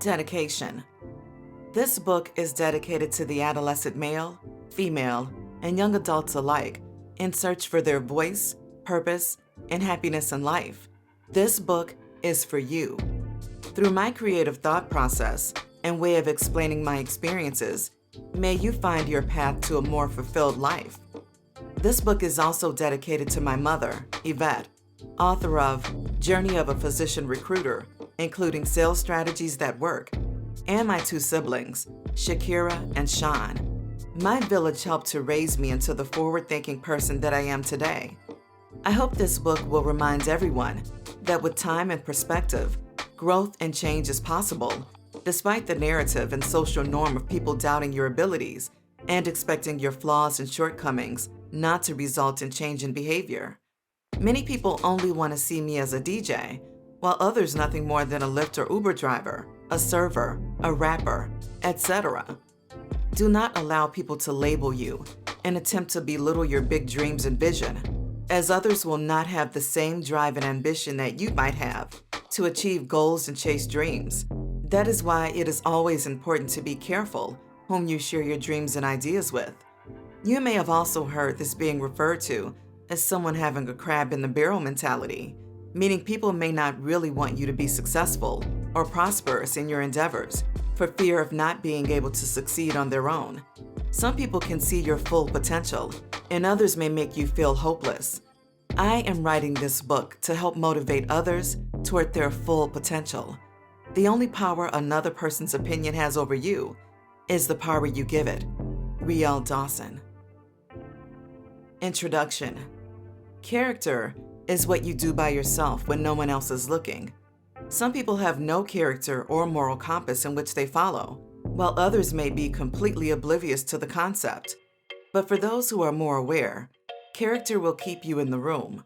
Dedication. This book is dedicated to the adolescent male, female, and young adults alike in search for their voice, purpose, and happiness in life. This book is for you. Through my creative thought process and way of explaining my experiences, may you find your path to a more fulfilled life. This book is also dedicated to my mother, Yvette, author of Journey of a Physician Recruiter, including sales strategies that work, and my two siblings, Shakira and Sean. My village helped to raise me into the forward-thinking person that I am today. I hope this book will remind everyone that with time and perspective, growth and change is possible, despite the narrative and social norm of people doubting your abilities and expecting your flaws and shortcomings not to result in change in behavior. Many people only want to see me as a DJ, while others nothing more than a Lyft or Uber driver, a server, a rapper, etc. Do not allow people to label you and attempt to belittle your big dreams and vision, as others will not have the same drive and ambition that you might have to achieve goals and chase dreams. That is why it is always important to be careful whom you share your dreams and ideas with. You may have also heard this being referred to as someone having a crab in the barrel mentality, meaning people may not really want you to be successful or prosperous in your endeavors for fear of not being able to succeed on their own. Some people can see your full potential, and others may make you feel hopeless. I am writing this book to help motivate others toward their full potential. The only power another person's opinion has over you is the power you give it. Riel Dawson. Introduction. Character is what you do by yourself when no one else is looking. Some people have no character or moral compass in which they follow, while others may be completely oblivious to the concept. But for those who are more aware, character will keep you in the room.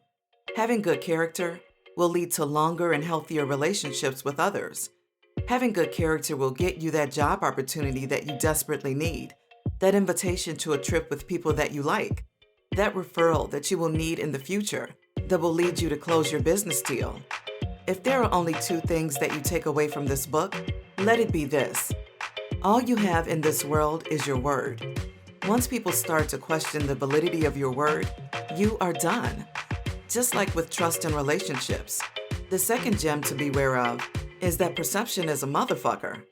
Having good character will lead to longer and healthier relationships with others. Having good character will get you that job opportunity that you desperately need, that invitation to a trip with people that you like, that referral that you will need in the future that will lead you to close your business deal. If there are only two things that you take away from this book, let it be this. All you have in this world is your word. Once people start to question the validity of your word, you are done. Just like with trust and relationships, the second gem to beware of is that perception is a motherfucker.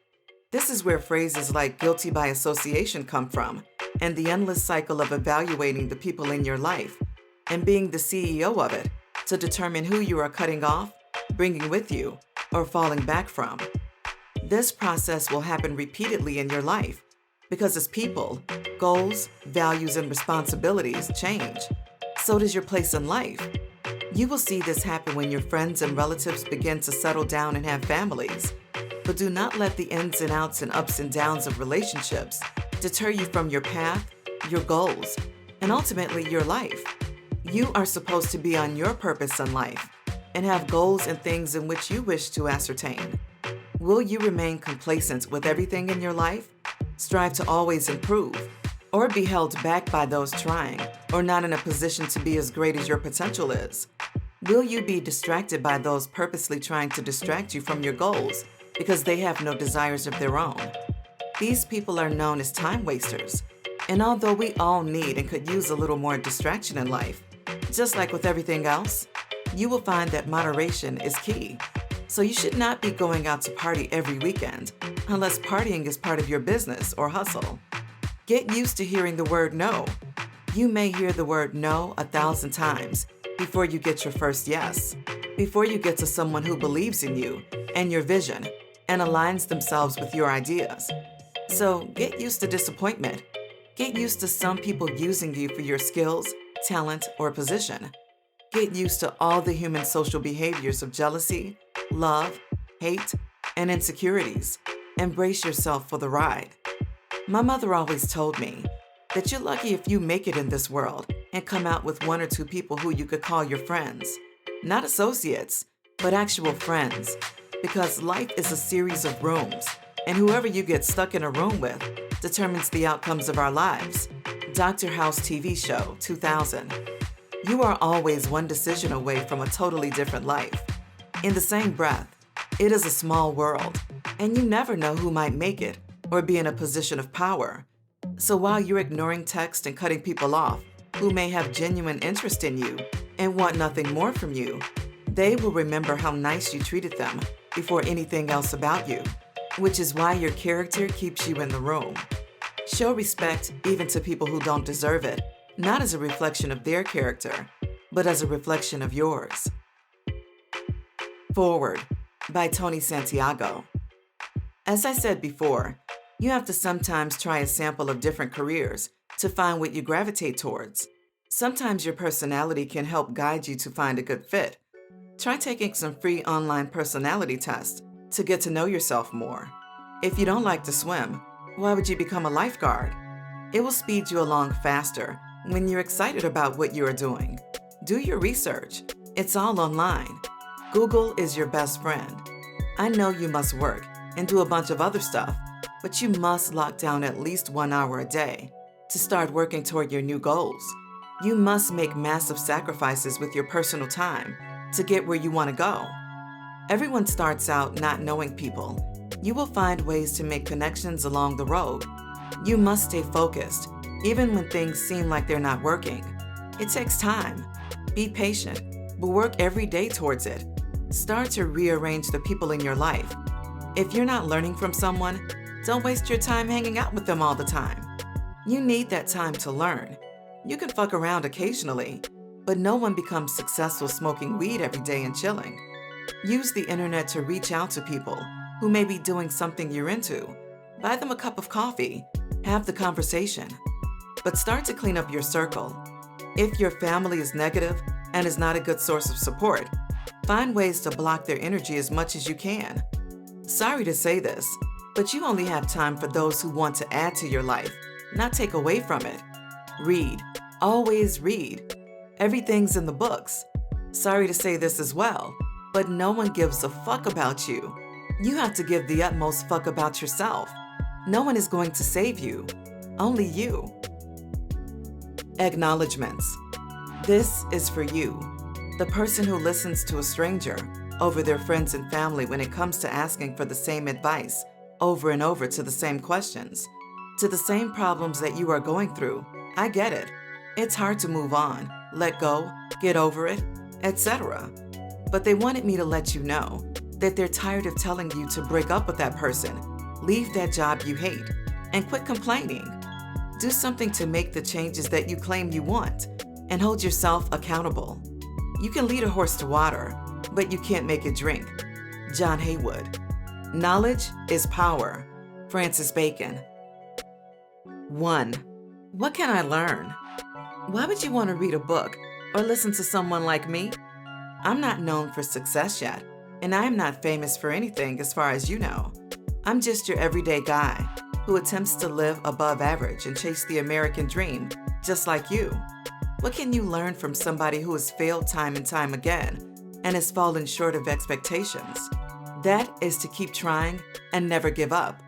This is where phrases like guilty by association come from, and the endless cycle of evaluating the people in your life and being the CEO of it to determine who you are cutting off, bringing with you, or falling back from. This process will happen repeatedly in your life because as people, goals, values, and responsibilities change, so does your place in life. You will see this happen when your friends and relatives begin to settle down and have families. But do not let the ins and outs and ups and downs of relationships deter you from your path, your goals, and ultimately your life. You are supposed to be on your purpose in life and have goals and things in which you wish to ascertain. Will you remain complacent with everything in your life, strive to always improve, or be held back by those trying or not in a position to be as great as your potential is? Will you be distracted by those purposely trying to distract you from your goals because they have no desires of their own? These people are known as time wasters, and although we all need and could use a little more distraction in life, just like with everything else, you will find that moderation is key. So you should not be going out to party every weekend unless partying is part of your business or hustle. Get used to hearing the word no. You may hear the word no 1,000 times before you get your first yes, before you get to someone who believes in you and your vision and aligns themselves with your ideas. So get used to disappointment. Get used to some people using you for your skills, talent, or position. Get used to all the human social behaviors of jealousy, love, hate, and insecurities. Embrace yourself for the ride. My mother always told me that you're lucky if you make it in this world and come out with one or two people who you could call your friends. Not associates, but actual friends. Because life is a series of rooms, and whoever you get stuck in a room with determines the outcomes of our lives. Dr. House TV show, 2000. You are always one decision away from a totally different life. In the same breath, it is a small world, And you never know who might make it or be in a position of power. So while you're ignoring text and cutting people off who may have genuine interest in you and want nothing more from you, they will remember how nice you treated them before anything else about you, which is why your character keeps you in the room. Show respect even to people who don't deserve it, not as a reflection of their character, but as a reflection of yours. Forward by Tony Santiago. As I said before, you have to sometimes try a sample of different careers to find what you gravitate towards. Sometimes your personality can help guide you to find a good fit. Try taking some free online personality tests to get to know yourself more. If you don't like to swim, why would you become a lifeguard? It will speed you along faster when you're excited about what you are doing. Do your research. It's all online. Google is your best friend. I know you must work and do a bunch of other stuff, but you must lock down at least 1 hour a day to start working toward your new goals. You must make massive sacrifices with your personal time to get where you want to go. Everyone starts out not knowing people. You will find ways to make connections along the road. You must stay focused, even when things seem like they're not working. It takes time. Be patient, but work every day towards it. Start to rearrange the people in your life. If you're not learning from someone, don't waste your time hanging out with them all the time. You need that time to learn. You can fuck around occasionally, but no one becomes successful smoking weed every day and chilling. Use the internet to reach out to people who may be doing something you're into. Buy them a cup of coffee. Have the conversation. But start to clean up your circle. If your family is negative and is not a good source of support, find ways to block their energy as much as you can. Sorry to say this, but you only have time for those who want to add to your life, not take away from it. Read. Always read. Everything's in the books. Sorry to say this as well, but no one gives a fuck about you. You have to give the utmost fuck about yourself. No one is going to save you. Only you. Acknowledgements. This is for you, the person who listens to a stranger over their friends and family when it comes to asking for the same advice over and over to the same questions, to the same problems that you are going through. I get it. It's hard to move on, let go, get over it, etc. But they wanted me to let you know that they're tired of telling you to break up with that person, leave that job you hate, and quit complaining. Do something to make the changes that you claim you want, and hold yourself accountable. You can lead a horse to water, but you can't make it drink. John Haywood. Knowledge is power. Francis Bacon. 1. What can I learn? Why would you want to read a book or listen to someone like me? I'm not known for success yet, and I am not famous for anything as far as you know. I'm just your everyday guy who attempts to live above average and chase the American dream, just like you. What can you learn from somebody who has failed time and time again and has fallen short of expectations? That is to keep trying and never give up.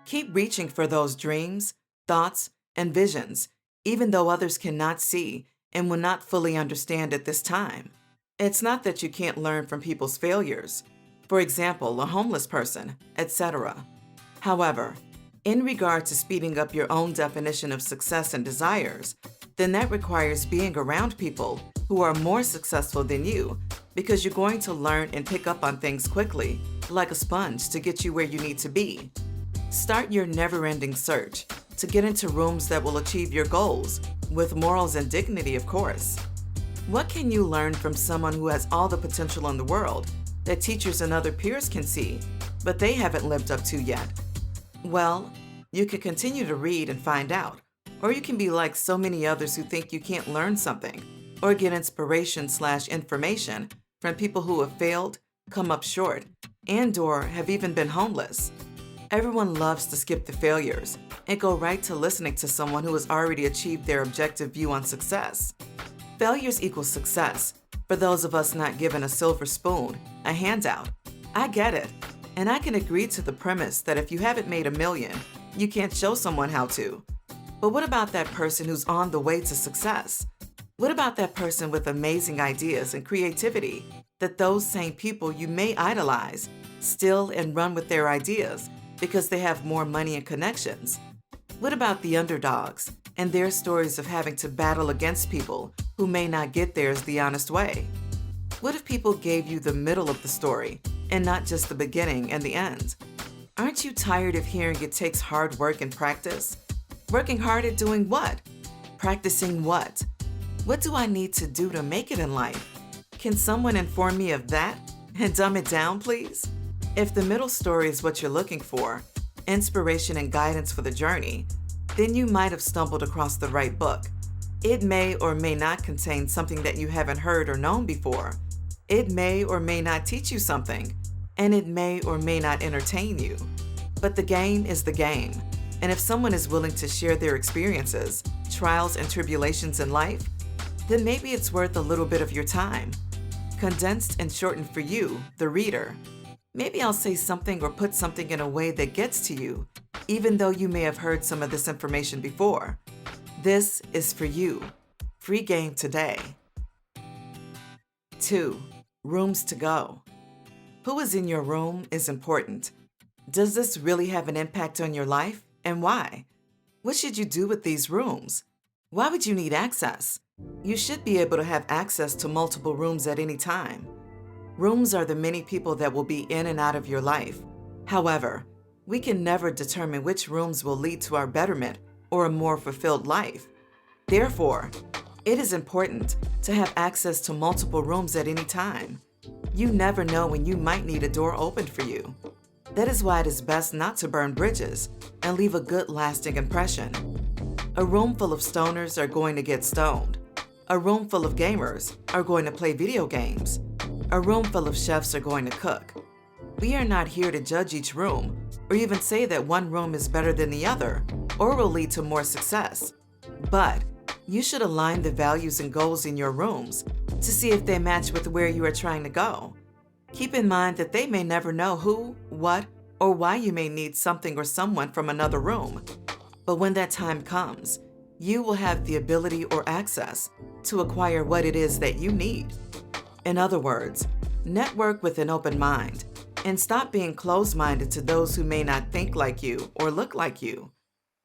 Keep reaching for those dreams, thoughts, and visions, even though others cannot see and will not fully understand at this time. It's not that you can't learn from people's failures, for example, a homeless person, etc. However, in regard to speeding up your own definition of success and desires, then that requires being around people who are more successful than you, because you're going to learn and pick up on things quickly, like a sponge to get you where you need to be. Start your never-ending search to get into rooms that will achieve your goals, with morals and dignity, of course. What can you learn from someone who has all the potential in the world that teachers and other peers can see, but they haven't lived up to yet? Well, you can continue to read and find out, or you can be like so many others who think you can't learn something or get inspiration/information from people who have failed, come up short, and/or have even been homeless. Everyone loves to skip the failures and go right to listening to someone who has already achieved their objective view on success. Failures equal success for those of us not given a silver spoon, a handout. I get it, and I can agree to the premise that if you haven't made $1 million, you can't show someone how to. But what about that person who's on the way to success? What about that person with amazing ideas and creativity that those same people you may idolize steal and run with their ideas because they have more money and connections? What about the underdogs and their stories of having to battle against people who may not get theirs the honest way? What if people gave you the middle of the story and not just the beginning and the end? Aren't you tired of hearing it takes hard work and practice? Working hard at doing what? Practicing what? What do I need to do to make it in life? Can someone inform me of that and dumb it down, please? If the middle story is what you're looking for, inspiration and guidance for the journey, then you might have stumbled across the right book. It may or may not contain something that you haven't heard or known before. It may or may not teach you something, and it may or may not entertain you. But the game is the game, and if someone is willing to share their experiences, trials, and tribulations in life, then maybe it's worth a little bit of your time. Condensed and shortened for you, the reader. Maybe I'll say something or put something in a way that gets to you, even though you may have heard some of this information before. This is for you. Free game today. 2. Rooms to go. Who is in your room is important. Does this really have an impact on your life, and why? What should you do with these rooms? Why would you need access? You should be able to have access to multiple rooms at any time. Rooms are the many people that will be in and out of your life. However, we can never determine which rooms will lead to our betterment or a more fulfilled life. Therefore, it is important to have access to multiple rooms at any time. You never know when you might need a door opened for you. That is why it is best not to burn bridges and leave a good lasting impression. A room full of stoners are going to get stoned. A room full of gamers are going to play video games. A room full of chefs are going to cook. We are not here to judge each room or even say that one room is better than the other or will lead to more success. But you should align the values and goals in your rooms to see if they match with where you are trying to go. Keep in mind that they may never know who, what, or why you may need something or someone from another room. But when that time comes, you will have the ability or access to acquire what it is that you need. In other words, network with an open mind and stop being closed-minded to those who may not think like you or look like you,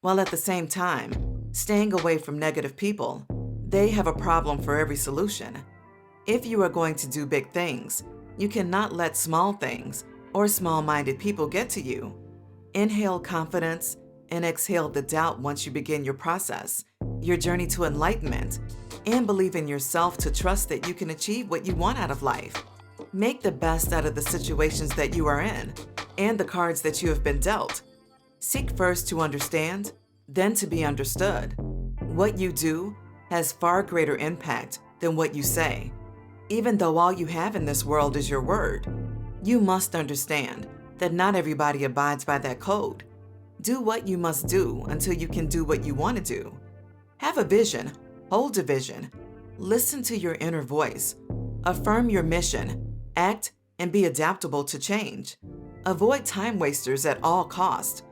while at the same time staying away from negative people. They have a problem for every solution. If you are going to do big things, you cannot let small things or small-minded people get to you. Inhale confidence and exhale the doubt once you begin your process, your journey to enlightenment, and believe in yourself to trust that you can achieve what you want out of life. Make the best out of the situations that you are in and the cards that you have been dealt. Seek first to understand, then to be understood. What you do has far greater impact than what you say. Even though all you have in this world is your word, you must understand that not everybody abides by that code. Do what you must do until you can do what you want to do. Have a vision, hold a vision, listen to your inner voice, affirm your mission, act and be adaptable to change. Avoid time wasters at all costs.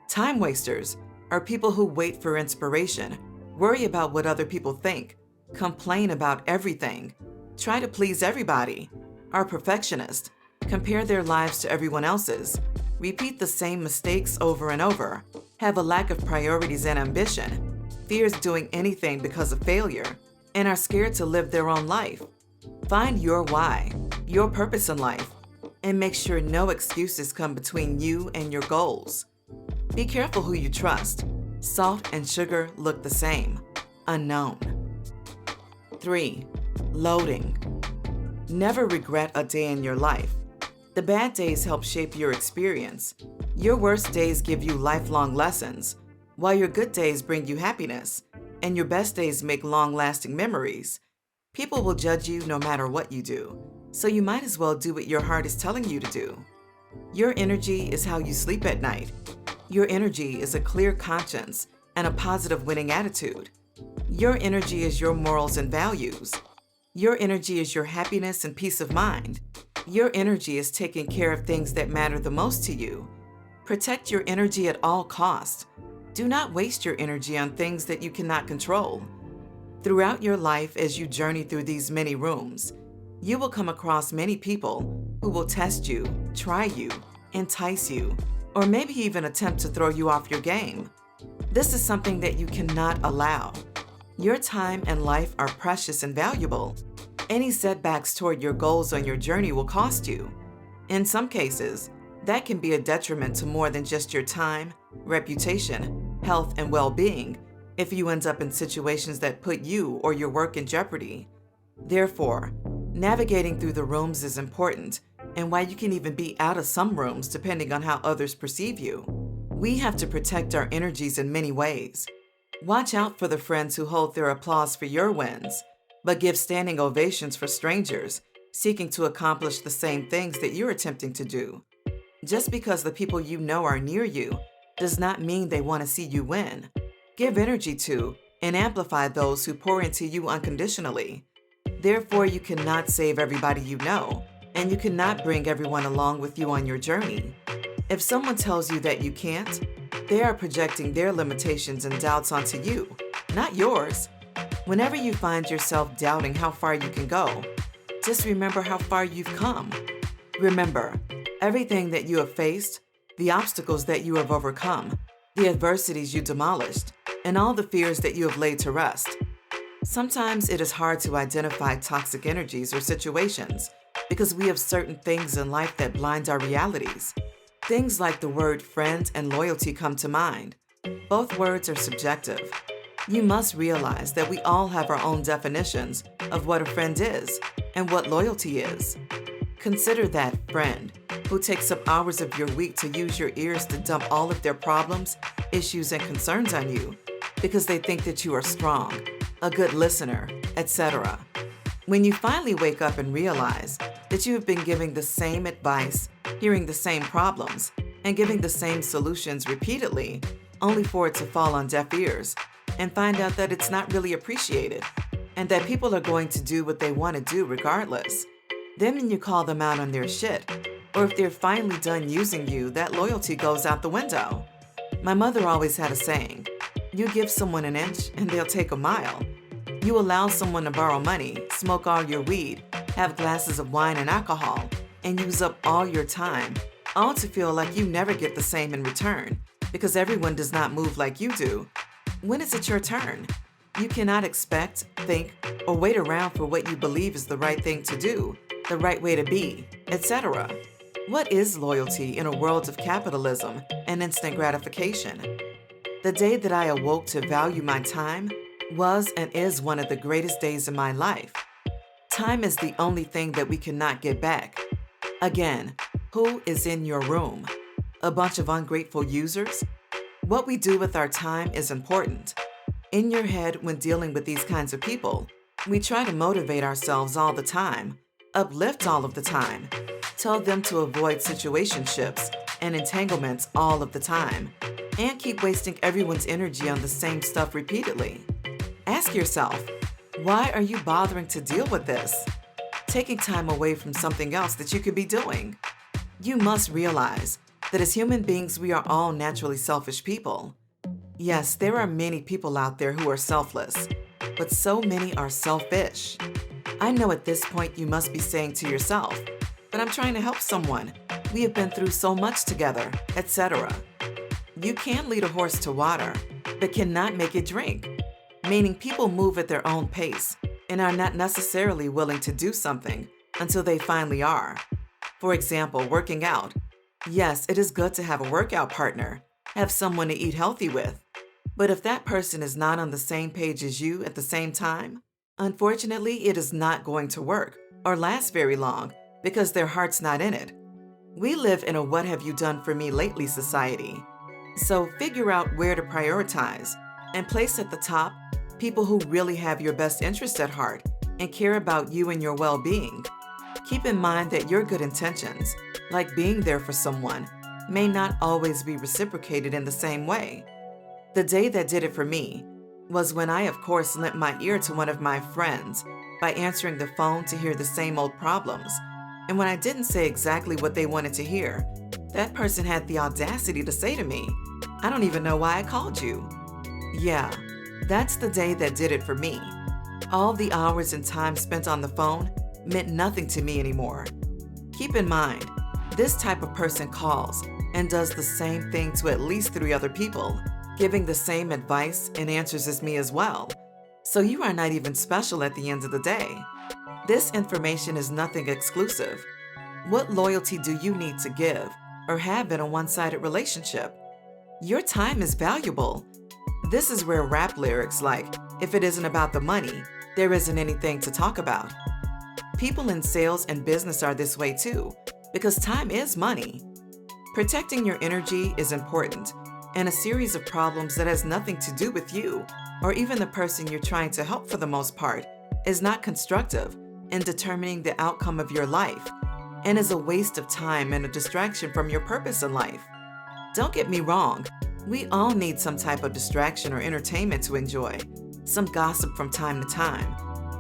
Time wasters are people who wait for inspiration, worry about what other people think, complain about everything, try to please everybody, are perfectionists, compare their lives to everyone else's, repeat the same mistakes over and over, have a lack of priorities and ambition, fears doing anything because of failure, and are scared to live their own life. Find your why, your purpose in life, and make sure no excuses come between you and your goals. Be careful who you trust. Salt and sugar look the same. Unknown. 3. Loading. Never regret a day in your life. The bad days help shape your experience. Your worst days give you lifelong lessons, while your good days bring you happiness, and your best days make long-lasting memories. People will judge you no matter what you do, so you might as well do what your heart is telling you to do. Your energy is how you sleep at night. Your energy is a clear conscience and a positive winning attitude. Your energy is your morals and values. Your energy is your happiness and peace of mind. Your energy is taking care of things that matter the most to you. Protect your energy at all costs. Do not waste your energy on things that you cannot control. Throughout your life, as you journey through these many rooms, You will come across many people who will test you, try you, entice you, or maybe even attempt to throw you off your game. This is something that you cannot allow. Your time and life are precious and valuable. Any setbacks toward your goals on your journey will cost you. In some cases, that can be a detriment to more than just your time, reputation, health, and well-being if you end up in situations that put you or your work in jeopardy. Therefore, navigating through the rooms is important, and why you can even be out of some rooms depending on how others perceive you. We have to protect our energies in many ways. Watch out for the friends who hold their applause for your wins, but give standing ovations for strangers seeking to accomplish the same things that you're attempting to do. Just because the people you know are near you does not mean they want to see you win. Give energy to and amplify those who pour into you unconditionally. Therefore, you cannot save everybody you know, and you cannot bring everyone along with you on your journey. If someone tells you that you can't, they are projecting their limitations and doubts onto you, not yours. Whenever you find yourself doubting how far you can go, just remember how far you've come. Remember, everything that you have faced, the obstacles that you have overcome, the adversities you demolished, and all the fears that you have laid to rest. Sometimes it is hard to identify toxic energies or situations because we have certain things in life that blind our realities. Things like the word friend and loyalty come to mind. Both words are subjective. You must realize that we all have our own definitions of what a friend is and what loyalty is. Consider that friend who takes up hours of your week to use your ears to dump all of their problems, issues, and concerns on you because they think that you are strong, a good listener, etc. When you finally wake up and realize that you have been giving the same advice, hearing the same problems, and giving the same solutions repeatedly, only for it to fall on deaf ears, and find out that it's not really appreciated, and that people are going to do what they want to do regardless, then when you call them out on their shit, or if they're finally done using you, that loyalty goes out the window. My mother always had a saying, you give someone an inch and they'll take a mile. You allow someone to borrow money, smoke all your weed, have glasses of wine and alcohol, and use up all your time, all to feel like you never get the same in return, because everyone does not move like you do. When is it your turn? You cannot expect, think, or wait around for what you believe is the right thing to do, the right way to be, etc. What is loyalty in a world of capitalism and instant gratification? The day that I awoke to value my time was and is one of the greatest days in my life. Time is the only thing that we cannot get back. Again, who is in your room? A bunch of ungrateful users? What we do with our time is important. In your head, when dealing with these kinds of people, we try to motivate ourselves all the time, uplift all of the time, tell them to avoid situationships and entanglements all of the time, and keep wasting everyone's energy on the same stuff repeatedly. Ask yourself, why are you bothering to deal with this? Taking time away from something else that you could be doing. You must realize that as human beings, we are all naturally selfish people. Yes, there are many people out there who are selfless, but so many are selfish. I know at this point you must be saying to yourself, but I'm trying to help someone. We have been through so much together, etc. You can lead a horse to water, but cannot make it drink. Meaning people move at their own pace and are not necessarily willing to do something until they finally are. For example, working out. Yes, it is good to have a workout partner, have someone to eat healthy with. But if that person is not on the same page as you at the same time, unfortunately, it is not going to work or last very long because their heart's not in it. We live in a what have you done for me lately society. So figure out where to prioritize and place at the top people who really have your best interest at heart and care about you and your well-being. Keep in mind that your good intentions, like being there for someone, may not always be reciprocated in the same way. The day that did it for me was when I, of course, lent my ear to one of my friends by answering the phone to hear the same old problems. And when I didn't say exactly what they wanted to hear, that person had the audacity to say to me, "I don't even know why I called you." Yeah, that's the day that did it for me. All the hours and time spent on the phone meant nothing to me anymore. Keep in mind, this type of person calls and does the same thing to at least 3 other people, giving the same advice and answers as me as well. So you are not even special at the end of the day. This information is nothing exclusive. What loyalty do you need to give or have in a one-sided relationship? Your time is valuable. This is where rap lyrics like, "If it isn't about the money, there isn't anything to talk about." People in sales and business are this way too, because time is money. Protecting your energy is important, and a series of problems that has nothing to do with you, or even the person you're trying to help for the most part, is not constructive in determining the outcome of your life, and is a waste of time and a distraction from your purpose in life. Don't get me wrong, we all need some type of distraction or entertainment to enjoy, some gossip from time to time.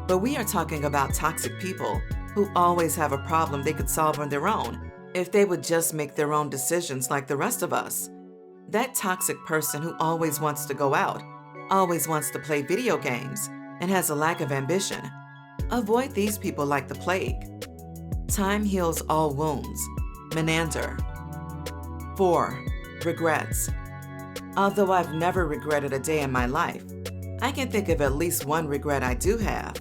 But we are talking about toxic people who always have a problem they could solve on their own if they would just make their own decisions like the rest of us. That toxic person who always wants to go out, always wants to play video games, and has a lack of ambition. Avoid these people like the plague. Time heals all wounds. Menander. 4. Regrets. Although I've never regretted a day in my life, I can think of at least one regret I do have.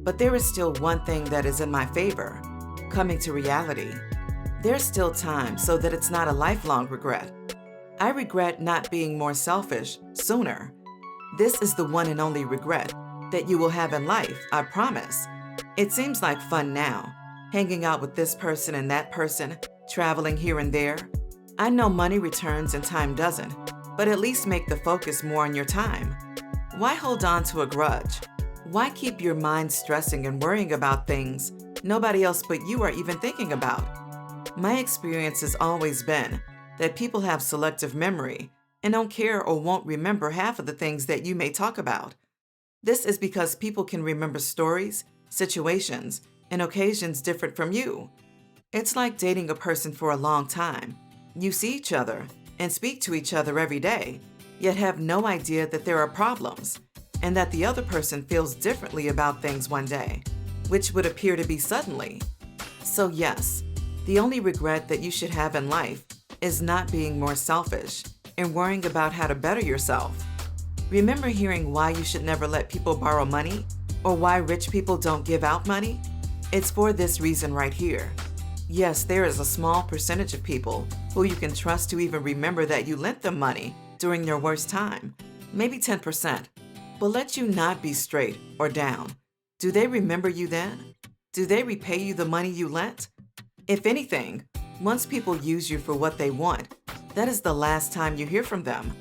But there is still one thing that is in my favor, coming to reality. There's still time so that it's not a lifelong regret. I regret not being more selfish sooner. This is the one and only regret that you will have in life, I promise. It seems like fun now, hanging out with this person and that person, traveling here and there. I know money returns and time doesn't, but at least make the focus more on your time. Why hold on to a grudge? Why keep your mind stressing and worrying about things nobody else but you are even thinking about? My experience has always been that people have selective memory and don't care or won't remember half of the things that you may talk about. This is because people can remember stories, situations, and occasions different from you. It's like dating a person for a long time. You see each other and speak to each other every day, yet have no idea that there are problems and that the other person feels differently about things one day, which would appear to be suddenly. So yes, the only regret that you should have in life is not being more selfish and worrying about how to better yourself. Remember hearing why you should never let people borrow money or why rich people don't give out money? It's for this reason right here. Yes, there is a small percentage of people who you can trust to even remember that you lent them money during their worst time, maybe 10%. But let you not be straight or down. Do they remember you then? Do they repay you the money you lent? If anything, once people use you for what they want, that is the last time you hear from them.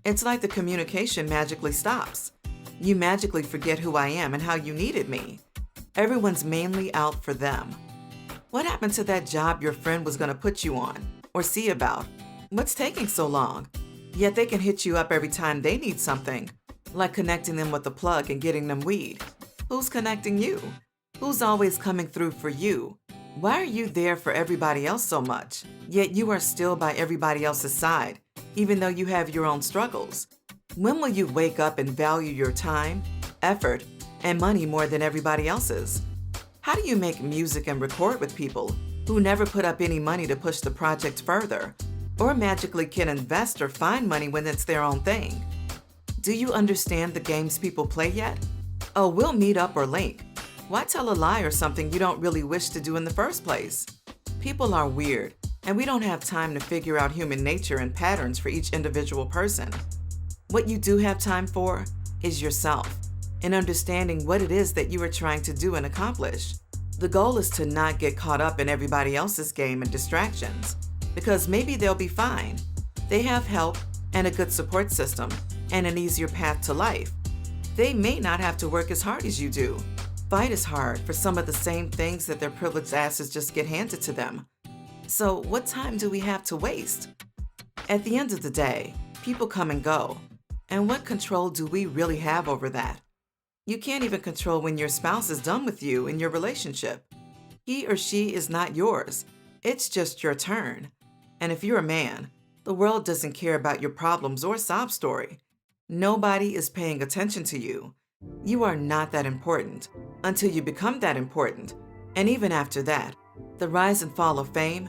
It's like the communication magically stops. You magically forget who I am and how you needed me. Everyone's mainly out for them. What happened to that job your friend was going to put you on or see about? What's taking so long? Yet they can hit you up every time they need something, like connecting them with a plug and getting them weed. Who's connecting you? Who's always coming through for you? Why are you there for everybody else so much, yet you are still by everybody else's side, even though you have your own struggles? When will you wake up and value your time, effort, and money more than everybody else's? How do you make music and record with people who never put up any money to push the project further, or magically can invest or find money when it's their own thing? Do you understand the games people play yet? Oh, we'll meet up or link. Why tell a lie or something you don't really wish to do in the first place? People are weird, and we don't have time to figure out human nature and patterns for each individual person. What you do have time for is yourself, and understanding what it is that you are trying to do and accomplish. The goal is to not get caught up in everybody else's game and distractions, because maybe they'll be fine. They have help and a good support system and an easier path to life. They may not have to work as hard as you do, fight as hard for some of the same things that their privileged asses just get handed to them. So what time do we have to waste? At the end of the day, people come and go, and what control do we really have over that? You can't even control when your spouse is done with you in your relationship. He or she is not yours. It's just your turn. And if you're a man, the world doesn't care about your problems or sob story. Nobody is paying attention to you. You are not that important until you become that important. And even after that, the rise and fall of fame,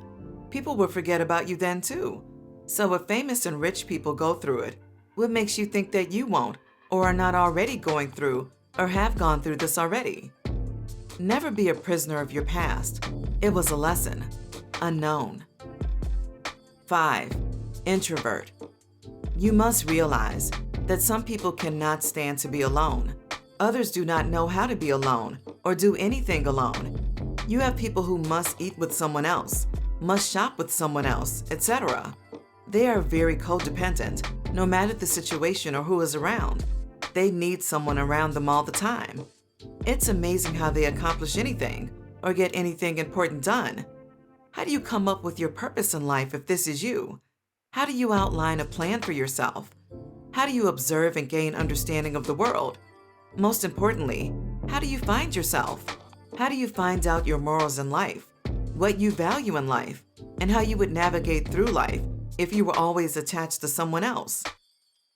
people will forget about you then too. So if famous and rich people go through it, what makes you think that you won't, or are not already going through, or have gone through this already? Never be a prisoner of your past. It was a lesson. Unknown. 5. Introvert. You must realize that some people cannot stand to be alone. Others do not know how to be alone or do anything alone. You have people who must eat with someone else, must shop with someone else, etc. They are very codependent, no matter the situation or who is around. They need someone around them all the time. It's amazing how they accomplish anything or get anything important done. How do you come up with your purpose in life if this is you? How do you outline a plan for yourself? How do you observe and gain understanding of the world? Most importantly, how do you find yourself? How do you find out your morals in life, what you value in life, and how you would navigate through life if you were always attached to someone else?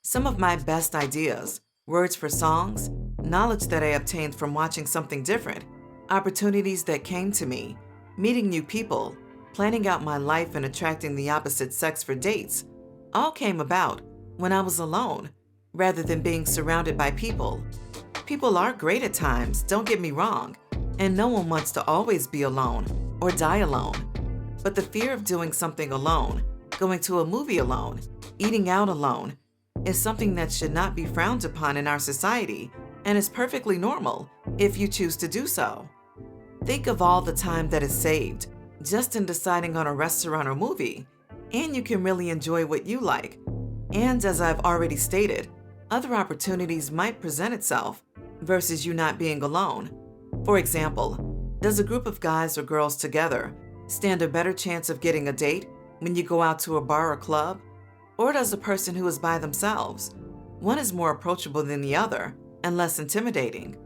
Some of my best ideas, words for songs, knowledge that I obtained from watching something different, opportunities that came to me, meeting new people, planning out my life and attracting the opposite sex for dates, all came about when I was alone, rather than being surrounded by people. People are great at times, don't get me wrong, and no one wants to always be alone or die alone. But the fear of doing something alone, going to a movie alone, eating out alone, is something that should not be frowned upon in our society and is perfectly normal if you choose to do so. Think of all the time that is saved just in deciding on a restaurant or movie, and you can really enjoy what you like. And as I've already stated, other opportunities might present itself versus you not being alone. For example, does a group of guys or girls together stand a better chance of getting a date when you go out to a bar or club? Or does a person who is by themselves? One is more approachable than the other and less intimidating.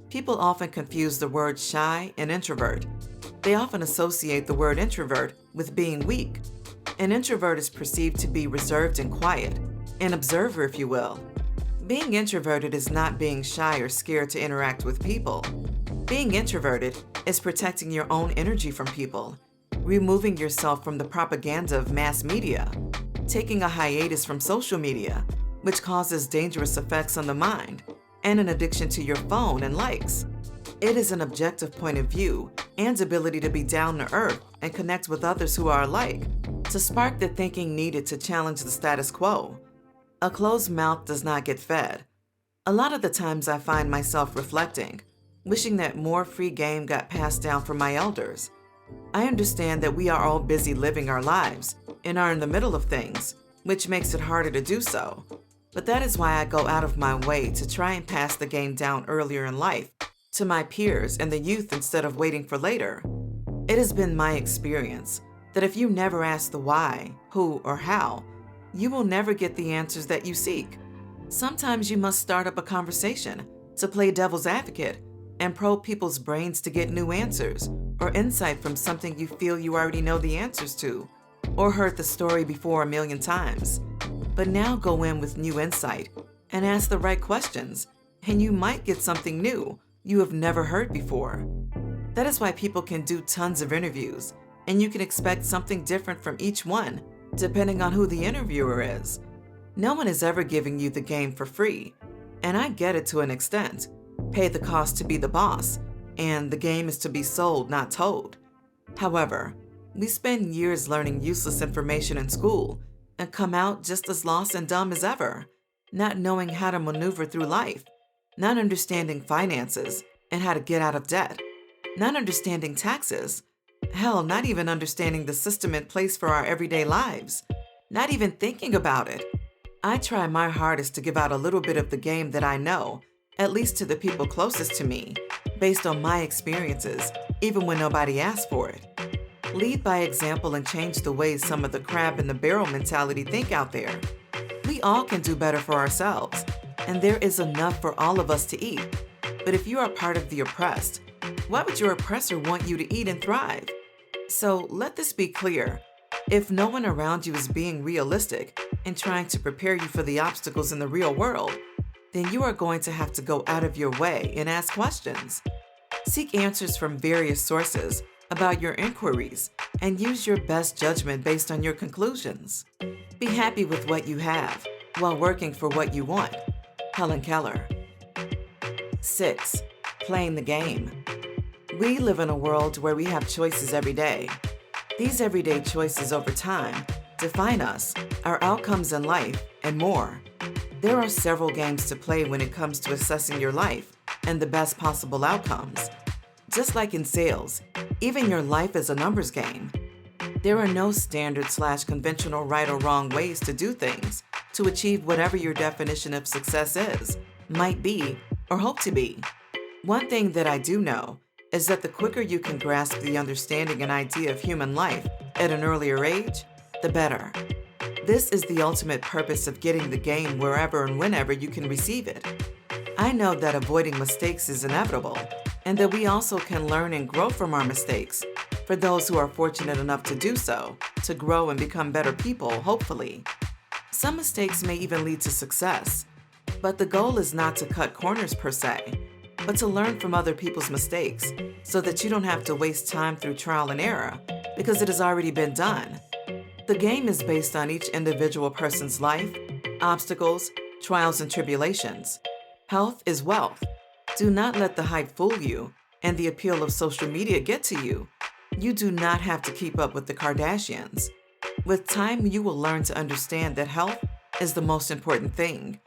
People often confuse the word shy and introvert. They often associate the word introvert with being weak. An introvert is perceived to be reserved and quiet, an observer, if you will. Being introverted is not being shy or scared to interact with people. Being introverted is protecting your own energy from people, removing yourself from the propaganda of mass media, taking a hiatus from social media, which causes dangerous effects on the mind, and an addiction to your phone and likes. It is an objective point of view and ability to be down to earth and connect with others who are alike, to spark the thinking needed to challenge the status quo. A closed mouth does not get fed. A lot of the times I find myself reflecting, wishing that more free game got passed down from my elders. I understand that we are all busy living our lives and are in the middle of things, which makes it harder to do so. But that is why I go out of my way to try and pass the game down earlier in life to my peers and the youth instead of waiting for later. It has been my experience that if you never ask the why, who, or how, you will never get the answers that you seek. Sometimes you must start up a conversation to play devil's advocate and probe people's brains to get new answers or insight from something you feel you already know the answers to or heard the story before a million times. But now go in with new insight and ask the right questions, and you might get something new you have never heard before. That is why people can do tons of interviews, and you can expect something different from each one, depending on who the interviewer is. No one is ever giving you the game for free, and I get it to an extent. Pay the cost to be the boss, and the game is to be sold, not told. However, we spend years learning useless information in school and come out just as lost and dumb as ever, not knowing how to maneuver through life, not understanding finances and how to get out of debt, not understanding taxes, hell, not even understanding the system in place for our everyday lives, not even thinking about it. I try my hardest to give out a little bit of the game that I know, at least to the people closest to me, based on my experiences, even when nobody asked for it. Lead by example and change the ways some of the crab in the barrel mentality think out there. We all can do better for ourselves, and there is enough for all of us to eat. But if you are part of the oppressed, why would your oppressor want you to eat and thrive? So let this be clear. If no one around you is being realistic and trying to prepare you for the obstacles in the real world, then you are going to have to go out of your way and ask questions. Seek answers from various sources about your inquiries and use your best judgment based on your conclusions. Be happy with what you have while working for what you want. Helen Keller. 6. Playing the game. We live in a world where we have choices every day. These everyday choices over time define us, our outcomes in life, and more. There are several games to play when it comes to assessing your life and the best possible outcomes. Just like in sales, even your life is a numbers game. There are no standard/conventional right or wrong ways to do things to achieve whatever your definition of success is, might be, or hope to be. One thing that I do know is that the quicker you can grasp the understanding and idea of human life at an earlier age, the better. This is the ultimate purpose of getting the game wherever and whenever you can receive it. I know that avoiding mistakes is inevitable, and that we also can learn and grow from our mistakes, for those who are fortunate enough to do so, to grow and become better people, hopefully. Some mistakes may even lead to success, but the goal is not to cut corners per se, but to learn from other people's mistakes so that you don't have to waste time through trial and error because it has already been done. The game is based on each individual person's life, obstacles, trials, and tribulations. Health is wealth. Do not let the hype fool you and the appeal of social media get to you. You do not have to keep up with the Kardashians. With time, you will learn to understand that health is the most important thing.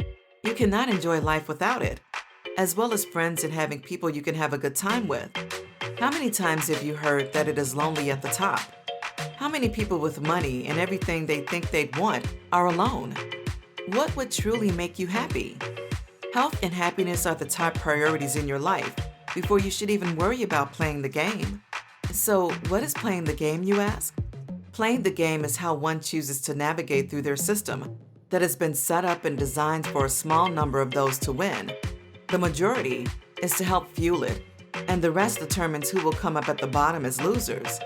You cannot enjoy life without it, as well as friends and having people you can have a good time with. How many times have you heard that it is lonely at the top? How many people with money and everything they think they'd want are alone? What would truly make you happy? Health and happiness are the top priorities in your life before you should even worry about playing the game. So, what is playing the game, you ask? Playing the game is how one chooses to navigate through their system that has been set up and designed for a small number of those to win. The majority is to help fuel it, and the rest determines who will come up at the bottom as losers.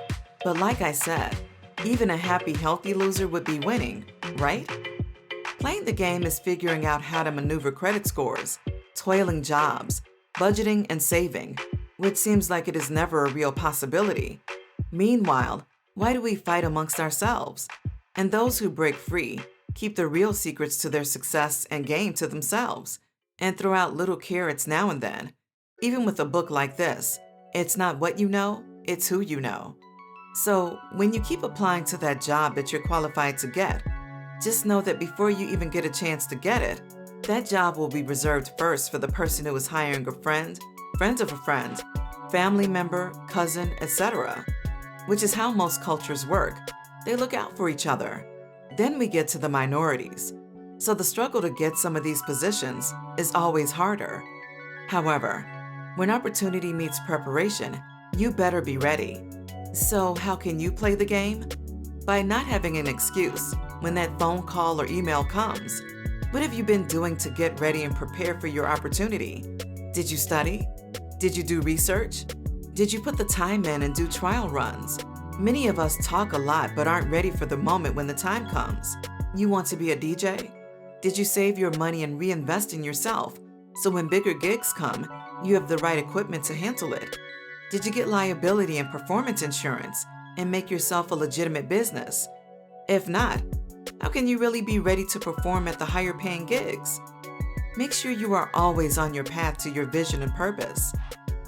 But like I said, even a happy, healthy loser would be winning, right? Playing the game is figuring out how to maneuver credit scores, toiling jobs, budgeting, and saving, which seems like it is never a real possibility. Meanwhile, why do we fight amongst ourselves? And those who break free keep the real secrets to their success and gain to themselves, and throw out little carrots now and then. Even with a book like this, it's not what you know, it's who you know. So, when you keep applying to that job that you're qualified to get, just know that before you even get a chance to get it, that job will be reserved first for the person who is hiring a friend, friend of a friend, family member, cousin, etc., which is how most cultures work. They look out for each other. Then we get to the minorities. So the struggle to get some of these positions is always harder. However, when opportunity meets preparation, you better be ready. So how can you play the game? By not having an excuse when that phone call or email comes. What have you been doing to get ready and prepare for your opportunity? Did you study? Did you do research? Did you put the time in and do trial runs? Many of us talk a lot but aren't ready for the moment when the time comes. You want to be a DJ? Did you save your money and reinvest in yourself so when bigger gigs come, you have the right equipment to handle it? Did you get liability and performance insurance and make yourself a legitimate business? If not, how can you really be ready to perform at the higher paying gigs? Make sure you are always on your path to your vision and purpose.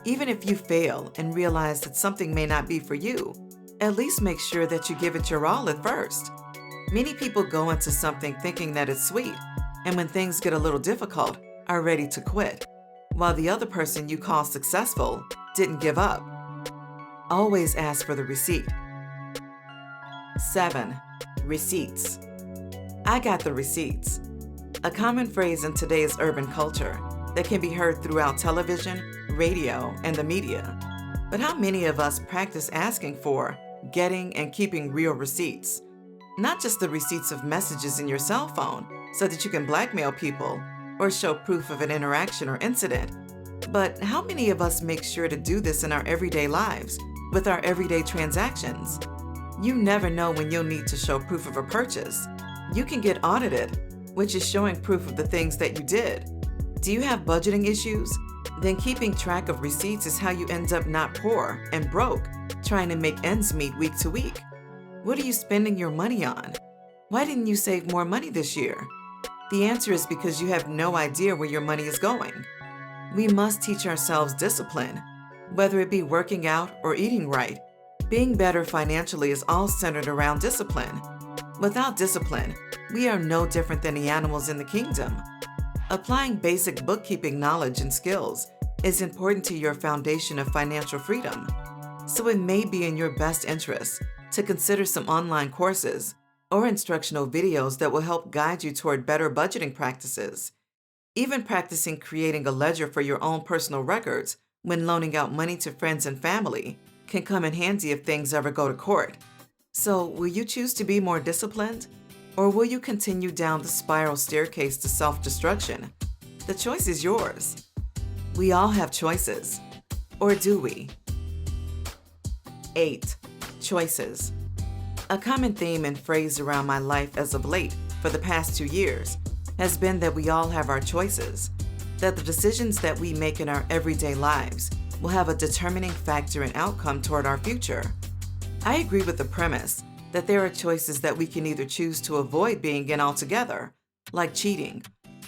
Even if you fail and realize that something may not be for you, at least make sure that you give it your all at first. Many people go into something thinking that it's sweet, and when things get a little difficult, are ready to quit, while the other person you call successful didn't give up. Always ask for the receipt. 7. Receipts. I got the receipts. A common phrase in today's urban culture that can be heard throughout television, radio, and the media. But how many of us practice asking for, getting, and keeping real receipts? Not just the receipts of messages in your cell phone so that you can blackmail people or show proof of an interaction or incident. But how many of us make sure to do this in our everyday lives, with our everyday transactions? You never know when you'll need to show proof of a purchase. You can get audited, which is showing proof of the things that you did. Do you have budgeting issues? then keeping track of receipts is how you end up not poor and broke, trying to make ends meet week to week. What are you spending your money on? Why didn't you save more money this year? The answer is because you have no idea where your money is going. We must teach ourselves discipline, whether it be working out or eating right. Being better financially is all centered around discipline. Without discipline, we are no different than the animals in the kingdom. Applying basic bookkeeping knowledge and skills is important to your foundation of financial freedom. So it may be in your best interest to consider some online courses or instructional videos that will help guide you toward better budgeting practices. Even practicing creating a ledger for your own personal records when loaning out money to friends and family can come in handy if things ever go to court. So, will you choose to be more disciplined? Or will you continue down the spiral staircase to self-destruction? The choice is yours. We all have choices. Or do we? 8. Choices. A common theme and phrase around my life as of late for the past 2 years has been that we all have our choices, that the decisions that we make in our everyday lives will have a determining factor and outcome toward our future. I agree with the premise that there are choices that we can either choose to avoid being in altogether, like cheating,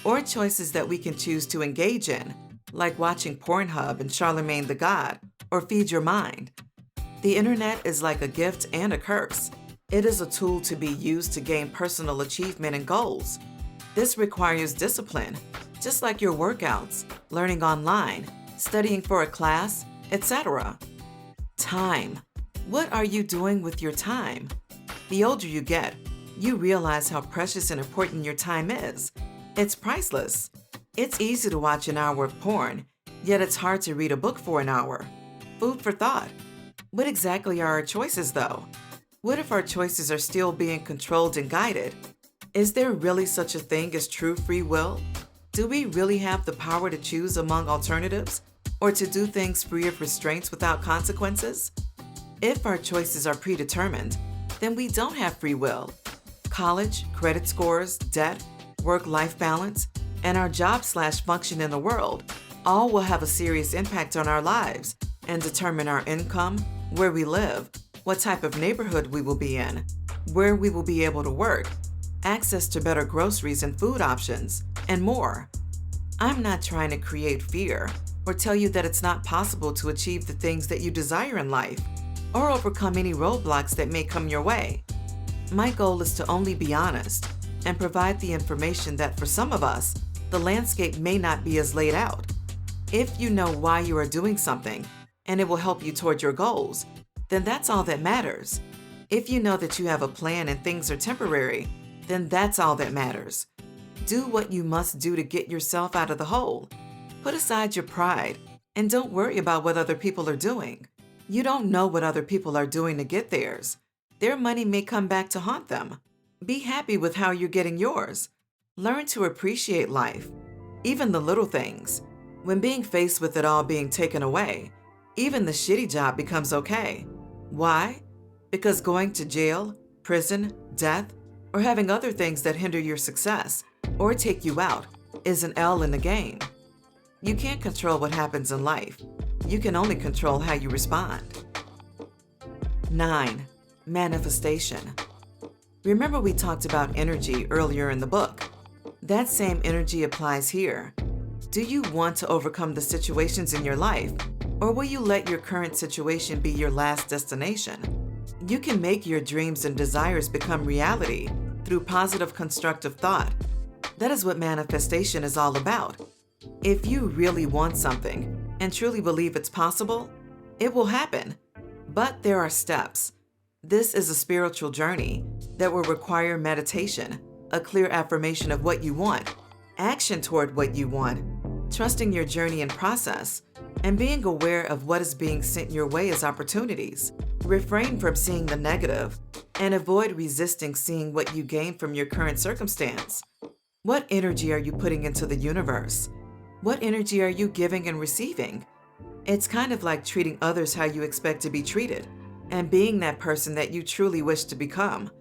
or choices that we can choose to engage in, like watching Pornhub and Charlemagne the God, or feed your mind. The internet is like a gift and a curse. It is a tool to be used to gain personal achievement and goals. This requires discipline, just like your workouts, learning online, studying for a class, etc. Time. What are you doing with your time? The older you get, you realize how precious and important your time is. It's priceless. It's easy to watch an hour of porn, yet it's hard to read a book for an hour. Food for thought. What exactly are our choices, though? What if our choices are still being controlled and guided? Is there really such a thing as true free will? Do we really have the power to choose among alternatives, or to do things free of restraints without consequences? If our choices are predetermined, then we don't have free will. College, credit scores, debt, work-life balance, and our job/function in the world all will have a serious impact on our lives and determine our income, where we live, what type of neighborhood we will be in, where we will be able to work, access to better groceries and food options, and more. I'm not trying to create fear or tell you that it's not possible to achieve the things that you desire in life or overcome any roadblocks that may come your way. My goal is to only be honest and provide the information that for some of us, the landscape may not be as laid out. If you know why you are doing something and it will help you toward your goals, then that's all that matters. If you know that you have a plan and things are temporary, then that's all that matters. Do what you must do to get yourself out of the hole. Put aside your pride and don't worry about what other people are doing. You don't know what other people are doing to get theirs. Their money may come back to haunt them. Be happy with how you're getting yours. Learn to appreciate life, even the little things. When being faced with it all being taken away, even the shitty job becomes okay. Why? Because going to jail, prison, death, or having other things that hinder your success or take you out is an L in the game. You can't control what happens in life. You can only control how you respond. 9. Manifestation. Remember we talked about energy earlier in the book. That same energy applies here. Do you want to overcome the situations in your life, or will you let your current situation be your last destination? You can make your dreams and desires become reality through positive, constructive thought. That is what manifestation is all about. If you really want something and truly believe it's possible, it will happen. But there are steps. This is a spiritual journey that will require meditation, a clear affirmation of what you want, action toward what you want, trusting your journey and process, and being aware of what is being sent your way as opportunities. Refrain from seeing the negative and avoid resisting seeing what you gain from your current circumstance. What energy are you putting into the universe? What energy are you giving and receiving? It's kind of like treating others how you expect to be treated and being that person that you truly wish to become.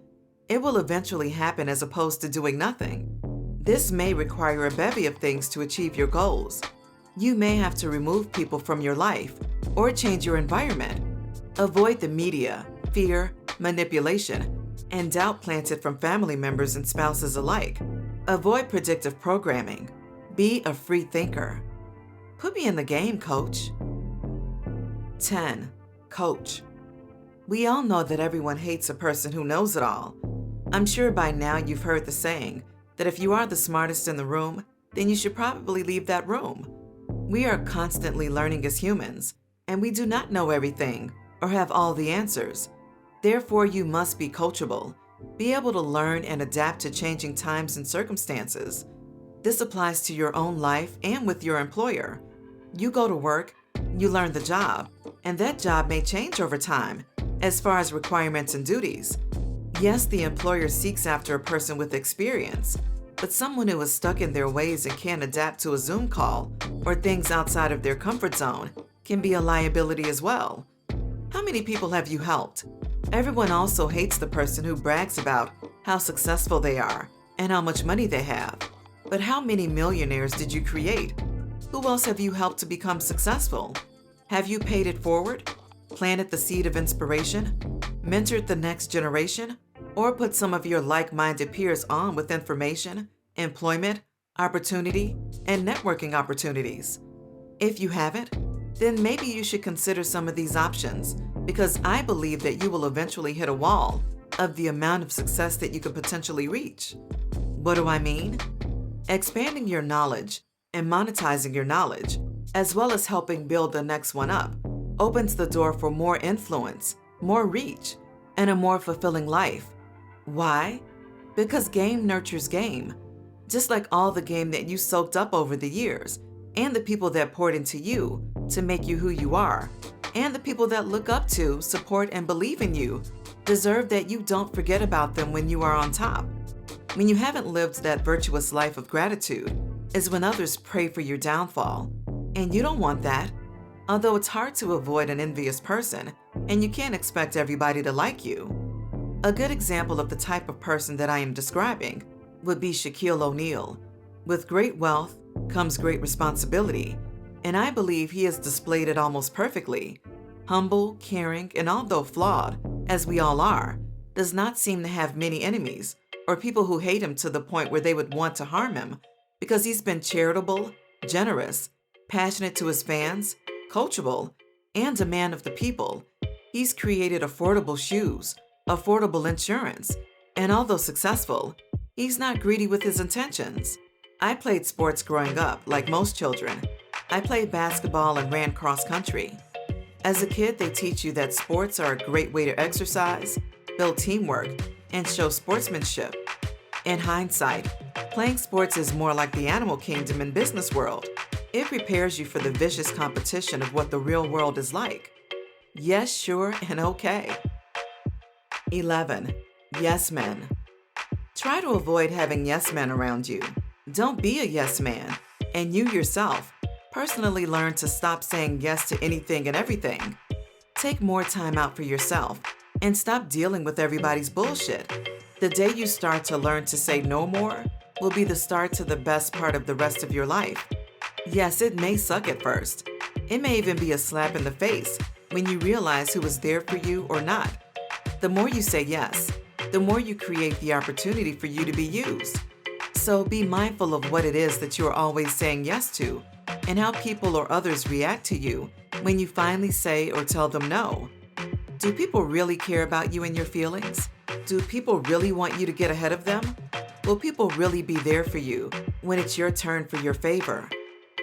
It will eventually happen as opposed to doing nothing. This may require a bevy of things to achieve your goals. You may have to remove people from your life or change your environment. Avoid the media, fear, manipulation, and doubt planted from family members and spouses alike. Avoid predictive programming. Be a free thinker. Put me in the game, coach. 10. Coach. We all know that everyone hates a person who knows it all. I'm sure by now you've heard the saying that if you are the smartest in the room, then you should probably leave that room. We are constantly learning as humans, and we do not know everything or have all the answers. Therefore, you must be coachable, be able to learn and adapt to changing times and circumstances. This applies to your own life and with your employer. You go to work, you learn the job, and that job may change over time as far as requirements and duties. Yes, the employer seeks after a person with experience, but someone who is stuck in their ways and can't adapt to a Zoom call or things outside of their comfort zone can be a liability as well. How many people have you helped? Everyone also hates the person who brags about how successful they are and how much money they have. But how many millionaires did you create? Who else have you helped to become successful? Have you paid it forward? Planted the seed of inspiration? Mentored the next generation? Or put some of your like-minded peers on with information, employment, opportunity, and networking opportunities? If you haven't, then maybe you should consider some of these options, because I believe that you will eventually hit a wall of the amount of success that you could potentially reach. What do I mean? Expanding your knowledge and monetizing your knowledge, as well as helping build the next one up, opens the door for more influence, more reach, and a more fulfilling life. Why? Because game nurtures game. Just like all the game that you soaked up over the years, and the people that poured into you to make you who you are, and the people that look up to, support, and believe in you, deserve that you don't forget about them when you are on top. When you haven't lived that virtuous life of gratitude is when others pray for your downfall, and you don't want that. Although it's hard to avoid an envious person, and you can't expect everybody to like you. A good example of the type of person that I am describing would be Shaquille O'Neal. With great wealth comes great responsibility, and I believe he has displayed it almost perfectly. Humble, caring, and although flawed, as we all are, does not seem to have many enemies or people who hate him to the point where they would want to harm him because he's been charitable, generous, passionate to his fans, coachable, and a man of the people. He's created affordable shoes, affordable insurance, and although successful, he's not greedy with his intentions. I played sports growing up, like most children. I played basketball and ran cross country. As a kid, they teach you that sports are a great way to exercise, build teamwork, and show sportsmanship. In hindsight, playing sports is more like the animal kingdom in business world. It prepares you for the vicious competition of what the real world is like. Yes, sure, and okay. 11. Yes men. Try to avoid having yes men around you. Don't be a yes man, and you yourself personally learn to stop saying yes to anything and everything. Take more time out for yourself and stop dealing with everybody's bullshit. The day you start to learn to say no more will be the start to the best part of the rest of your life. Yes, it may suck at first. It may even be a slap in the face when you realize who is there for you or not. The more you say yes, the more you create the opportunity for you to be used. So be mindful of what it is that you are always saying yes to and how people or others react to you when you finally say or tell them no. Do people really care about you and your feelings? Do people really want you to get ahead of them? Will people really be there for you when it's your turn for your favor?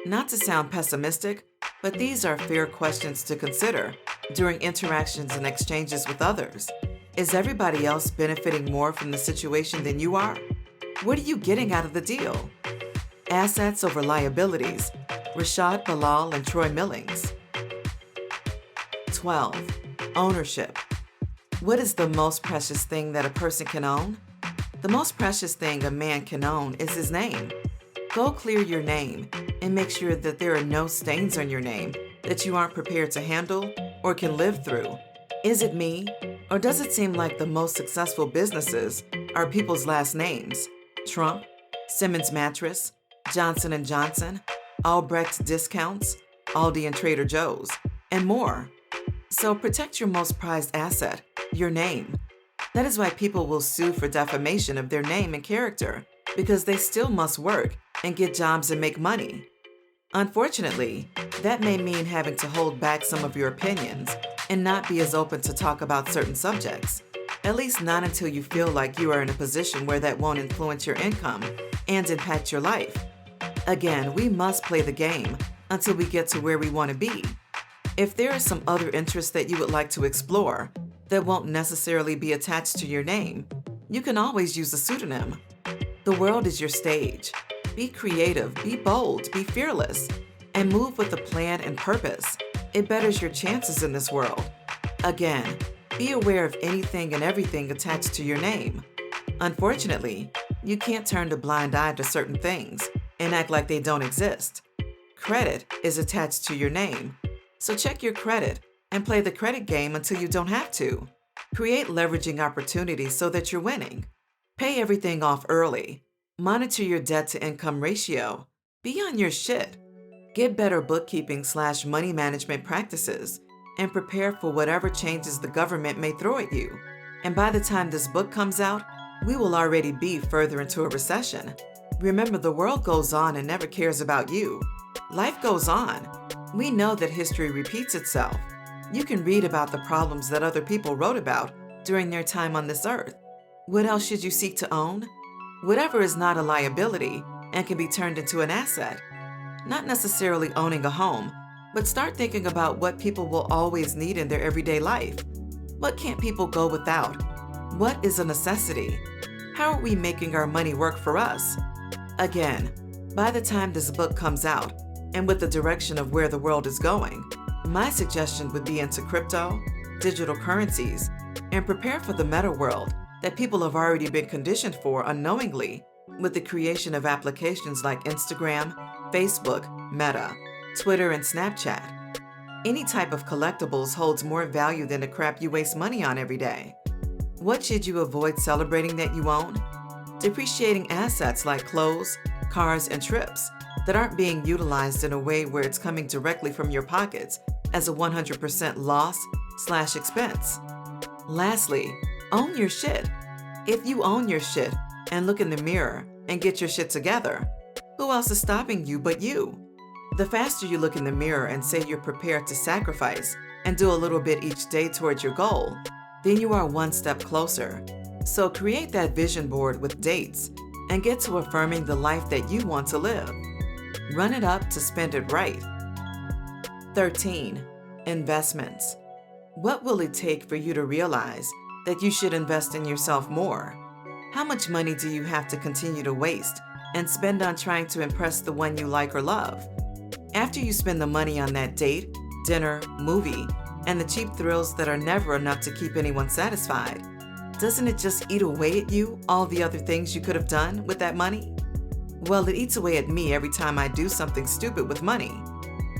Not to sound pessimistic, but these are fair questions to consider during interactions and exchanges with others. Is everybody else benefiting more from the situation than you are? What are you getting out of the deal? Assets over liabilities. Rashad Bilal and Troy Millings. 12. Ownership. What is the most precious thing that a person can own? The most precious thing a man can own is his name. Go clear your name and make sure that there are no stains on your name that you aren't prepared to handle or can live through. Is it me? Or does it seem like the most successful businesses are people's last names? Trump, Simmons Mattress, Johnson & Johnson, Albrecht's discounts, Aldi and Trader Joe's, and more. So protect your most prized asset, your name. That is why people will sue for defamation of their name and character, because they still must work and get jobs and make money. Unfortunately, that may mean having to hold back some of your opinions and not be as open to talk about certain subjects, at least not until you feel like you are in a position where that won't influence your income and impact your life. Again, we must play the game until we get to where we want to be. If there are some other interests that you would like to explore that won't necessarily be attached to your name, you can always use a pseudonym. The world is your stage. Be creative, be bold, be fearless, and move with a plan and purpose. It betters your chances in this world. Again, be aware of anything and everything attached to your name. Unfortunately, you can't turn a blind eye to certain things and act like they don't exist. Credit is attached to your name, so check your credit and play the credit game until you don't have to. Create leveraging opportunities so that you're winning. Pay everything off early. Monitor your debt-to-income ratio. Be on your shit. Get better bookkeeping/money management practices and prepare for whatever changes the government may throw at you. And by the time this book comes out, we will already be further into a recession. Remember, the world goes on and never cares about you. Life goes on. We know that history repeats itself. You can read about the problems that other people wrote about during their time on this earth. What else should you seek to own? Whatever is not a liability and can be turned into an asset. Not necessarily owning a home, but start thinking about what people will always need in their everyday life. What can't people go without? What is a necessity? How are we making our money work for us? Again, by the time this book comes out, and with the direction of where the world is going, my suggestion would be into crypto, digital currencies, and prepare for the meta world that people have already been conditioned for unknowingly with the creation of applications like Instagram, Facebook, Meta, Twitter, and Snapchat. Any type of collectibles holds more value than the crap you waste money on every day. What should you avoid celebrating that you own? Depreciating assets like clothes, cars, and trips that aren't being utilized in a way where it's coming directly from your pockets as a 100% loss/expense. Lastly, own your shit. If you own your shit and look in the mirror and get your shit together, who else is stopping you but you? The faster you look in the mirror and say you're prepared to sacrifice and do a little bit each day towards your goal, then you are one step closer. So create that vision board with dates and get to affirming the life that you want to live. Run it up to spend it right. 13. Investments. What will it take for you to realize that you should invest in yourself more? How much money do you have to continue to waste and spend on trying to impress the one you like or love? After you spend the money on that date, dinner, movie, and the cheap thrills that are never enough to keep anyone satisfied, doesn't it just eat away at you all the other things you could have done with that money? Well, it eats away at me every time I do something stupid with money.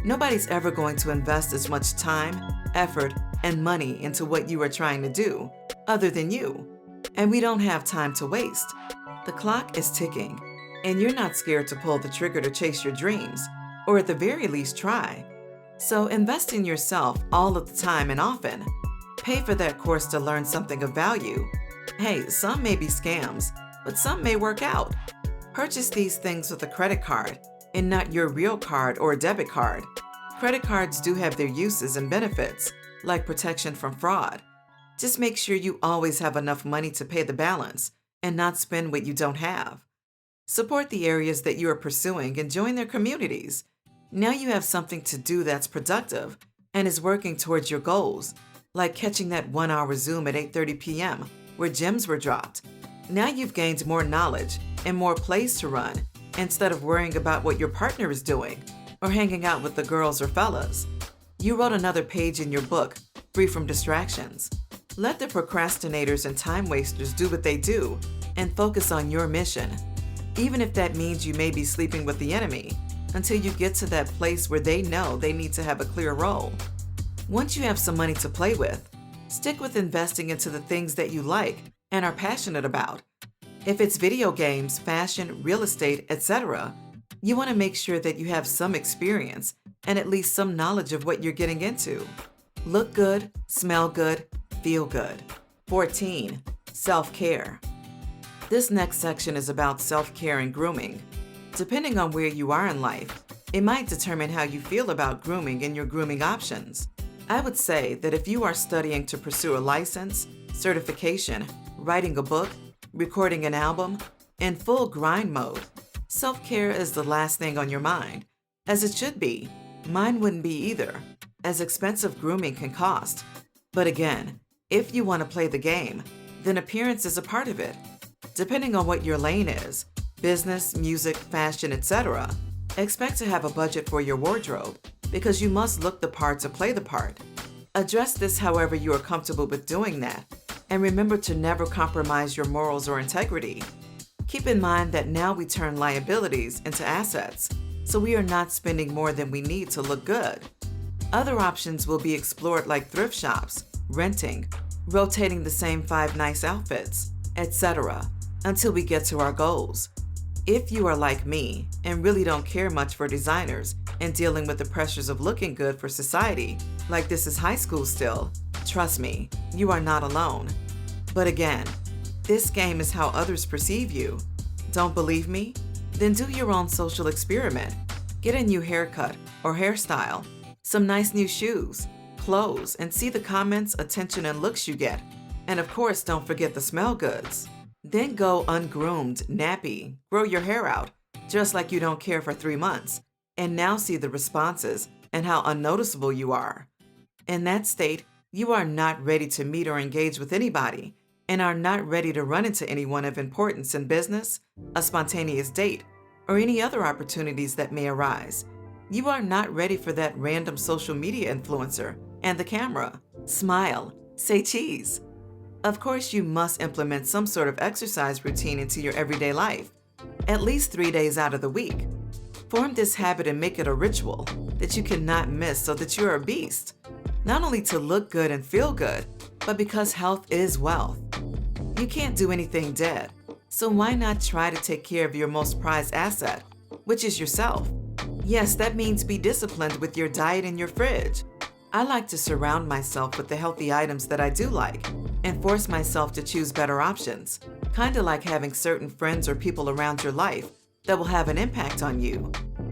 Nobody's ever going to invest as much time, effort, and money into what you are trying to do, other than you. And we don't have time to waste. The clock is ticking, and you're not scared to pull the trigger to chase your dreams, or at the very least try. So invest in yourself all of the time and often. Pay for that course to learn something of value. Hey, some may be scams, but some may work out. Purchase these things with a credit card and not your real card or debit card. Credit cards do have their uses and benefits, like protection from fraud. Just make sure you always have enough money to pay the balance and not spend what you don't have. Support the areas that you are pursuing and join their communities. Now you have something to do that's productive and is working towards your goals, like catching that 1-hour Zoom at 8:30 p.m. where gems were dropped. Now you've gained more knowledge and more plays to run instead of worrying about what your partner is doing or hanging out with the girls or fellas. You wrote another page in your book, free from distractions. Let the procrastinators and time wasters do what they do and focus on your mission, even if that means you may be sleeping with the enemy until you get to that place where they know they need to have a clear role. Once you have some money to play with, stick with investing into the things that you like and are passionate about. If it's video games, fashion, real estate, etc., You want to make sure that you have some experience and at least some knowledge of what you're getting into. Look good, smell good, feel good. 14. Self-care. This next section is about self-care and grooming. Depending on where you are in life, it might determine how you feel about grooming and your grooming options. I would say that if you are studying to pursue a license, certification, writing a book, recording an album, in full grind mode, self-care is the last thing on your mind, as it should be. Mine wouldn't be either, as expensive grooming can cost. But again, if you want to play the game, then appearance is a part of it. Depending on what your lane is, business, music, fashion, etc., expect to have a budget for your wardrobe because you must look the part to play the part. Address this however you are comfortable with doing that, and remember to never compromise your morals or integrity. Keep in mind that now we turn liabilities into assets, so we are not spending more than we need to look good. Other options will be explored like thrift shops, renting, rotating the same 5 nice outfits, etc., until we get to our goals. If you are like me and really don't care much for designers and dealing with the pressures of looking good for society, like this is high school still, trust me, you are not alone. But again, this game is how others perceive you. Don't believe me? Then do your own social experiment. Get a new haircut or hairstyle, some nice new shoes, clothes, and see the comments, attention, and looks you get. And of course, don't forget the smell goods. Then go ungroomed, nappy, grow your hair out, just like you don't care for 3 months, and now see the responses and how unnoticeable you are. In that state, you are not ready to meet or engage with anybody, and are not ready to run into anyone of importance in business, a spontaneous date, or any other opportunities that may arise. You are not ready for that random social media influencer and the camera. Smile, say cheese. Of course, you must implement some sort of exercise routine into your everyday life, at least 3 days out of the week. Form this habit and make it a ritual that you cannot miss so that you're a beast. Not only to look good and feel good, but because health is wealth. You can't do anything dead, so why not try to take care of your most prized asset, which is yourself? Yes, that means be disciplined with your diet and your fridge. I like to surround myself with the healthy items that I do like and force myself to choose better options, kind of like having certain friends or people around your life that will have an impact on you.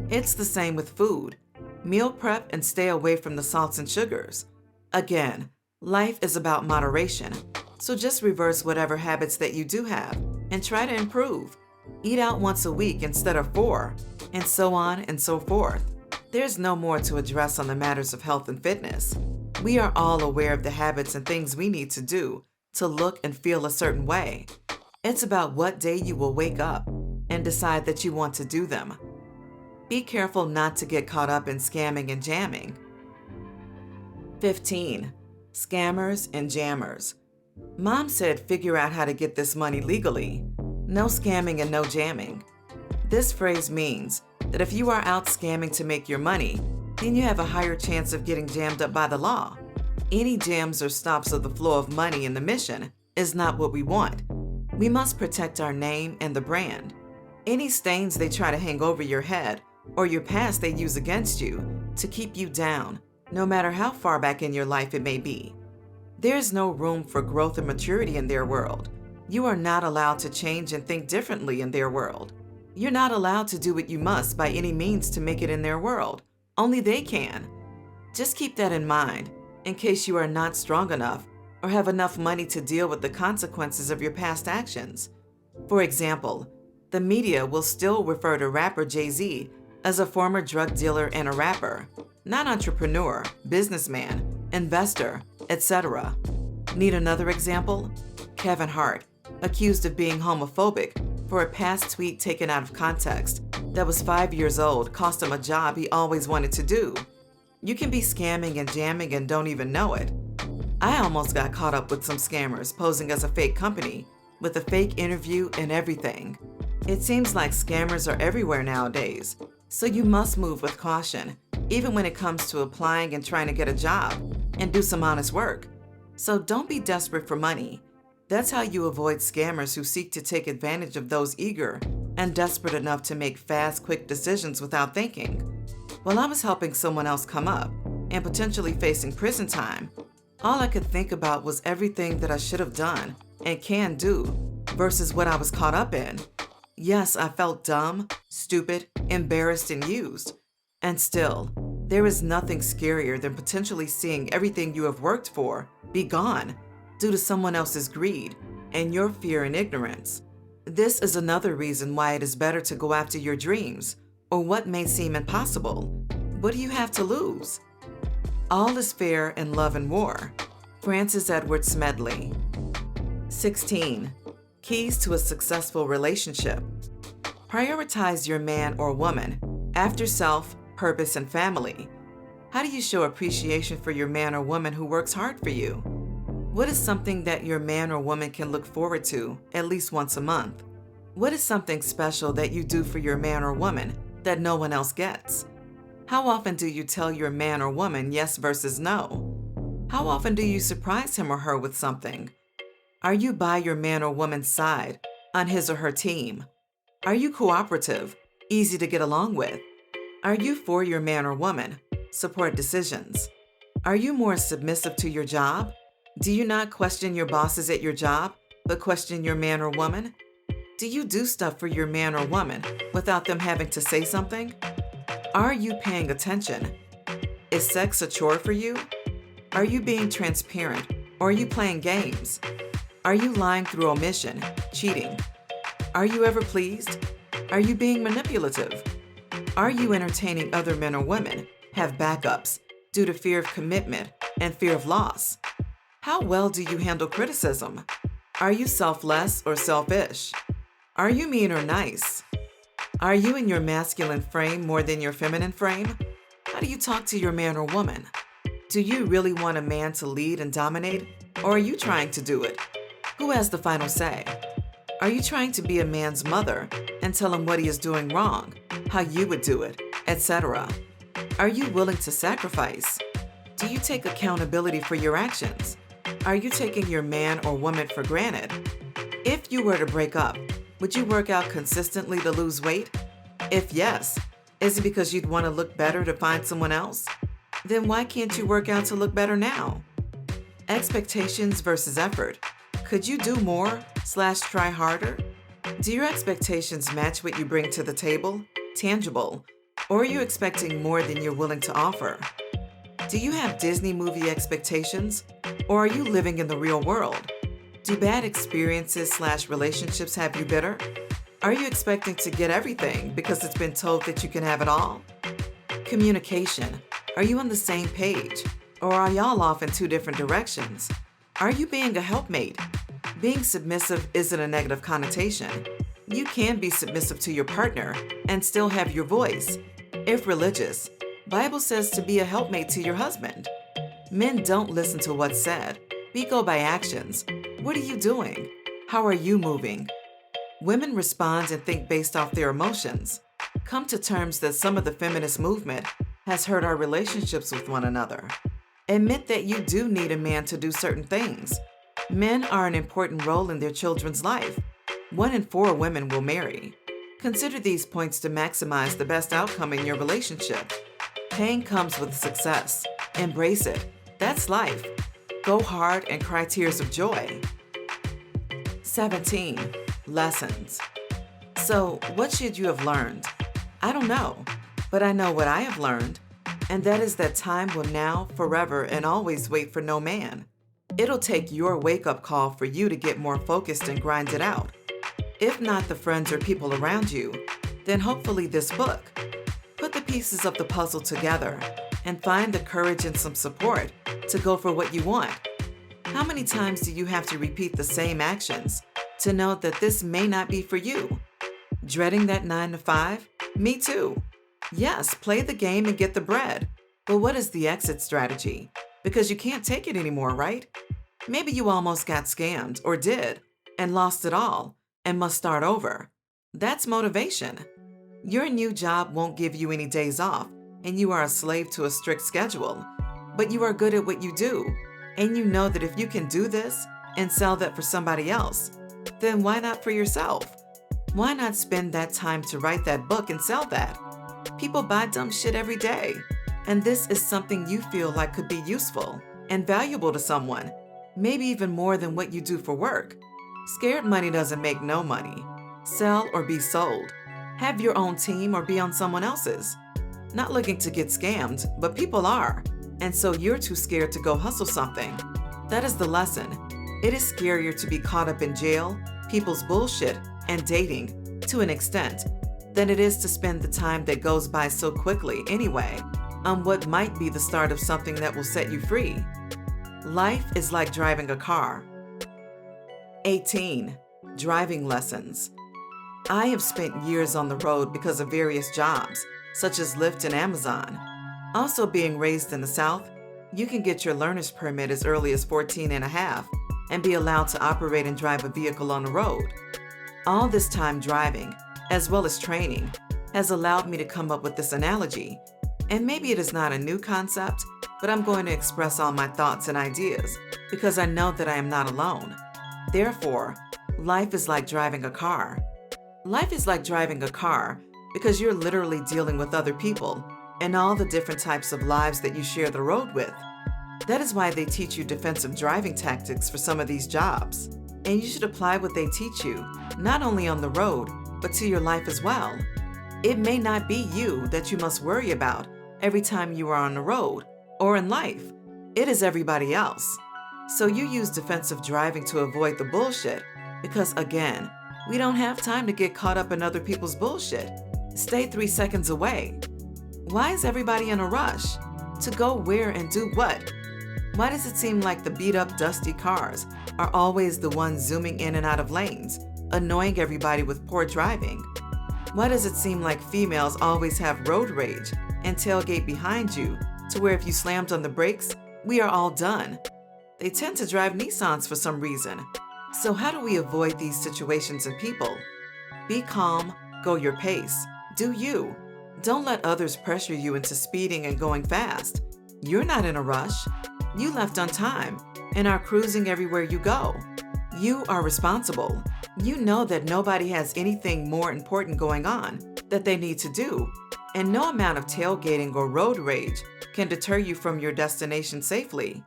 It's the same with food. Meal prep and stay away from the salts and sugars. Again, life is about moderation, so just reverse whatever habits that you do have and try to improve. Eat out once a week instead of 4, and so on and so forth. There's no more to address on the matters of health and fitness. We are all aware of the habits and things we need to do to look and feel a certain way. It's about what day you will wake up and decide that you want to do them. Be careful not to get caught up in scamming and jamming. 15. Scammers and jammers. Mom said figure out how to get this money legally. No scamming and no jamming. This phrase means that if you are out scamming to make your money, then you have a higher chance of getting jammed up by the law. Any jams or stops of the flow of money in the mission is not what we want. We must protect our name and the brand. Any stains they try to hang over your head or your past they use against you to keep you down, no matter how far back in your life it may be. There's no room for growth and maturity in their world. You are not allowed to change and think differently in their world. You're not allowed to do what you must by any means to make it in their world. Only they can. Just keep that in mind in case you are not strong enough or have enough money to deal with the consequences of your past actions. For example, the media will still refer to rapper Jay-Z as a former drug dealer and a rapper, not entrepreneur, businessman, investor, etc. Need another example? Kevin Hart, accused of being homophobic for a past tweet taken out of context that was 5 years old, cost him a job he always wanted to do. You can be scamming and jamming and don't even know it. I almost got caught up with some scammers posing as a fake company with a fake interview and everything. It seems like scammers are everywhere nowadays, so you must move with caution, even when it comes to applying and trying to get a job and do some honest work. So don't be desperate for money. That's how you avoid scammers who seek to take advantage of those eager and desperate enough to make fast, quick decisions without thinking. While I was helping someone else come up and potentially facing prison time, all I could think about was everything that I should have done and can do versus what I was caught up in. Yes, I felt dumb, stupid, embarrassed, and used. And still, there is nothing scarier than potentially seeing everything you have worked for be gone due to someone else's greed and your fear and ignorance. This is another reason why it is better to go after your dreams or what may seem impossible. What do you have to lose? All is fair in love and war. Francis Edward Smedley. 16. Keys to a successful relationship. Prioritize your man or woman after self, purpose, and family. How do you show appreciation for your man or woman who works hard for you? What is something that your man or woman can look forward to at least once a month? What is something special that you do for your man or woman that no one else gets? How often do you tell your man or woman yes versus no? How often do you surprise him or her with something? Are you by your man or woman's side, on his or her team? Are you cooperative, easy to get along with? Are you for your man or woman, support decisions? Are you more submissive to your job? Do you not question your bosses at your job, but question your man or woman? Do you do stuff for your man or woman without them having to say something? Are you paying attention? Is sex a chore for you? Are you being transparent, or are you playing games? Are you lying through omission, cheating? Are you ever pleased? Are you being manipulative? Are you entertaining other men or women, have backups, due to fear of commitment and fear of loss? How well do you handle criticism? Are you selfless or selfish? Are you mean or nice? Are you in your masculine frame more than your feminine frame? How do you talk to your man or woman? Do you really want a man to lead and dominate, or are you trying to do it? Who has the final say? Are you trying to be a man's mother and tell him what he is doing wrong, how you would do it, etc.? Are you willing to sacrifice? Do you take accountability for your actions? Are you taking your man or woman for granted? If you were to break up, would you work out consistently to lose weight? If yes, is it because you'd want to look better to find someone else? Then why can't you work out to look better now? Expectations versus effort. Could you do more/try harder? Do your expectations match what you bring to the table, tangible, or are you expecting more than you're willing to offer? Do you have Disney movie expectations, or are you living in the real world? Do bad experiences/relationships have you bitter? Are you expecting to get everything because it's been told that you can have it all? Communication. Are you on the same page, or are y'all off in two different directions? Are you being a helpmate? Being submissive isn't a negative connotation. You can be submissive to your partner and still have your voice. If religious, Bible says to be a helpmate to your husband. Men don't listen to what's said. We go by actions. What are you doing? How are you moving? Women respond and think based off their emotions. Come to terms that some of the feminist movement has hurt our relationships with one another. Admit that you do need a man to do certain things. Men are an important role in their children's life. 1 in 4 women will marry. Consider these points to maximize the best outcome in your relationship. Pain comes with success. Embrace it. That's life. Go hard and cry tears of joy. 17. Lessons. So, what should you have learned? I don't know, but I know what I have learned, and that is that time will now, forever, and always wait for no man. It'll take your wake-up call for you to get more focused and grind it out. If not the friends or people around you, then hopefully this book. Put the pieces of the puzzle together and find the courage and some support to go for what you want. How many times do you have to repeat the same actions to know that this may not be for you? Dreading that 9 to 5? Me too. Yes, play the game and get the bread. But what is the exit strategy? Because you can't take it anymore, right? Maybe you almost got scammed, or did, and lost it all, and must start over. That's motivation. Your new job won't give you any days off, and you are a slave to a strict schedule. But you are good at what you do, and you know that if you can do this and sell that for somebody else, then why not for yourself? Why not spend that time to write that book and sell that? People buy dumb shit every day. And this is something you feel like could be useful and valuable to someone, maybe even more than what you do for work. Scared money doesn't make no money. Sell or be sold. Have your own team or be on someone else's. Not looking to get scammed, but people are. And so you're too scared to go hustle something. That is the lesson. It is scarier to be caught up in jail, people's bullshit, and dating, to an extent, than it is to spend the time that goes by so quickly anyway on what might be the start of something that will set you free. Life is like driving a car. 18. Driving lessons. I have spent years on the road because of various jobs, such as Lyft and Amazon. Also, being raised in the South, you can get your learner's permit as early as 14 and a half and be allowed to operate and drive a vehicle on the road. All this time driving, as well as training, has allowed me to come up with this analogy. And maybe it is not a new concept, but I'm going to express all my thoughts and ideas because I know that I am not alone. Therefore, life is like driving a car. Life is like driving a car because you're literally dealing with other people and all the different types of lives that you share the road with. That is why they teach you defensive driving tactics for some of these jobs. And you should apply what they teach you, not only on the road, but to your life as well. It may not be you that you must worry about every time you are on the road or in life. It is everybody else. So you use defensive driving to avoid the bullshit because, again, we don't have time to get caught up in other people's bullshit. Stay 3 seconds away. Why is everybody in a rush? To go where and do what? Why does it seem like the beat-up, dusty cars are always the ones zooming in and out of lanes, annoying everybody with poor driving? Why does it seem like females always have road rage and tailgate behind you to where if you slammed on the brakes, we are all done? They tend to drive Nissans for some reason. So how do we avoid these situations and people? Be calm, go your pace, do you. Don't let others pressure you into speeding and going fast. You're not in a rush. You left on time and are cruising everywhere you go. You are responsible. You know that nobody has anything more important going on that they need to do, and no amount of tailgating or road rage can deter you from your destination safely.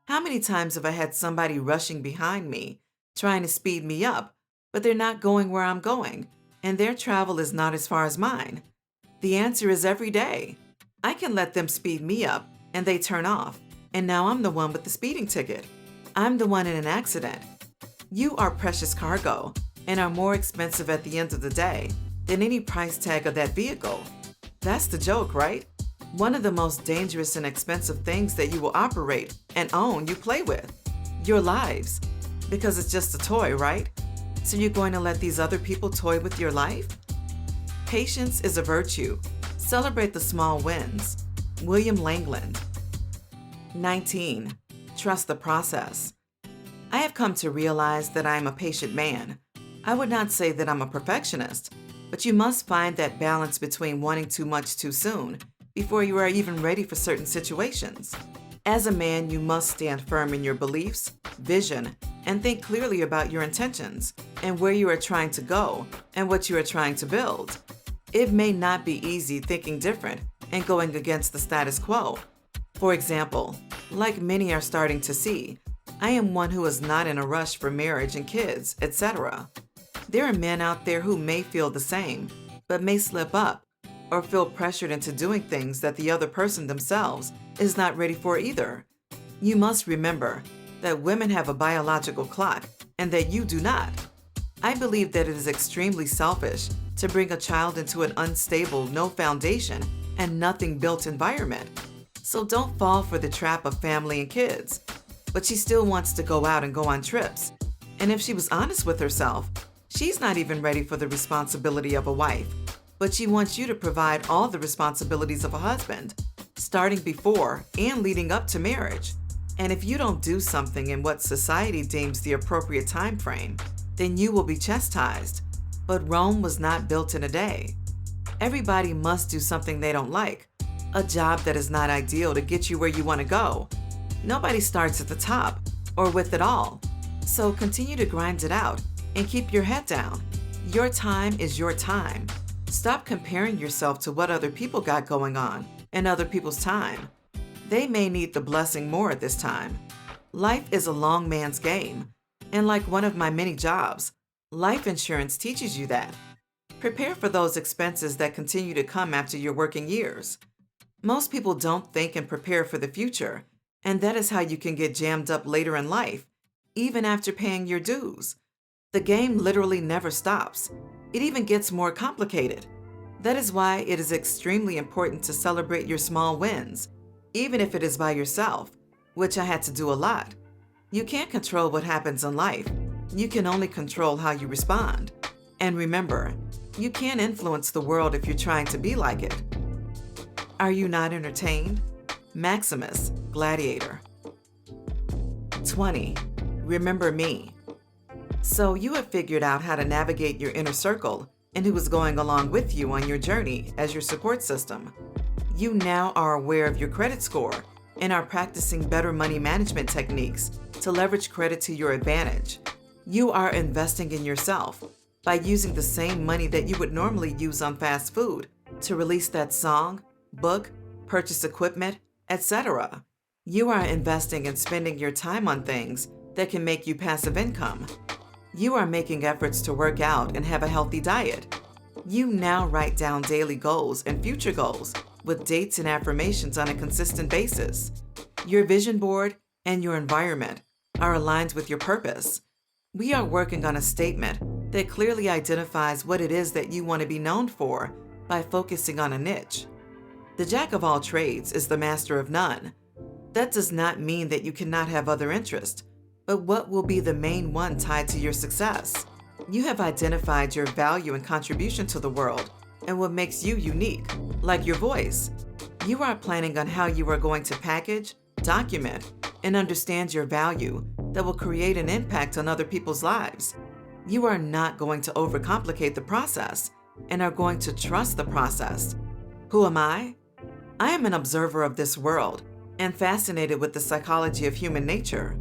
How many times have I had somebody rushing behind me, trying to speed me up, but they're not going where I'm going, and their travel is not as far as mine? The answer is every day. I can let them speed me up, and they turn off, and now I'm the one with the speeding ticket. I'm the one in an accident. You are precious cargo and are more expensive at the end of the day than any price tag of that vehicle. That's the joke, right? One of the most dangerous and expensive things that you will operate and own you play with. Your lives. Because it's just a toy, right? So you're going to let these other people toy with your life? Patience is a virtue. Celebrate the small wins. William Langland. 19. Trust the process. I have come to realize that I am a patient man. I would not say that I'm a perfectionist, but you must find that balance between wanting too much too soon before you are even ready for certain situations. As a man, you must stand firm in your beliefs, vision, and think clearly about your intentions and where you are trying to go and what you are trying to build. It may not be easy thinking different and going against the status quo. For example, like many are starting to see, I am one who is not in a rush for marriage and kids, etc. There are men out there who may feel the same, but may slip up or feel pressured into doing things that the other person themselves is not ready for either. You must remember that women have a biological clock and that you do not. I believe that it is extremely selfish to bring a child into an unstable, no foundation, and nothing built environment. So don't fall for the trap of family and kids. But she still wants to go out and go on trips. And if she was honest with herself, she's not even ready for the responsibility of a wife. But she wants you to provide all the responsibilities of a husband, starting before and leading up to marriage. And if you don't do something in what society deems the appropriate time frame, then you will be chastised. But Rome was not built in a day. Everybody must do something they don't like, a job that is not ideal to get you where you want to go. Nobody starts at the top or with it all. So continue to grind it out and keep your head down. Your time is your time. Stop comparing yourself to what other people got going on and other people's time. They may need the blessing more at this time. Life is a long man's game, and like one of my many jobs, life insurance teaches you that. Prepare for those expenses that continue to come after your working years. Most people don't think and prepare for the future, and that is how you can get jammed up later in life, even after paying your dues. The game literally never stops. It even gets more complicated. That is why it is extremely important to celebrate your small wins, even if it is by yourself, which I had to do a lot. You can't control what happens in life. You can only control how you respond. And remember, you can't influence the world if you're trying to be like it. Are you not entertained? Maximus, Gladiator. 20. Remember me. So you have figured out how to navigate your inner circle and who is going along with you on your journey as your support system. You now are aware of your credit score and are practicing better money management techniques to leverage credit to your advantage. You are investing in yourself by using the same money that you would normally use on fast food to release that song, book, purchase equipment, etc. You are investing and spending your time on things that can make you passive income. You are making efforts to work out and have a healthy diet. You now write down daily goals and future goals with dates and affirmations on a consistent basis. Your vision board and your environment are aligned with your purpose. We are working on a statement that clearly identifies what it is that you want to be known for by focusing on a niche. The jack of all trades is the master of none. That does not mean that you cannot have other interests, but what will be the main one tied to your success? You have identified your value and contribution to the world and what makes you unique, like your voice. You are planning on how you are going to package, document, and understand your value that will create an impact on other people's lives. You are not going to overcomplicate the process and are going to trust the process. Who am I? I am an observer of this world and fascinated with the psychology of human nature.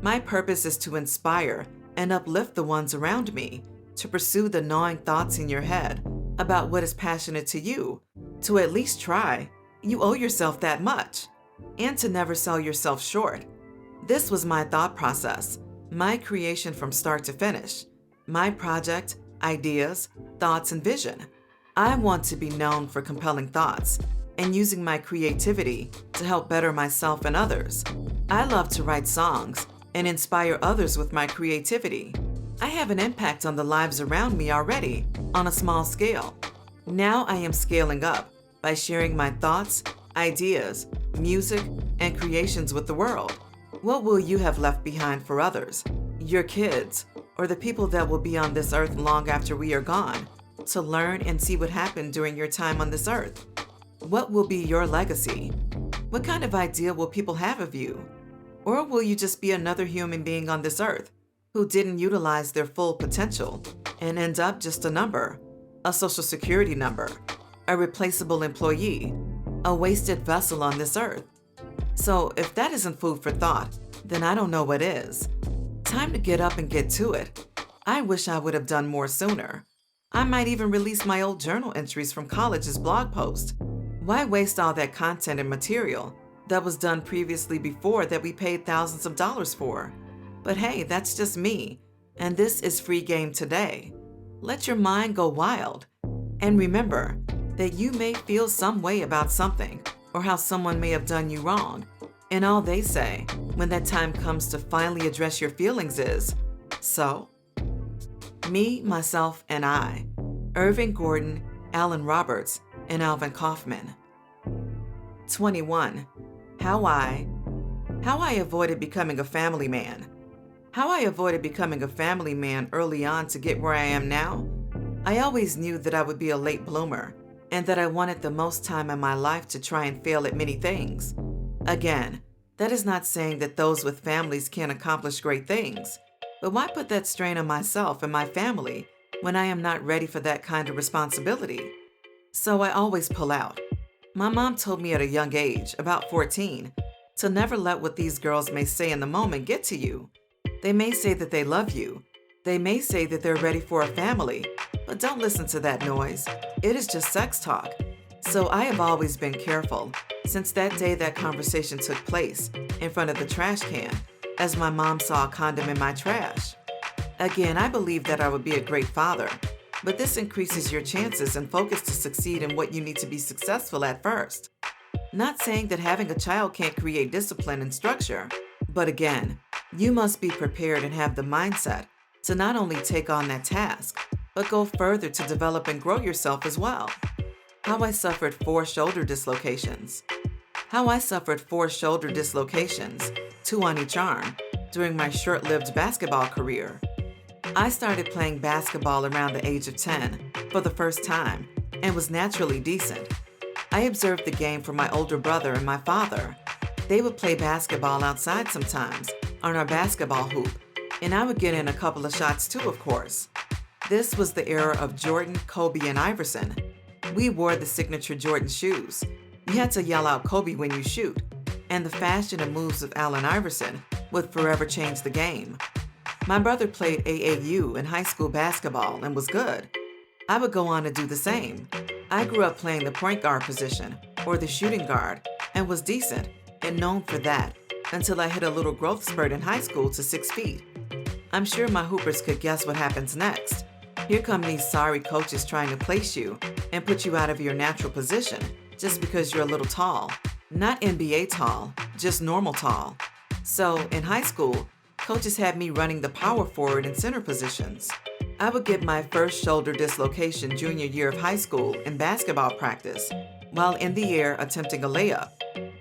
My purpose is to inspire and uplift the ones around me, to pursue the gnawing thoughts in your head about what is passionate to you, to at least try. You owe yourself that much, and to never sell yourself short. This was my thought process, my creation from start to finish, my project, ideas, thoughts, and vision. I want to be known for compelling thoughts and using my creativity to help better myself and others. I love to write songs and inspire others with my creativity. I have an impact on the lives around me already on a small scale. Now I am scaling up by sharing my thoughts, ideas, music, and creations with the world. What will you have left behind for others, your kids, or the people that will be on this earth long after we are gone, to learn and see what happened during your time on this earth? What will be your legacy? What kind of idea will people have of you? Or will you just be another human being on this earth who didn't utilize their full potential and end up just a number, a social security number, a replaceable employee, a wasted vessel on this earth? So if that isn't food for thought, then I don't know what is. Time to get up and get to it. I wish I would have done more sooner. I might even release my old journal entries from college as blog posts. Why waste all that content and material that was done previously before that we paid thousands of dollars for? But hey, that's just me, and this is free game today. Let your mind go wild. And remember that you may feel some way about something or how someone may have done you wrong. And all they say when that time comes to finally address your feelings is, so? Me, myself, and I. Irving Gordon, Alan Roberts, and Alvin Kaufman. 21. How I avoided becoming a family man. How I avoided becoming a family man early on to get where I am now? I always knew that I would be a late bloomer and that I wanted the most time in my life to try and fail at many things. Again, that is not saying that those with families can't accomplish great things, but why put that strain on myself and my family when I am not ready for that kind of responsibility? So I always pull out. My mom told me at a young age, about 14, to never let what these girls may say in the moment get to you. They may say that they love you, They may say that they're ready for a family, but don't listen to that noise. It is just sex talk. So I have always been careful since that day that conversation took place in front of the trash can, as my mom saw a condom in my trash. Again, I believe that I would be a great father, but this increases your chances and focus to succeed in what you need to be successful at first. Not saying that having a child can't create discipline and structure, but again, you must be prepared and have the mindset to not only take on that task, but go further to develop and grow yourself as well. How I suffered 4 shoulder dislocations. How I suffered 4 shoulder dislocations, 2 on each arm, during my short-lived basketball career. I started playing basketball around the age of 10 for the first time and was naturally decent. I observed the game from my older brother and my father. They would play basketball outside sometimes on our basketball hoop, and I would get in a couple of shots too, of course. This was the era of Jordan, Kobe, and Iverson. We wore the signature Jordan shoes. You had to yell out Kobe when you shoot, and the fashion and moves of Allen Iverson would forever change the game. My brother played AAU in high school basketball and was good. I would go on to do the same. I grew up playing the point guard position, or the shooting guard, and was decent and known for that until I hit a little growth spurt in high school to 6 feet. I'm sure my hoopers could guess what happens next. Here come these sorry coaches trying to place you and put you out of your natural position just because you're a little tall. Not NBA tall, just normal tall. So, in high school, coaches had me running the power forward and center positions. I would get my first shoulder dislocation junior year of high school in basketball practice while in the air attempting a layup.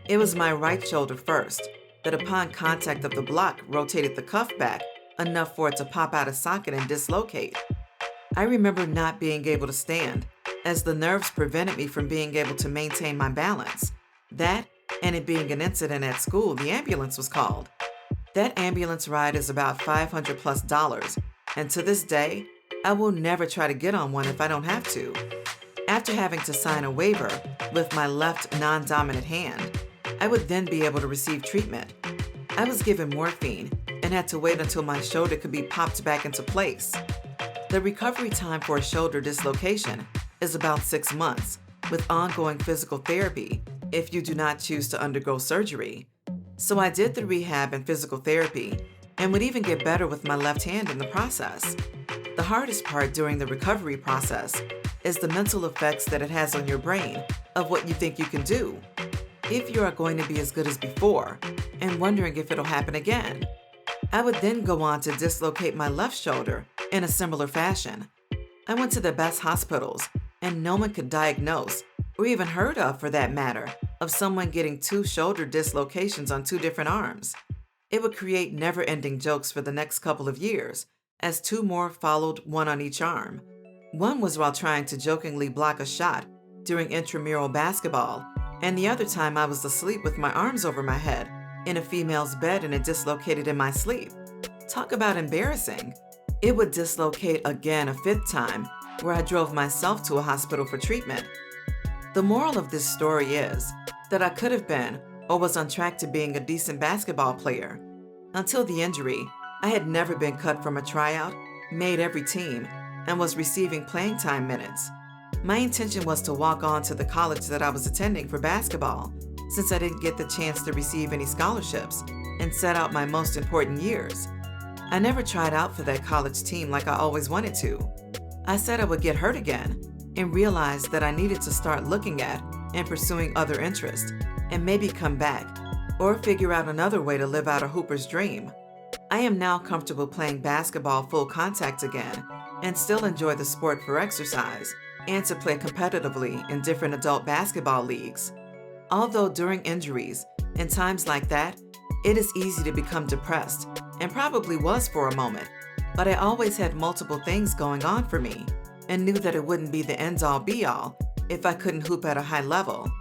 It was my right shoulder first that upon contact of the block rotated the cuff back enough for it to pop out of socket and dislocate. I remember not being able to stand as the nerves prevented me from being able to maintain my balance. That and it being an incident at school, the ambulance was called. That ambulance ride is about $500+, and to this day, I will never try to get on one if I don't have to. After having to sign a waiver with my left non-dominant hand, I would then be able to receive treatment. I was given morphine and had to wait until my shoulder could be popped back into place. The recovery time for a shoulder dislocation is about 6 months, with ongoing physical therapy if you do not choose to undergo surgery. So I did the rehab and physical therapy and would even get better with my left hand in the process. The hardest part during the recovery process is the mental effects that it has on your brain of what you think you can do. If you are going to be as good as before and wondering if it'll happen again. I would then go on to dislocate my left shoulder in a similar fashion. I went to the best hospitals and no one could diagnose, or even heard of for that matter, of someone getting 2 shoulder dislocations on 2 different arms. It would create never-ending jokes for the next couple of years, as 2 more followed, 1 on each arm. One was while trying to jokingly block a shot during intramural basketball, and the other time I was asleep with my arms over my head in a female's bed and it dislocated in my sleep. Talk about embarrassing. It would dislocate again a 5th time, where I drove myself to a hospital for treatment. The moral of this story is that I could have been or was on track to being a decent basketball player. Until the injury, I had never been cut from a tryout, made every team, and was receiving playing time minutes. My intention was to walk on to the college that I was attending for basketball, since I didn't get the chance to receive any scholarships and set out my most important years. I never tried out for that college team like I always wanted to. I said I would get hurt again and realized that I needed to start looking at and pursuing other interests and maybe come back or figure out another way to live out a hooper's dream. I am now comfortable playing basketball full contact again and still enjoy the sport for exercise and to play competitively in different adult basketball leagues. Although during injuries and times like that, it is easy to become depressed, and probably was for a moment, but I always had multiple things going on for me and knew that it wouldn't be the end-all be-all if I couldn't hoop at a high level.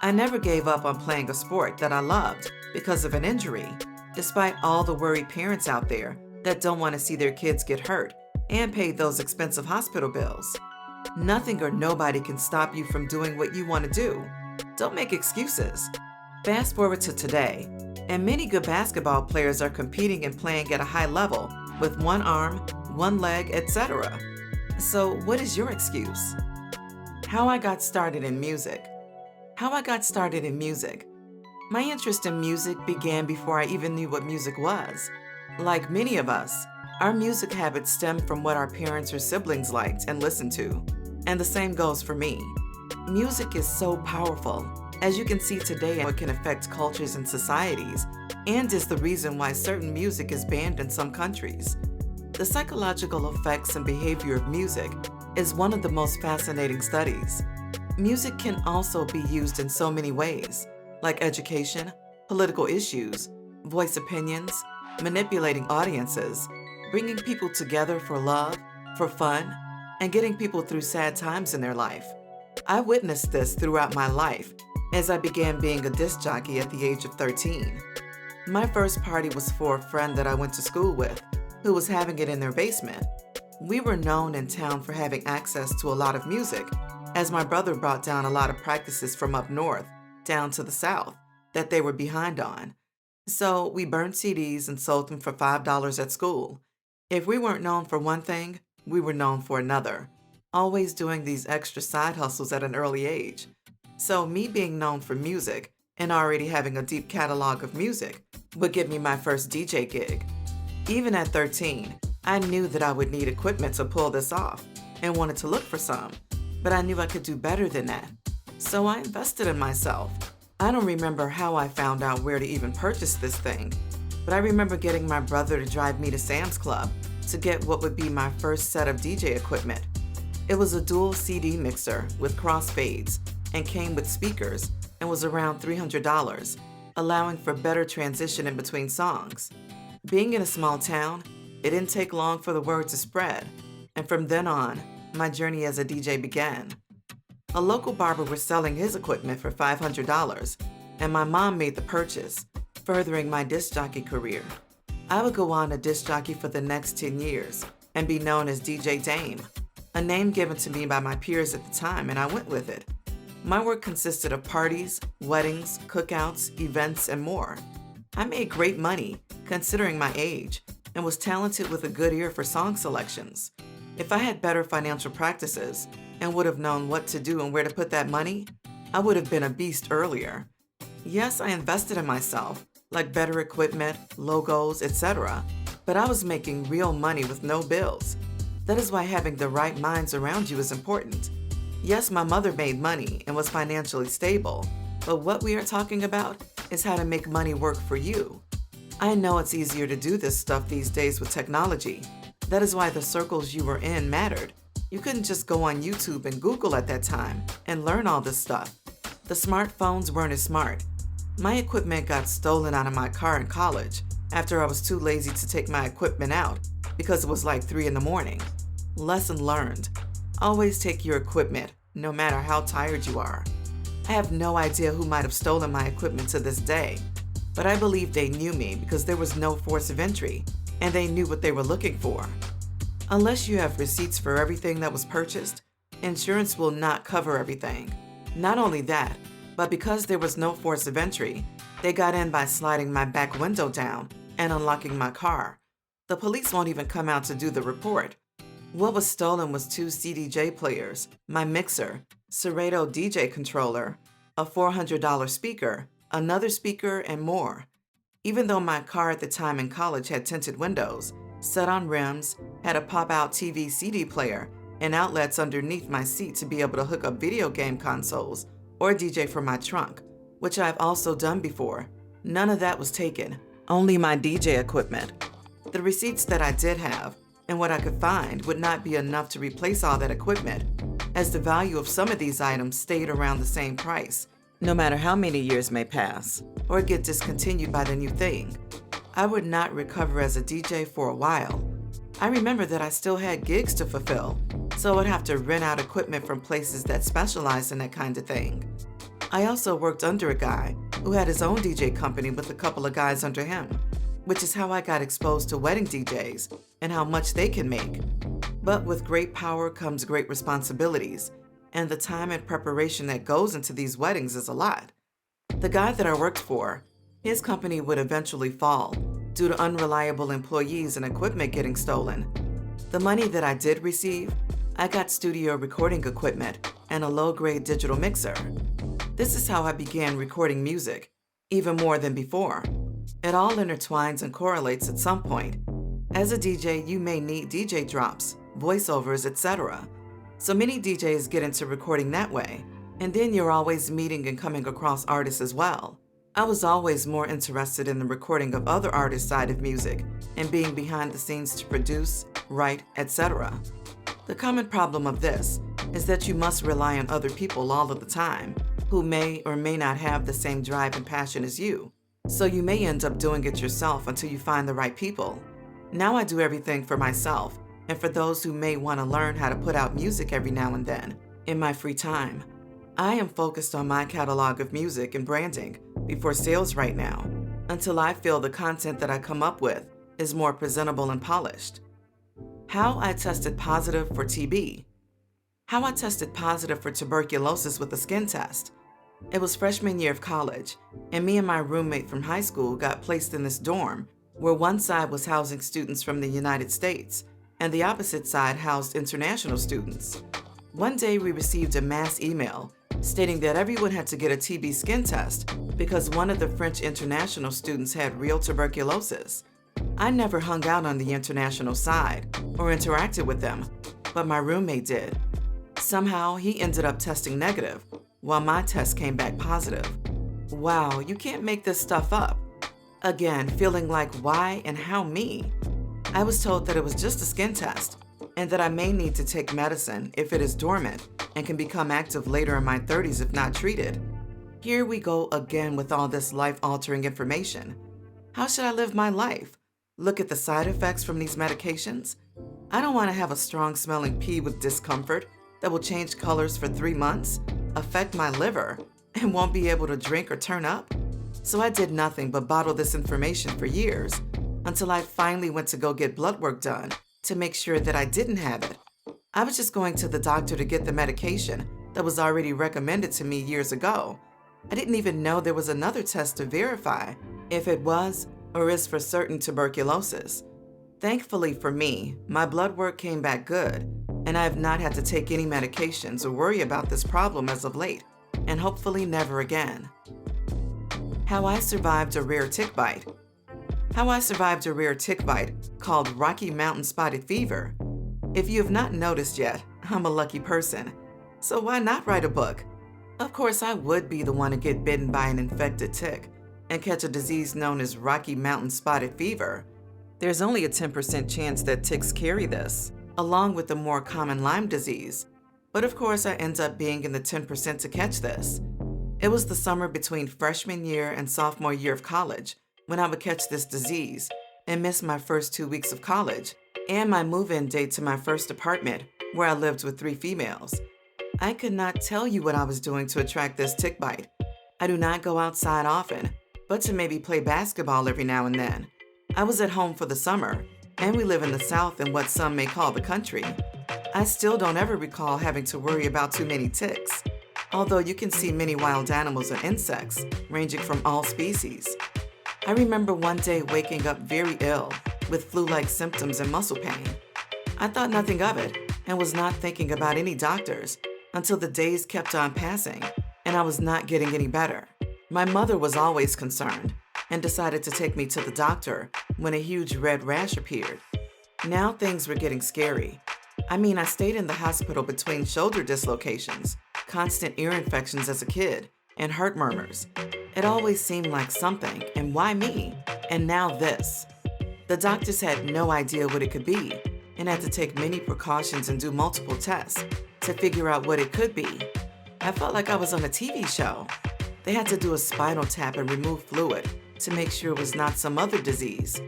I never gave up on playing a sport that I loved because of an injury, despite all the worried parents out there that don't want to see their kids get hurt and pay those expensive hospital bills. Nothing or nobody can stop you from doing what you want to do. Don't make excuses. Fast forward to today, and many good basketball players are competing and playing at a high level with 1 arm, one leg, etc. So, what is your excuse? How I got started in music. How I got started in music. My interest in music began before I even knew what music was. Like many of us, our music habits stem from what our parents or siblings liked and listened to. And the same goes for me. Music is so powerful. As you can see today, it can affect cultures and societies, and is the reason why certain music is banned in some countries. The psychological effects and behavior of music is one of the most fascinating studies. Music can also be used in so many ways, like education, political issues, voice opinions, manipulating audiences, bringing people together for love, for fun, and getting people through sad times in their life. I witnessed this throughout my life as I began being a disc jockey at the age of 13. My first party was for a friend that I went to school with, who was having it in their basement. We were known in town for having access to a lot of music, as my brother brought down a lot of practices from up north down to the south that they were behind on. So we burned CDs and sold them for $5 at school. If we weren't known for one thing, we were known for another, always doing these extra side hustles at an early age. So me being known for music and already having a deep catalog of music would get me my first DJ gig. Even at 13, I knew that I would need equipment to pull this off and wanted to look for some, but I knew I could do better than that. So I invested in myself. I don't remember how I found out where to even purchase this thing, but I remember getting my brother to drive me to Sam's Club to get what would be my first set of DJ equipment. It was a dual CD mixer with crossfades and came with speakers and was around $300, allowing for better transition in between songs. Being in a small town, it didn't take long for the word to spread, and from then on, my journey as a DJ began. A local barber was selling his equipment for $500, and my mom made the purchase, furthering my disc jockey career. I would go on a disc jockey for the next 10 years and be known as DJ Dame, a name given to me by my peers at the time, and I went with it. My work consisted of parties, weddings, cookouts, events, and more. I made great money, considering my age, and was talented with a good ear for song selections. If I had better financial practices and would have known what to do and where to put that money, I would have been a beast earlier. Yes, I invested in myself, like better equipment, logos, etc., but I was making real money with no bills. That is why having the right minds around you is important. Yes, my mother made money and was financially stable, but what we are talking about is how to make money work for you. I know it's easier to do this stuff these days with technology. That is why the circles you were in mattered. You couldn't just go on YouTube and Google at that time and learn all this stuff. The smartphones weren't as smart. My equipment got stolen out of my car in college after I was too lazy to take my equipment out because it was like 3 in the morning. Lesson learned. Always take your equipment, no matter how tired you are. I have no idea who might have stolen my equipment to this day, but I believe they knew me because there was no force of entry, and they knew what they were looking for. Unless you have receipts for everything that was purchased, insurance will not cover everything. Not only that, but because there was no force of entry, they got in by sliding my back window down and unlocking my car. The police won't even come out to do the report. What was stolen was 2 CDJ players, my mixer, Serato DJ controller, a $400 speaker, another speaker, and more. Even though my car at the time in college had tinted windows, set on rims, had a pop-out TV CD player, and outlets underneath my seat to be able to hook up video game consoles or DJ from my trunk, which I've also done before. None of that was taken, only my DJ equipment. The receipts that I did have and what I could find would not be enough to replace all that equipment, as the value of some of these items stayed around the same price, no matter how many years may pass, or get discontinued by the new thing. I would not recover as a DJ for a while. I remember that I still had gigs to fulfill, so I would have to rent out equipment from places that specialized in that kind of thing. I also worked under a guy who had his own DJ company with a couple of guys under him, which is how I got exposed to wedding DJs and how much they can make. But with great power comes great responsibilities, and the time and preparation that goes into these weddings is a lot. The guy that I worked for, his company would eventually fall due to unreliable employees and equipment getting stolen. The money that I did receive, I got studio recording equipment and a low-grade digital mixer. This is how I began recording music, even more than before. It all intertwines and correlates at some point. As a DJ, you may need DJ drops, voiceovers, etc. So many DJs get into recording that way, and then you're always meeting and coming across artists as well. I was always more interested in the recording of other artists' side of music and being behind the scenes to produce, write, etc. The common problem of this is that you must rely on other people all of the time, who may or may not have the same drive and passion as you. So you may end up doing it yourself until you find the right people. Now I do everything for myself, and for those who may want to learn how to put out music every now and then, in my free time. I am focused on my catalog of music and branding before sales right now, until I feel the content that I come up with is more presentable and polished. How I tested positive for TB. How I tested positive for tuberculosis with a skin test. It was freshman year of college, and me and my roommate from high school got placed in this dorm where one side was housing students from the United States and the opposite side housed international students. One day we received a mass email stating that everyone had to get a TB skin test because one of the French international students had real tuberculosis. I never hung out on the international side or interacted with them, but my roommate did. Somehow he ended up testing negative, while my test came back positive. Wow, you can't make this stuff up. Again, feeling like why and how me? I was told that it was just a skin test and that I may need to take medicine if it is dormant and can become active later in my 30s if not treated. Here we go again with all this life-altering information. How should I live my life? Look at the side effects from these medications? I don't want to have a strong-smelling pee with discomfort that will change colors for 3 months, affect my liver, and won't be able to drink or turn up. So I did nothing but bottle this information for years until I finally went to go get blood work done to make sure that I didn't have it. I was just going to the doctor to get the medication that was already recommended to me years ago. I didn't even know there was another test to verify if it was or is for certain tuberculosis. Thankfully for me, my blood work came back good, and I have not had to take any medications or worry about this problem as of late, and hopefully never again. How I survived a rare tick bite. How I survived a rare tick bite called Rocky Mountain Spotted Fever. If you have not noticed yet, I'm a lucky person. So why not write a book? Of course, I would be the one to get bitten by an infected tick and catch a disease known as Rocky Mountain Spotted Fever. There's only a 10% chance that ticks carry this, along with the more common Lyme disease. But of course, I end up being in the 10% to catch this. It was the summer between freshman year and sophomore year of college when I would catch this disease and miss my first 2 weeks of college and my move-in date to my first apartment where I lived with 3 females. I could not tell you what I was doing to attract this tick bite. I do not go outside often, but to maybe play basketball every now and then. I was at home for the summer, and we live in the South in what some may call the country. I still don't ever recall having to worry about too many ticks, although you can see many wild animals and insects, ranging from all species. I remember one day waking up very ill with flu-like symptoms and muscle pain. I thought nothing of it and was not thinking about any doctors until the days kept on passing and I was not getting any better. My mother was always concerned and decided to take me to the doctor when a huge red rash appeared. Now things were getting scary. I stayed in the hospital between shoulder dislocations, constant ear infections as a kid, and heart murmurs. It always seemed like something, and why me? And now this. The doctors had no idea what it could be, and had to take many precautions and do multiple tests to figure out what it could be. I felt like I was on a TV show. They had to do a spinal tap and remove fluid to make sure it was not some other disease.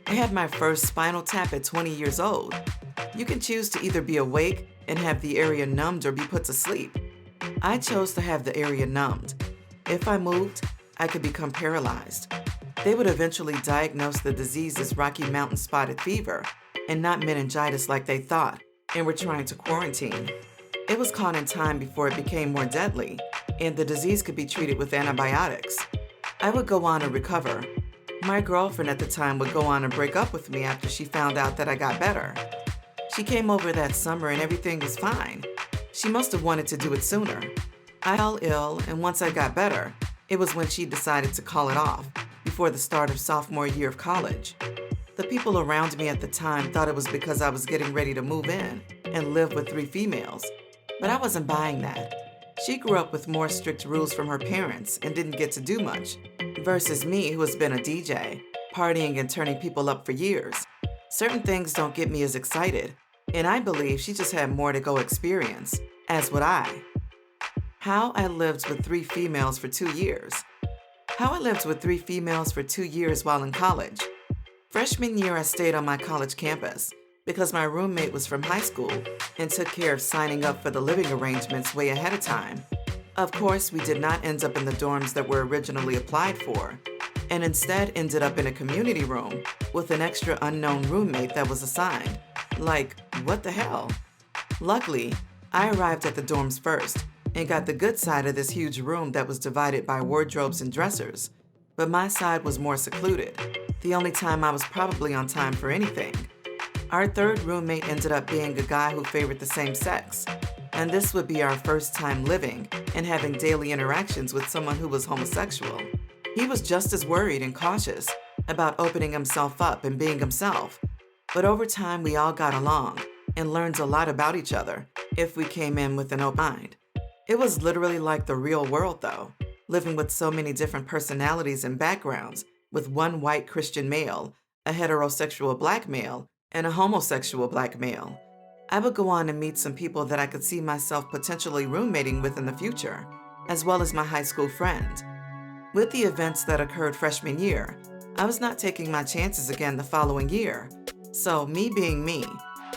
I had my first spinal tap at 20 years old. You can choose to either be awake and have the area numbed or be put to sleep. I chose to have the area numbed. If I moved, I could become paralyzed. They would eventually diagnose the disease as Rocky Mountain Spotted Fever and not meningitis like they thought, and were trying to quarantine. It was caught in time before it became more deadly, and the disease could be treated with antibiotics. I would go on and recover. My girlfriend at the time would go on and break up with me after she found out that I got better. She came over that summer and everything was fine. She must have wanted to do it sooner. I fell ill, and once I got better, it was when she decided to call it off, before the start of sophomore year of college. The people around me at the time thought it was because I was getting ready to move in and live with 3 females, but I wasn't buying that. She grew up with more strict rules from her parents and didn't get to do much, versus me, who has been a DJ, partying and turning people up for years. Certain things don't get me as excited, and I believe she just had more to go experience, as would I. How I lived with 3 females for 2 years. How I lived with 3 females for 2 years while in college. Freshman year, I stayed on my college campus because my roommate was from high school and took care of signing up for the living arrangements way ahead of time. Of course, we did not end up in the dorms that were originally applied for, and instead ended up in a community room with an extra unknown roommate that was assigned. Like, what the hell? Luckily, I arrived at the dorms first and got the good side of this huge room that was divided by wardrobes and dressers, but my side was more secluded, the only time I was probably on time for anything. Our third roommate ended up being a guy who favored the same sex, and this would be our first time living and having daily interactions with someone who was homosexual. He was just as worried and cautious about opening himself up and being himself, but over time we all got along and learned a lot about each other if we came in with an open mind. It was literally like the real world though, living with so many different personalities and backgrounds, with one white Christian male, a heterosexual black male, and a homosexual black male. I would go on to meet some people that I could see myself potentially roommating with in the future, as well as my high school friend. With the events that occurred freshman year, I was not taking my chances again the following year. So me being me,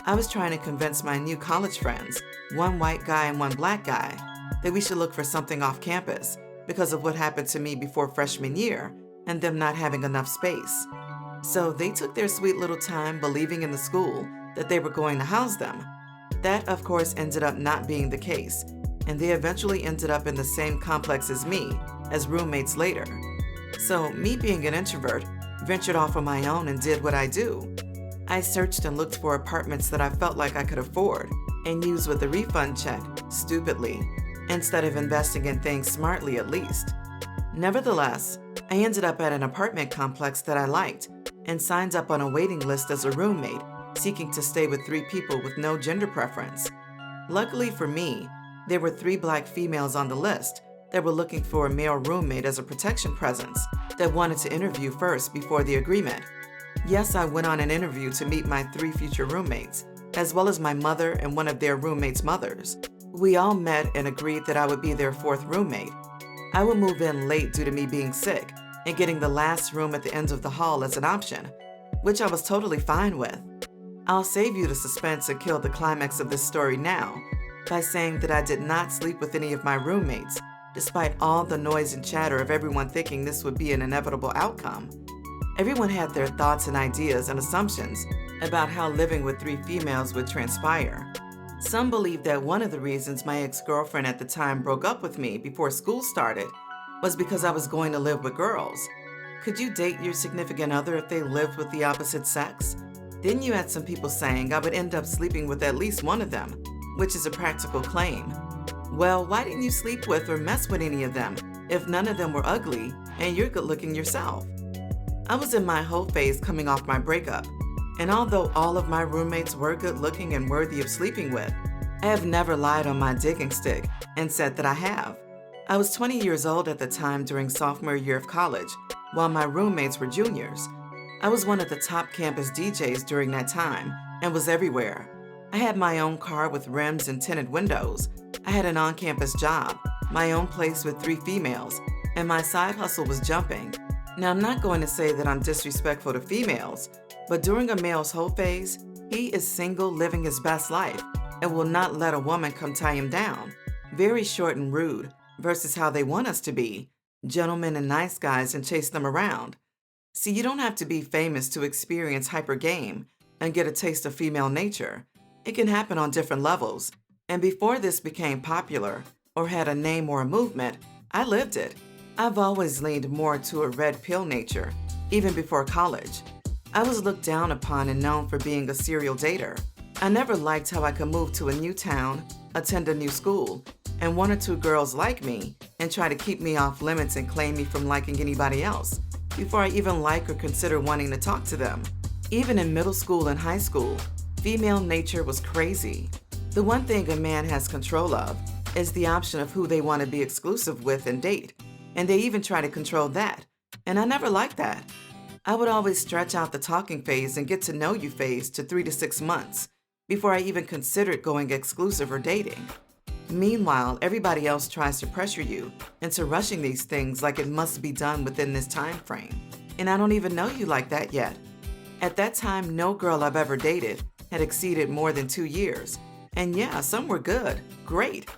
I was trying to convince my new college friends, one white guy and one black guy, that we should look for something off campus because of what happened to me before freshman year and them not having enough space. So they took their sweet little time believing in the school that they were going to house them. That, of course, ended up not being the case, and they eventually ended up in the same complex as me, as roommates later. So me being an introvert, ventured off on my own and did what I do. I searched and looked for apartments that I felt like I could afford and use with a refund check, stupidly, instead of investing in things smartly at least. Nevertheless, I ended up at an apartment complex that I liked and signed up on a waiting list as a roommate, seeking to stay with 3 people with no gender preference. Luckily for me, there were 3 black females on the list that were looking for a male roommate as a protection presence that wanted to interview first before the agreement. Yes, I went on an interview to meet my 3 future roommates, as well as my mother and one of their roommates' mothers. We all met and agreed that I would be their 4th roommate. I would move in late due to me being sick and getting the last room at the end of the hall as an option, which I was totally fine with. I'll save you the suspense and kill the climax of this story now by saying that I did not sleep with any of my roommates, despite all the noise and chatter of everyone thinking this would be an inevitable outcome. Everyone had their thoughts and ideas and assumptions about how living with 3 females would transpire. Some believed that one of the reasons my ex-girlfriend at the time broke up with me before school started was because I was going to live with girls. Could you date your significant other if they lived with the opposite sex? Then you had some people saying I would end up sleeping with at least one of them, which is a practical claim. Well, why didn't you sleep with or mess with any of them if none of them were ugly and you're good looking yourself? I was in my whole phase coming off my breakup, and although all of my roommates were good looking and worthy of sleeping with, I have never lied on my digging stick and said that I have. I was 20 years old at the time during sophomore year of college, while my roommates were juniors. I was one of the top campus DJs during that time and was everywhere. I had my own car with rims and tinted windows. I had an on-campus job, my own place with 3 females, and my side hustle was jumping. Now, I'm not going to say that I'm disrespectful to females, but during a male's whole phase, he is single, living his best life, and will not let a woman come tie him down. Very short and rude, versus how they want us to be, gentlemen and nice guys, and chase them around. See, you don't have to be famous to experience hyper game and get a taste of female nature. It can happen on different levels. And before this became popular or had a name or a movement, I lived it. I've always leaned more to a red pill nature, even before college. I was looked down upon and known for being a serial dater. I never liked how I could move to a new town, attend a new school, and one or two girls like me and try to keep me off limits and claim me from liking anybody else before I even like or consider wanting to talk to them. Even in middle school and high school, female nature was crazy. The one thing a man has control of is the option of who they want to be exclusive with and date, and they even try to control that, and I never liked that. I would always stretch out the talking phase and get to know you phase to 3 to 6 months before I even considered going exclusive or dating. Meanwhile, everybody else tries to pressure you into rushing these things like it must be done within this time frame, and I don't even know you like that yet. At that time, no girl I've ever dated had exceeded more than 2 years, and yeah, some were good, great.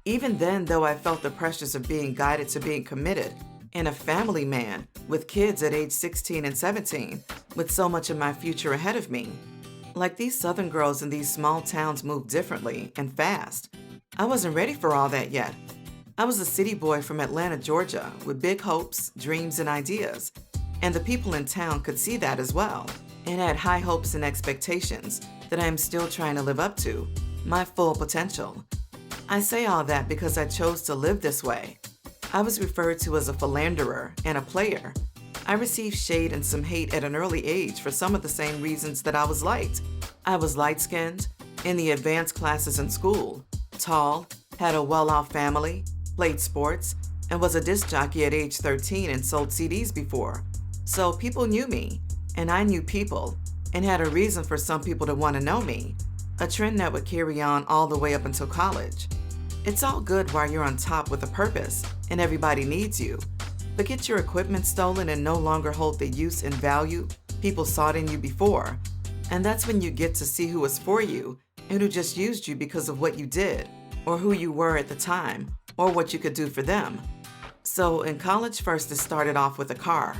Even then, though, I felt the pressures of being guided to being committed and a family man with kids at age 16 and 17, with so much of my future ahead of me. Like these southern girls in these small towns move differently and fast. I wasn't ready for all that yet. I was a city boy from Atlanta, Georgia, with big hopes, dreams, and ideas. And the people in town could see that as well, and had high hopes and expectations that I am still trying to live up to, my full potential. I say all that because I chose to live this way. I was referred to as a philanderer and a player. I received shade and some hate at an early age for some of the same reasons that I was liked. I was light-skinned, in the advanced classes in school, tall, had a well-off family, played sports, and was a disc jockey at age 13 and sold CDs before. So people knew me, and I knew people, and had a reason for some people to want to know me, a trend that would carry on all the way up until college. It's all good while you're on top with a purpose, and everybody needs you. But get your equipment stolen and no longer hold the use and value people saw it in you before. And that's when you get to see who was for you and who just used you because of what you did, or who you were at the time, or what you could do for them. So in college, first it started off with a car.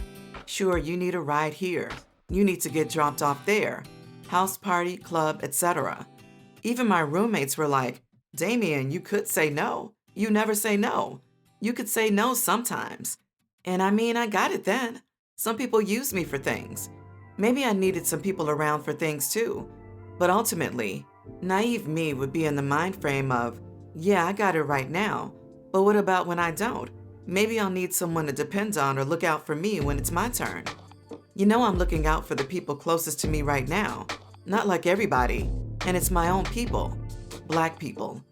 Sure, you need a ride here. You need to get dropped off there. House party, club, etc. Even my roommates were like, Damian, you could say no. You never say no. You could say no sometimes. And I mean, I got it then. Some people use me for things. Maybe I needed some people around for things too. But ultimately, naive me would be in the mind frame of, yeah, I got it right now, but what about when I don't? Maybe I'll need someone to depend on or look out for me when it's my turn. You know, I'm looking out for the people closest to me right now. Not like everybody, and it's my own people, Black people.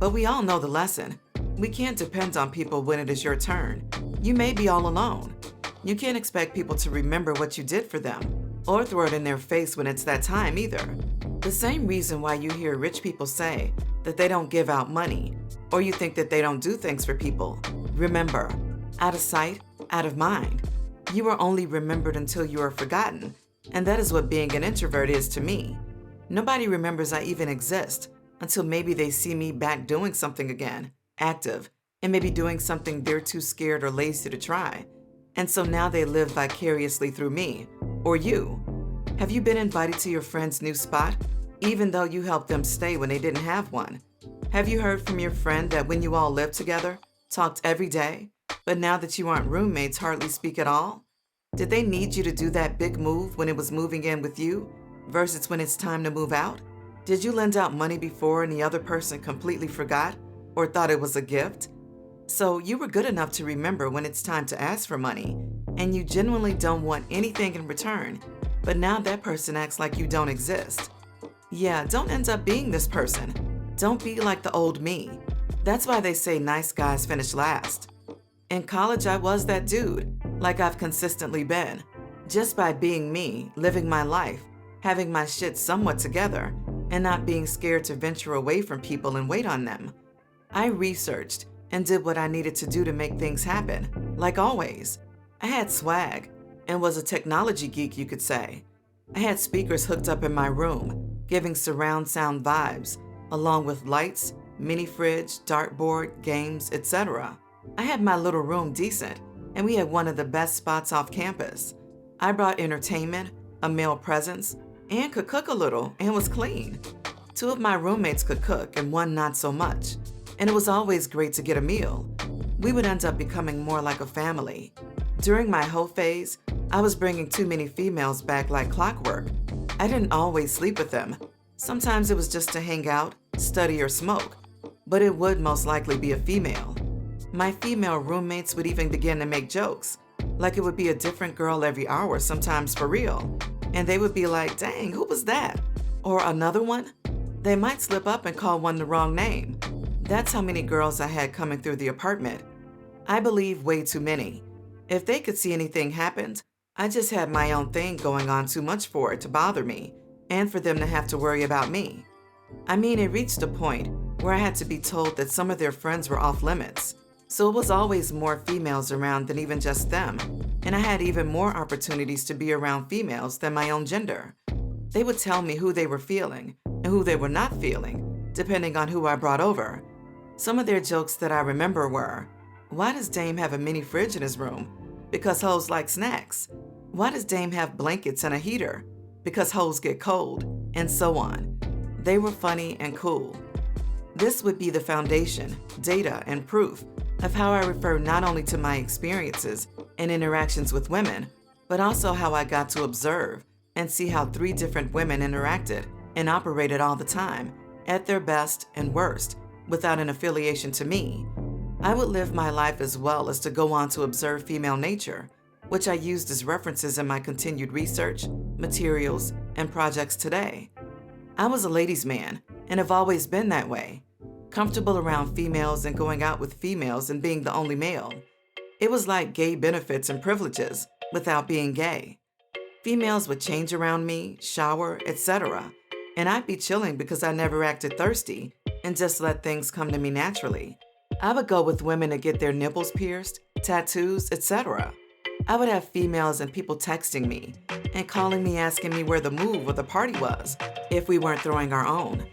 But we all know the lesson. We can't depend on people when it is your turn. You may be all alone. You can't expect people to remember what you did for them, or throw it in their face when it's that time either. The same reason why you hear rich people say that they don't give out money, or you think that they don't do things for people. Remember, out of sight, out of mind. You are only remembered until you are forgotten, and that is what being an introvert is to me. Nobody remembers I even exist until maybe they see me back doing something again, active, and maybe doing something they're too scared or lazy to try. And so now they live vicariously through me, or you. Have you been invited to your friend's new spot, even though you helped them stay when they didn't have one? Have you heard from your friend that when you all lived together, talked every day, but now that you aren't roommates, hardly speak at all? Did they need you to do that big move when it was moving in with you, versus when it's time to move out? Did you lend out money before and the other person completely forgot or thought it was a gift? So you were good enough to remember when it's time to ask for money, and you genuinely don't want anything in return, but now that person acts like you don't exist. Yeah, don't end up being this person. Don't be like the old me. That's why they say nice guys finish last. In college, I was that dude, like I've consistently been. Just by being me, living my life, having my shit somewhat together, and not being scared to venture away from people and wait on them. I researched and did what I needed to do to make things happen, like always. I had swag and was a technology geek, you could say. I had speakers hooked up in my room, giving surround sound vibes, along with lights, mini fridge, dartboard, games, etc. I had my little room decent, and we had one of the best spots off campus. I brought entertainment, a male presence, and could cook a little and was clean. 2 of my roommates could cook and 1 not so much, and it was always great to get a meal. We would end up becoming more like a family. During my hoe phase, I was bringing too many females back like clockwork. I didn't always sleep with them, Sometimes it was just to hang out, study, or smoke, but it would most likely be a female. My female roommates would even begin to make jokes, like it would be a different girl every hour, sometimes for real. And they would be like, "Dang, who was that?" Or another one. They might slip up and call one the wrong name. That's how many girls I had coming through the apartment. I believe way too many. If they could see anything happened, I just had my own thing going on too much for it to bother me, and for them to have to worry about me. I mean, it reached a point where I had to be told that some of their friends were off limits. So it was always more females around than even just them, and I had even more opportunities to be around females than my own gender. They would tell me who they were feeling and who they were not feeling, depending on who I brought over. Some of their jokes that I remember were, "Why does Dame have a mini fridge in his room? Because hoes like snacks." "Why does Dame have blankets and a heater? Because hoes get cold," and so on. They were funny and cool. This would be the foundation, data, and proof of how I refer not only to my experiences and interactions with women, but also how I got to observe and see how 3 different women interacted and operated all the time, at their best and worst, without an affiliation to me. I would live my life as well as to go on to observe female nature, which I used as references in my continued research, materials, and projects today. I was a ladies' man and have always been that way, comfortable around females and going out with females and being the only male. It was like gay benefits and privileges without being gay. Females would change around me, shower, etc., and I'd be chilling because I never acted thirsty and just let things come to me naturally. I would go with women to get their nipples pierced, tattoos, etc. I would have females and people texting me and calling me asking me where the move or the party was if we weren't throwing our own.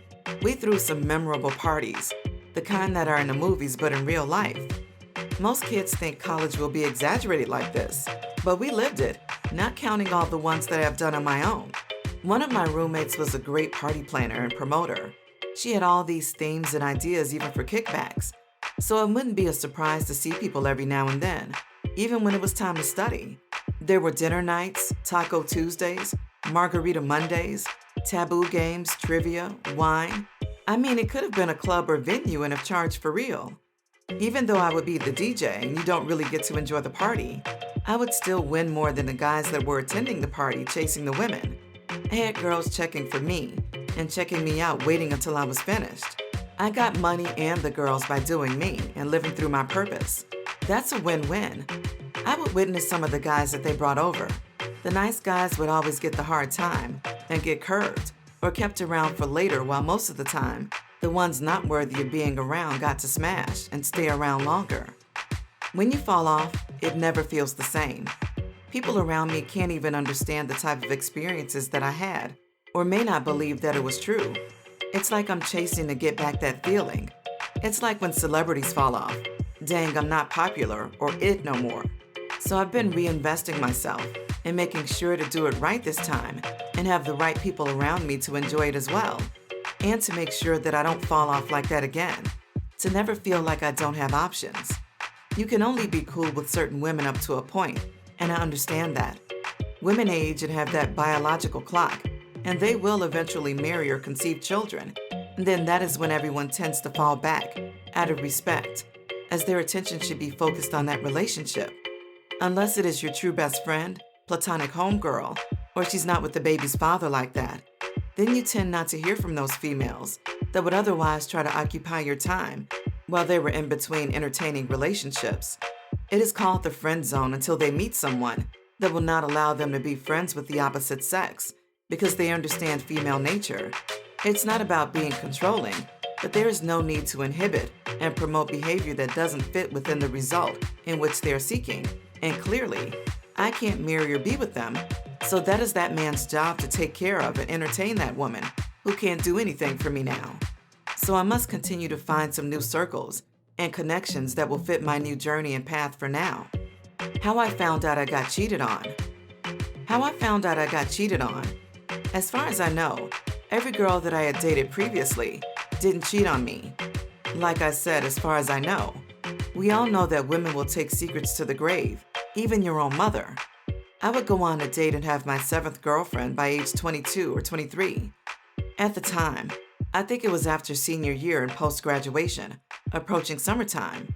We threw some memorable parties, the kind that are in the movies but in real life. Most kids think college will be exaggerated like this, but we lived it, not counting all the ones that I've done on my own. One of my roommates was a great party planner and promoter. She had all these themes and ideas even for kickbacks, so it wouldn't be a surprise to see people every now and then, even when it was time to study. There were dinner nights, Taco Tuesdays, Margarita Mondays, taboo games, trivia, wine. I mean, it could have been a club or venue and have charged for real. Even though I would be the DJ and you don't really get to enjoy the party, I would still win more than the guys that were attending the party chasing the women. I had girls checking for me and checking me out waiting until I was finished. I got money and the girls by doing me and living through my purpose. That's a win-win. I would witness some of the guys that they brought over. The nice guys would always get the hard time and get curved or kept around for later, while most of the time, the ones not worthy of being around got to smash and stay around longer. When you fall off, it never feels the same. People around me can't even understand the type of experiences that I had, or may not believe that it was true. It's like I'm chasing to get back that feeling. It's like when celebrities fall off. Dang, I'm not popular or it no more. So I've been reinvesting myself and making sure to do it right this time and have the right people around me to enjoy it as well. And to make sure that I don't fall off like that again. To never feel like I don't have options. You can only be cool with certain women up to a point, and I understand that. Women age and have that biological clock, and they will eventually marry or conceive children. And then that is when everyone tends to fall back, out of respect, as their attention should be focused on that relationship. Unless it is your true best friend, platonic homegirl, or she's not with the baby's father like that, then you tend not to hear from those females that would otherwise try to occupy your time while they were in between entertaining relationships. It is called the friend zone until they meet someone that will not allow them to be friends with the opposite sex because they understand female nature. It's not about being controlling, but there is no need to inhibit and promote behavior that doesn't fit within the result in which they're seeking. And clearly, I can't marry or be with them, so that is that man's job to take care of and entertain that woman who can't do anything for me now. So I must continue to find some new circles and connections that will fit my new journey and path for now. How I found out I got cheated on. As far as I know, every girl that I had dated previously didn't cheat on me. Like I said, as far as I know. We all know that women will take secrets to the grave, even your own mother. I would go on a date and have my 7th girlfriend by age 22 or 23. At the time, I think it was after senior year and post-graduation, approaching summertime.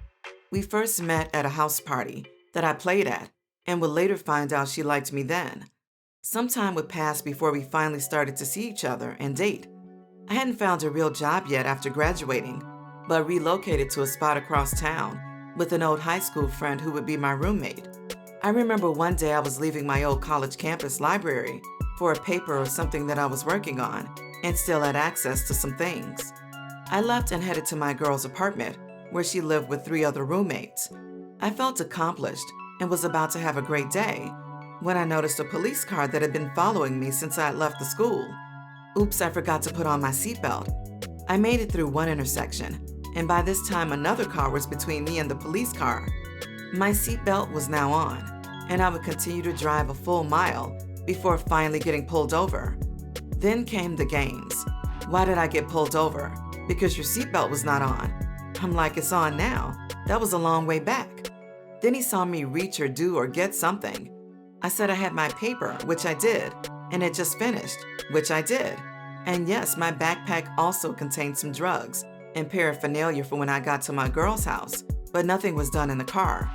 We first met at a house party that I played at and would later find out she liked me then. Some time would pass before we finally started to see each other and date. I hadn't found a real job yet after graduating, but relocated to a spot across town with an old high school friend who would be my roommate. I remember one day I was leaving my old college campus library for a paper or something that I was working on and still had access to some things. I left and headed to my girl's apartment where she lived with 3 other roommates. I felt accomplished and was about to have a great day when I noticed a police car that had been following me since I had left the school. Oops, I forgot to put on my seatbelt. I made it through one intersection, and by this time another car was between me and the police car. My seatbelt was now on, and I would continue to drive a full mile before finally getting pulled over. Then came the games. Why did I get pulled over? Because your seatbelt was not on. I'm like, it's on now. That was a long way back. Then he saw me reach or do or get something. I said I had my paper, which I did, and it just finished, which I did. And yes, my backpack also contained some drugs and paraphernalia for when I got to my girl's house, but nothing was done in the car.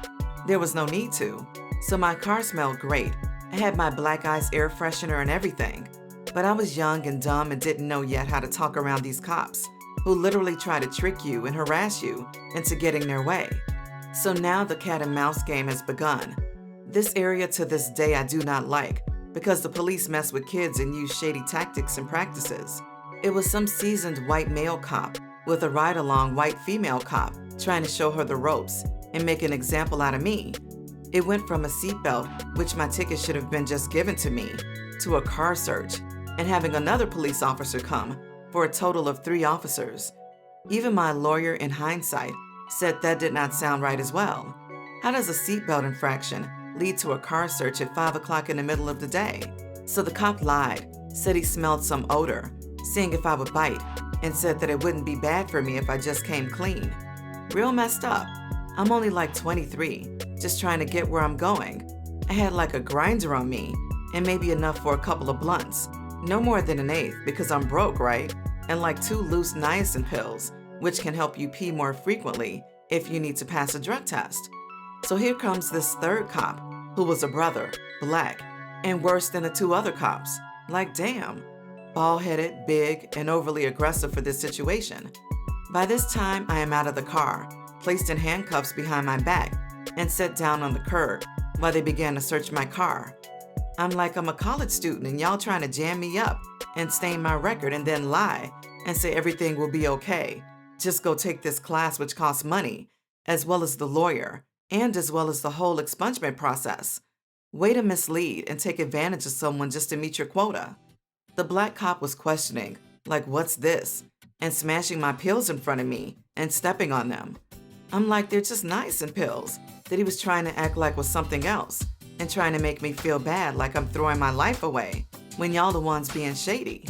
There was no need to. So my car smelled great. I had my Black Ice air freshener and everything. But I was young and dumb and didn't know yet how to talk around these cops, who literally try to trick you and harass you into getting their way. So now the cat and mouse game has begun. This area to this day I do not like because the police mess with kids and use shady tactics and practices. It was some seasoned white male cop with a ride-along white female cop trying to show her the ropes and make an example out of me. It went from a seatbelt, which my ticket should have been just given to me, to a car search and having another police officer come for a total of 3 officers. Even my lawyer, in hindsight, said that did not sound right as well. How does a seatbelt infraction lead to a car search at 5 o'clock in the middle of the day? So the cop lied, said he smelled some odor, seeing if I would bite, and said that it wouldn't be bad for me if I just came clean. Real messed up. I'm only like 23, just trying to get where I'm going. I had like a grinder on me, and maybe enough for a couple of blunts. No more than an eighth because I'm broke, right? And like 2 loose niacin pills, which can help you pee more frequently if you need to pass a drug test. So here comes this third cop, who was a brother, black, and worse than the 2 other cops. Like damn, bald-headed, big, and overly aggressive for this situation. By this time, I am out of the car, placed in handcuffs behind my back, and set down on the curb while they began to search my car. I'm like, I'm a college student and y'all trying to jam me up and stain my record and then lie and say everything will be okay. Just go take this class which costs money, as well as the lawyer, and as well as the whole expungement process. Way to mislead and take advantage of someone just to meet your quota. The black cop was questioning, like, what's this? And smashing my pills in front of me and stepping on them. I'm like, they're just niacin pills that he was trying to act like was something else and trying to make me feel bad like I'm throwing my life away when y'all the ones being shady.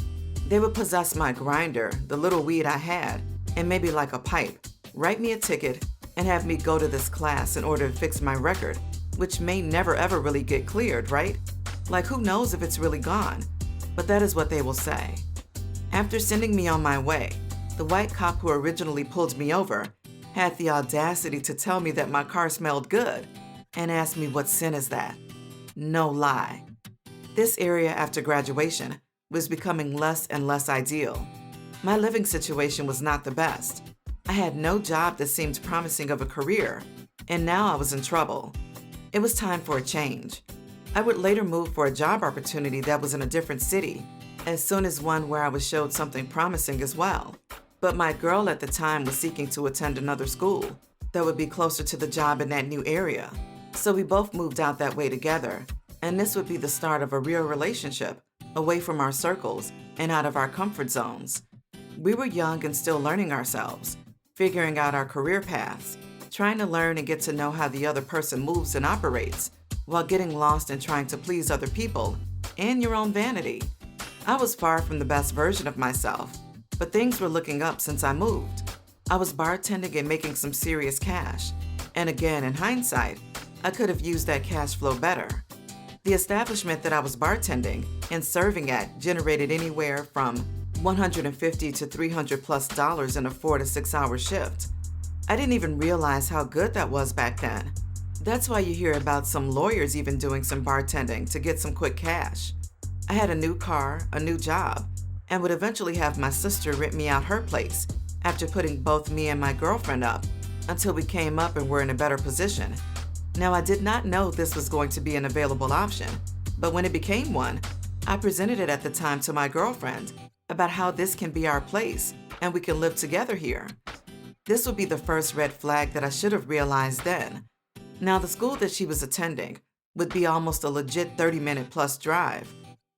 They would possess my grinder, the little weed I had, and maybe like a pipe, write me a ticket, and have me go to this class in order to fix my record, which may never ever really get cleared, right? Like who knows if it's really gone? But that is what they will say. After sending me on my way, the white cop who originally pulled me over had the audacity to tell me that my car smelled good and asked me what sin is that. No lie. This area after graduation was becoming less and less ideal. My living situation was not the best. I had no job that seemed promising of a career, and now I was in trouble. It was time for a change. I would later move for a job opportunity that was in a different city, as soon as one where I was showed something promising as well. But my girl at the time was seeking to attend another school that would be closer to the job in that new area. So we both moved out that way together, and this would be the start of a real relationship, away from our circles and out of our comfort zones. We were young and still learning ourselves, figuring out our career paths, trying to learn and get to know how the other person moves and operates, while getting lost in trying to please other people and your own vanity. I was far from the best version of myself, but things were looking up since I moved. I was bartending and making some serious cash, and again, in hindsight, I could have used that cash flow better. The establishment that I was bartending and serving at generated anywhere from $150 to $300+ in a 4 to 6 hour shift. I didn't even realize how good that was back then. That's why you hear about some lawyers even doing some bartending to get some quick cash. I had a new car, a new job, and would eventually have my sister rent me out her place after putting both me and my girlfriend up until we came up and were in a better position. Now, I did not know this was going to be an available option, but when it became one, I presented it at the time to my girlfriend about how this can be our place and we can live together here. This would be the first red flag that I should have realized then. Now, the school that she was attending would be almost a legit 30-minute plus drive,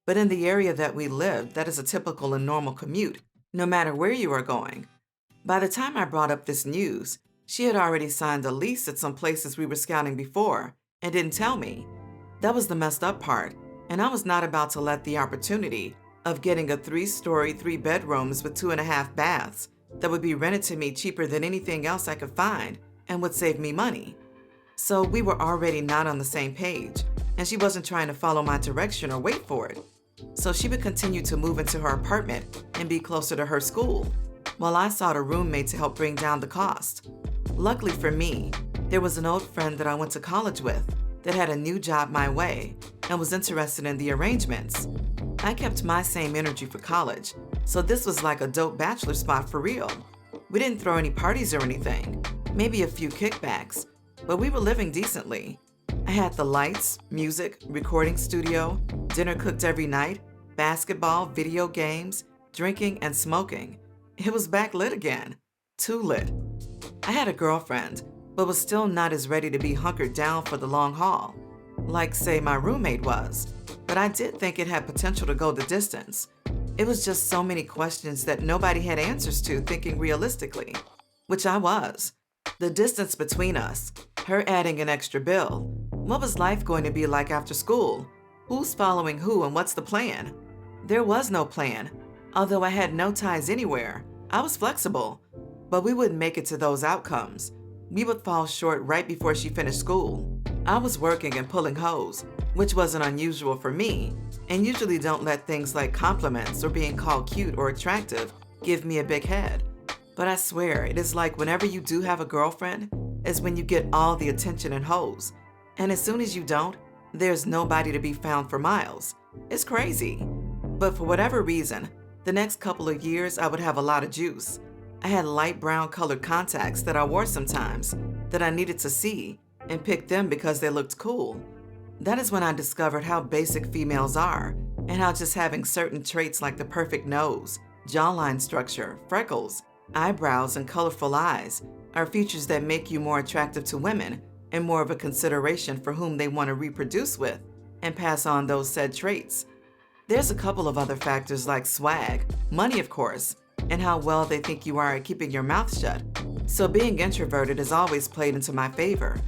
but in the area that we lived, that is a typical and normal commute, no matter where you are going. By the time I brought up this news, she had already signed a lease at some places we were scouting before and didn't tell me. That was the messed up part, and I was not about to let the opportunity of getting a 3-story, 3 bedrooms with 2.5 baths that would be rented to me cheaper than anything else I could find and would save me money. So we were already not on the same page, and she wasn't trying to follow my direction or wait for it. So she would continue to move into her apartment and be closer to her school, while I sought a roommate to help bring down the cost. Luckily for me, there was an old friend that I went to college with that had a new job my way and was interested in the arrangements. I kept my same energy for college, so this was like a dope bachelor spot for real. We didn't throw any parties or anything, maybe a few kickbacks, but we were living decently. I had the lights, music, recording studio, dinner cooked every night, basketball, video games, drinking, and smoking. It was backlit again. Too lit. I had a girlfriend, but was still not as ready to be hunkered down for the long haul, like, say, my roommate was. But I did think it had potential to go the distance. It was just so many questions that nobody had answers to thinking realistically, which I was. The distance between us, her adding an extra bill. What was life going to be like after school? Who's following who and what's the plan? There was no plan. Although I had no ties anywhere, I was flexible. But we wouldn't make it to those outcomes. We would fall short right before she finished school. I was working and pulling hose, which wasn't unusual for me, and usually don't let things like compliments or being called cute or attractive give me a big head. But I swear, it is like whenever you do have a girlfriend, is when you get all the attention and hoes. And as soon as you don't, there's nobody to be found for miles. It's crazy. But for whatever reason, the next couple of years I would have a lot of juice. I had light brown colored contacts that I wore sometimes that I needed to see and picked them because they looked cool. That is when I discovered how basic females are and how just having certain traits like the perfect nose, jawline structure, freckles, eyebrows, and colorful eyes are features that make you more attractive to women and more of a consideration for whom they want to reproduce with and pass on those said traits. There's a couple of other factors like swag, money of course, and how well they think you are at keeping your mouth shut. So being introverted has always played into my favor.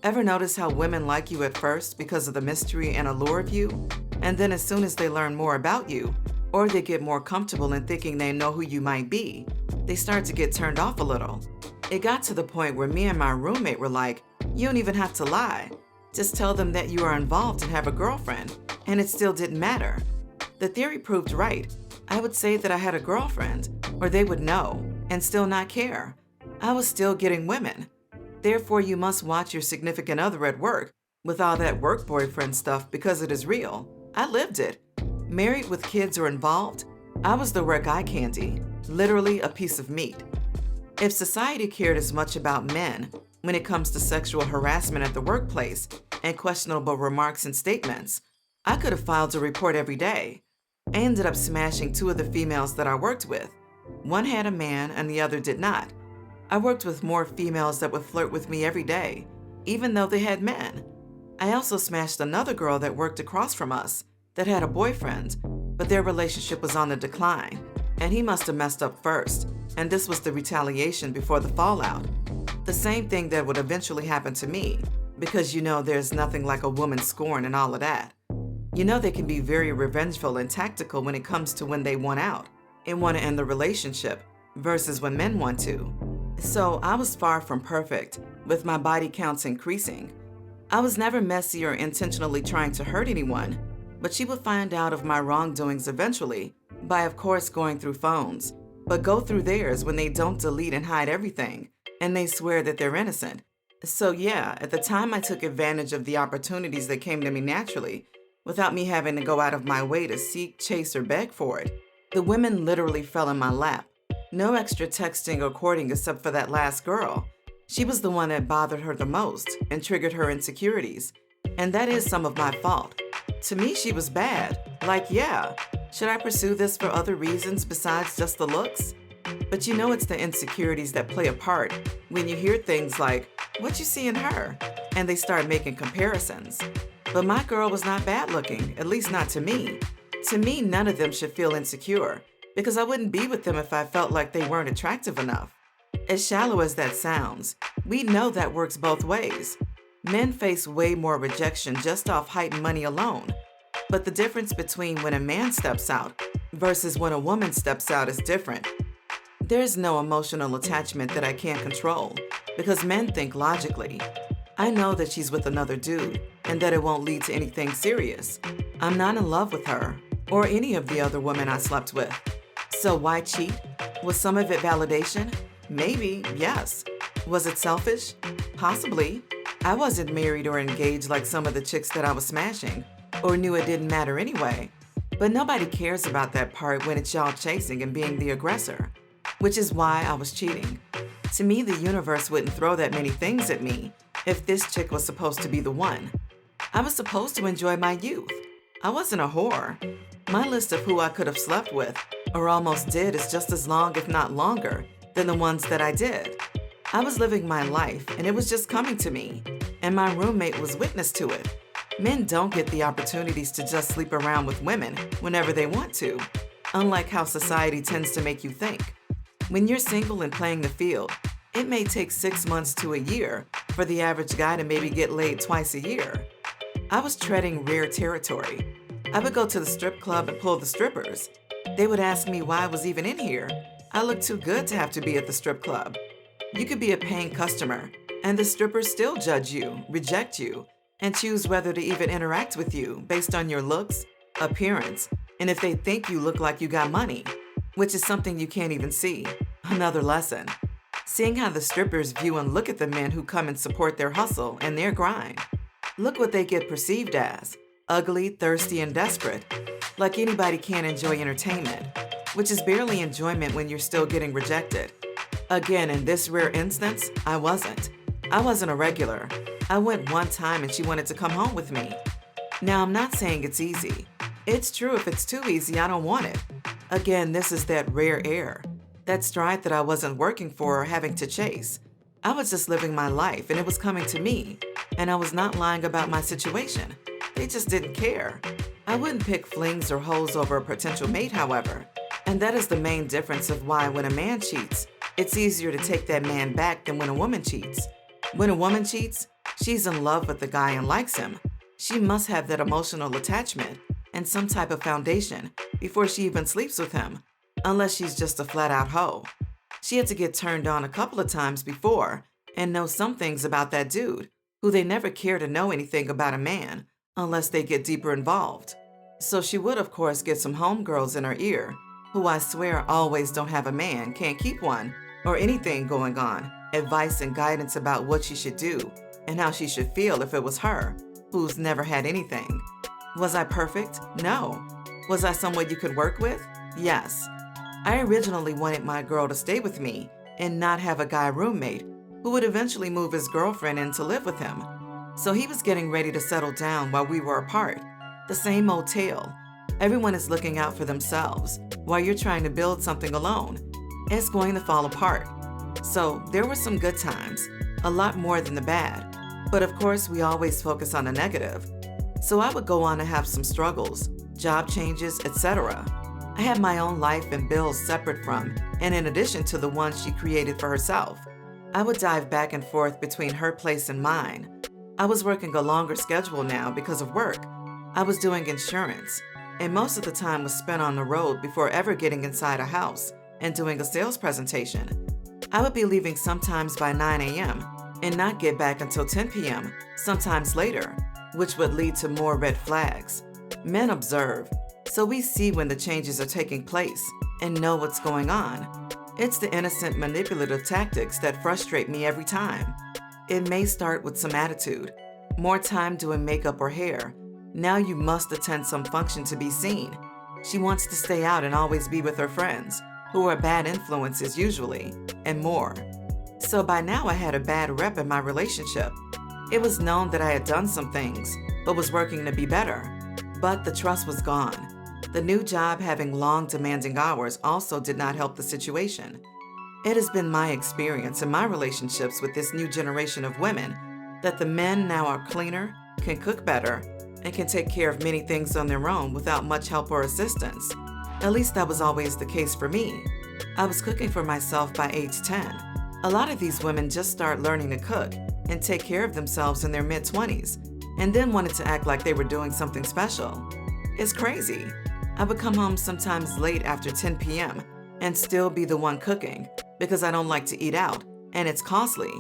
Ever notice how women like you at first because of the mystery and allure of you? And then as soon as they learn more about you, or they get more comfortable in thinking they know who you might be, they start to get turned off a little. It got to the point where me and my roommate were like, you don't even have to lie. Just tell them that you are involved and have a girlfriend, and it still didn't matter. The theory proved right. I would say that I had a girlfriend, or they would know, and still not care. I was still getting women. Therefore, you must watch your significant other at work with all that work boyfriend stuff because it is real. I lived it. Married with kids or involved, I was the work eye candy, literally a piece of meat. If society cared as much about men when it comes to sexual harassment at the workplace and questionable remarks and statements, I could have filed a report every day. I ended up smashing 2 of the females that I worked with. One had a man and the other did not. I worked with more females that would flirt with me every day, even though they had men. I also smashed another girl that worked across from us that had a boyfriend, but their relationship was on the decline, and he must have messed up first, and this was the retaliation before the fallout. The same thing that would eventually happen to me, because you know there's nothing like a woman's scorn and all of that. You know they can be very revengeful and tactical when it comes to when they want out and want to end the relationship versus when men want to. So I was far from perfect, with my body counts increasing. I was never messy or intentionally trying to hurt anyone, but she would find out of my wrongdoings eventually By, of course, going through phones, but go through theirs when they don't delete and hide everything, and they swear that they're innocent. So yeah, at the time I took advantage of the opportunities that came to me naturally, without me having to go out of my way to seek, chase, or beg for it. The women literally fell in my lap. No extra texting or courting except for that last girl. She was the one that bothered her the most and triggered her insecurities. And that is some of my fault. To me, she was bad. Like, yeah, should I pursue this for other reasons besides just the looks? But you know it's the insecurities that play a part when you hear things like, "What you see in her?" And they start making comparisons. But my girl was not bad looking, at least not to me. To me, none of them should feel insecure, because I wouldn't be with them if I felt like they weren't attractive enough. As shallow as that sounds, we know that works both ways. Men face way more rejection just off height and money alone. But the difference between when a man steps out versus when a woman steps out is different. There's no emotional attachment that I can't control, because men think logically. I know that she's with another dude and that it won't lead to anything serious. I'm not in love with her or any of the other women I slept with. So why cheat? Was some of it validation? Maybe, yes. Was it selfish? Possibly. I wasn't married or engaged like some of the chicks that I was smashing, or knew it didn't matter anyway. But nobody cares about that part when it's y'all chasing and being the aggressor, which is why I was cheating. To me, the universe wouldn't throw that many things at me if this chick was supposed to be the one. I was supposed to enjoy my youth. I wasn't a whore. My list of who I could have slept with, or almost did, is just as long, if not longer, than the ones that I did. I was living my life, and it was just coming to me, and my roommate was witness to it. Men don't get the opportunities to just sleep around with women whenever they want to, unlike how society tends to make you think. When you're single and playing the field, it may take 6 months to a year for the average guy to maybe get laid twice a year. I was treading rare territory. I would go to the strip club and pull the strippers. They would ask me why I was even in here. I looked too good to have to be at the strip club. You could be a paying customer, and the strippers still judge you, reject you, and choose whether to even interact with you based on your looks, appearance, and if they think you look like you got money, which is something you can't even see. Another lesson. Seeing how the strippers view and look at the men who come and support their hustle and their grind. Look what they get perceived as: ugly, thirsty, and desperate. Like anybody can't enjoy entertainment, which is barely enjoyment when you're still getting rejected. Again, in this rare instance, I wasn't. I wasn't a regular. I went one time and she wanted to come home with me. Now, I'm not saying it's easy. It's true, if it's too easy, I don't want it. Again, this is that rare air, that stride that I wasn't working for or having to chase. I was just living my life and it was coming to me, and I was not lying about my situation. They just didn't care. I wouldn't pick flings or hoes over a potential mate, however. And that is the main difference of why when a man cheats, it's easier to take that man back than when a woman cheats. When a woman cheats, she's in love with the guy and likes him. She must have that emotional attachment and some type of foundation before she even sleeps with him, unless she's just a flat-out hoe. She had to get turned on a couple of times before and know some things about that dude, who they never care to know anything about a man unless they get deeper involved. So she would, of course, get some homegirls in her ear, who I swear always don't have a man, can't keep one, or anything going on, advice and guidance about what she should do and how she should feel if it was her, who's never had anything. Was I perfect? No. Was I someone you could work with? Yes. I originally wanted my girl to stay with me and not have a guy roommate who would eventually move his girlfriend in to live with him. So he was getting ready to settle down while we were apart. The same old tale. Everyone is looking out for themselves while you're trying to build something alone. It's going to fall apart. So there were some good times, a lot more than the bad. But of course, we always focus on the negative. So I would go on to have some struggles, job changes, etc. I had my own life and bills separate from, and in addition to the ones she created for herself. I would dive back and forth between her place and mine. I was working a longer schedule now because of work. I was doing insurance, and most of the time was spent on the road before ever getting inside a house and doing a sales presentation. I would be leaving sometimes by 9 a.m. and not get back until 10 p.m., sometimes later, which would lead to more red flags. Men observe. So we see when the changes are taking place and know what's going on. It's the innocent manipulative tactics that frustrate me every time. It may start with some attitude, more time doing makeup or hair. Now you must attend some function to be seen. She wants to stay out and always be with her friends, who are bad influences usually, and more. So by now I had a bad rep in my relationship. It was known that I had done some things, but was working to be better. But the trust was gone. The new job having long, demanding hours also did not help the situation. It has been my experience in my relationships with this new generation of women that the men now are cleaner, can cook better, and can take care of many things on their own without much help or assistance. At least that was always the case for me. I was cooking for myself by age 10. A lot of these women just start learning to cook and take care of themselves in their mid-20s, and then wanted to act like they were doing something special. It's crazy. I would come home sometimes late after 10 p.m. and still be the one cooking because I don't like to eat out, and it's costly.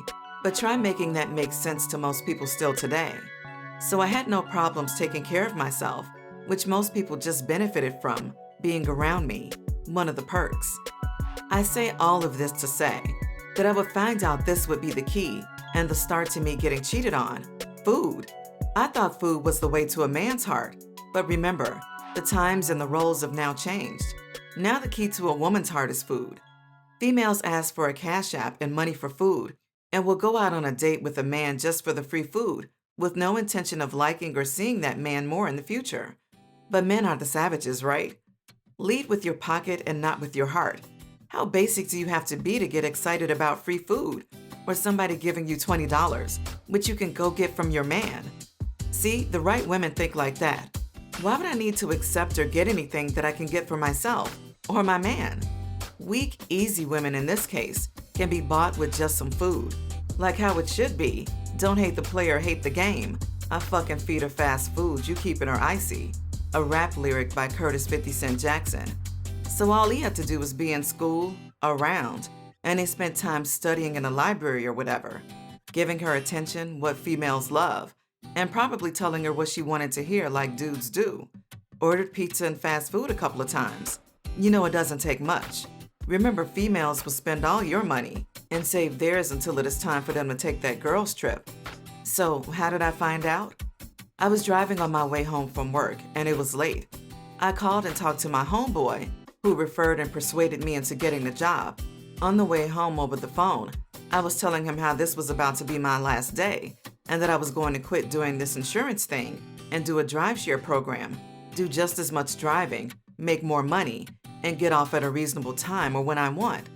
But try making that make sense to most people still today. So I had no problems taking care of myself, which most people just benefited from being around me, one of the perks. I say all of this to say that I would find out this would be the key and the start to me getting cheated on: food. I thought food was the way to a man's heart, but remember, the times and the roles have now changed. Now the key to a woman's heart is food. Females ask for a cash app and money for food and will go out on a date with a man just for the free food with no intention of liking or seeing that man more in the future. But men are the savages, right? Lead with your pocket and not with your heart. How basic do you have to be to get excited about free food or somebody giving you $20, which you can go get from your man? See, the right women think like that. Why would I need to accept or get anything that I can get for myself or my man? Weak, easy women in this case can be bought with just some food. Like how it should be. Don't hate the player, hate the game. I fucking feed her fast food, you keeping her icy. A rap lyric by Curtis 50 Cent Jackson. So all he had to do was be in school, around, and they spent time studying in a library or whatever, giving her attention, what females love, and probably telling her what she wanted to hear like dudes do. Ordered pizza and fast food a couple of times. You know it doesn't take much. Remember, females will spend all your money and save theirs until it is time for them to take that girls trip. So how did I find out? I was driving on my way home from work and it was late. I called and talked to my homeboy, who referred and persuaded me into getting the job. On the way home over the phone, I was telling him how this was about to be my last day and that I was going to quit doing this insurance thing and do a drive share program, do just as much driving, make more money, and get off at a reasonable time or when I want.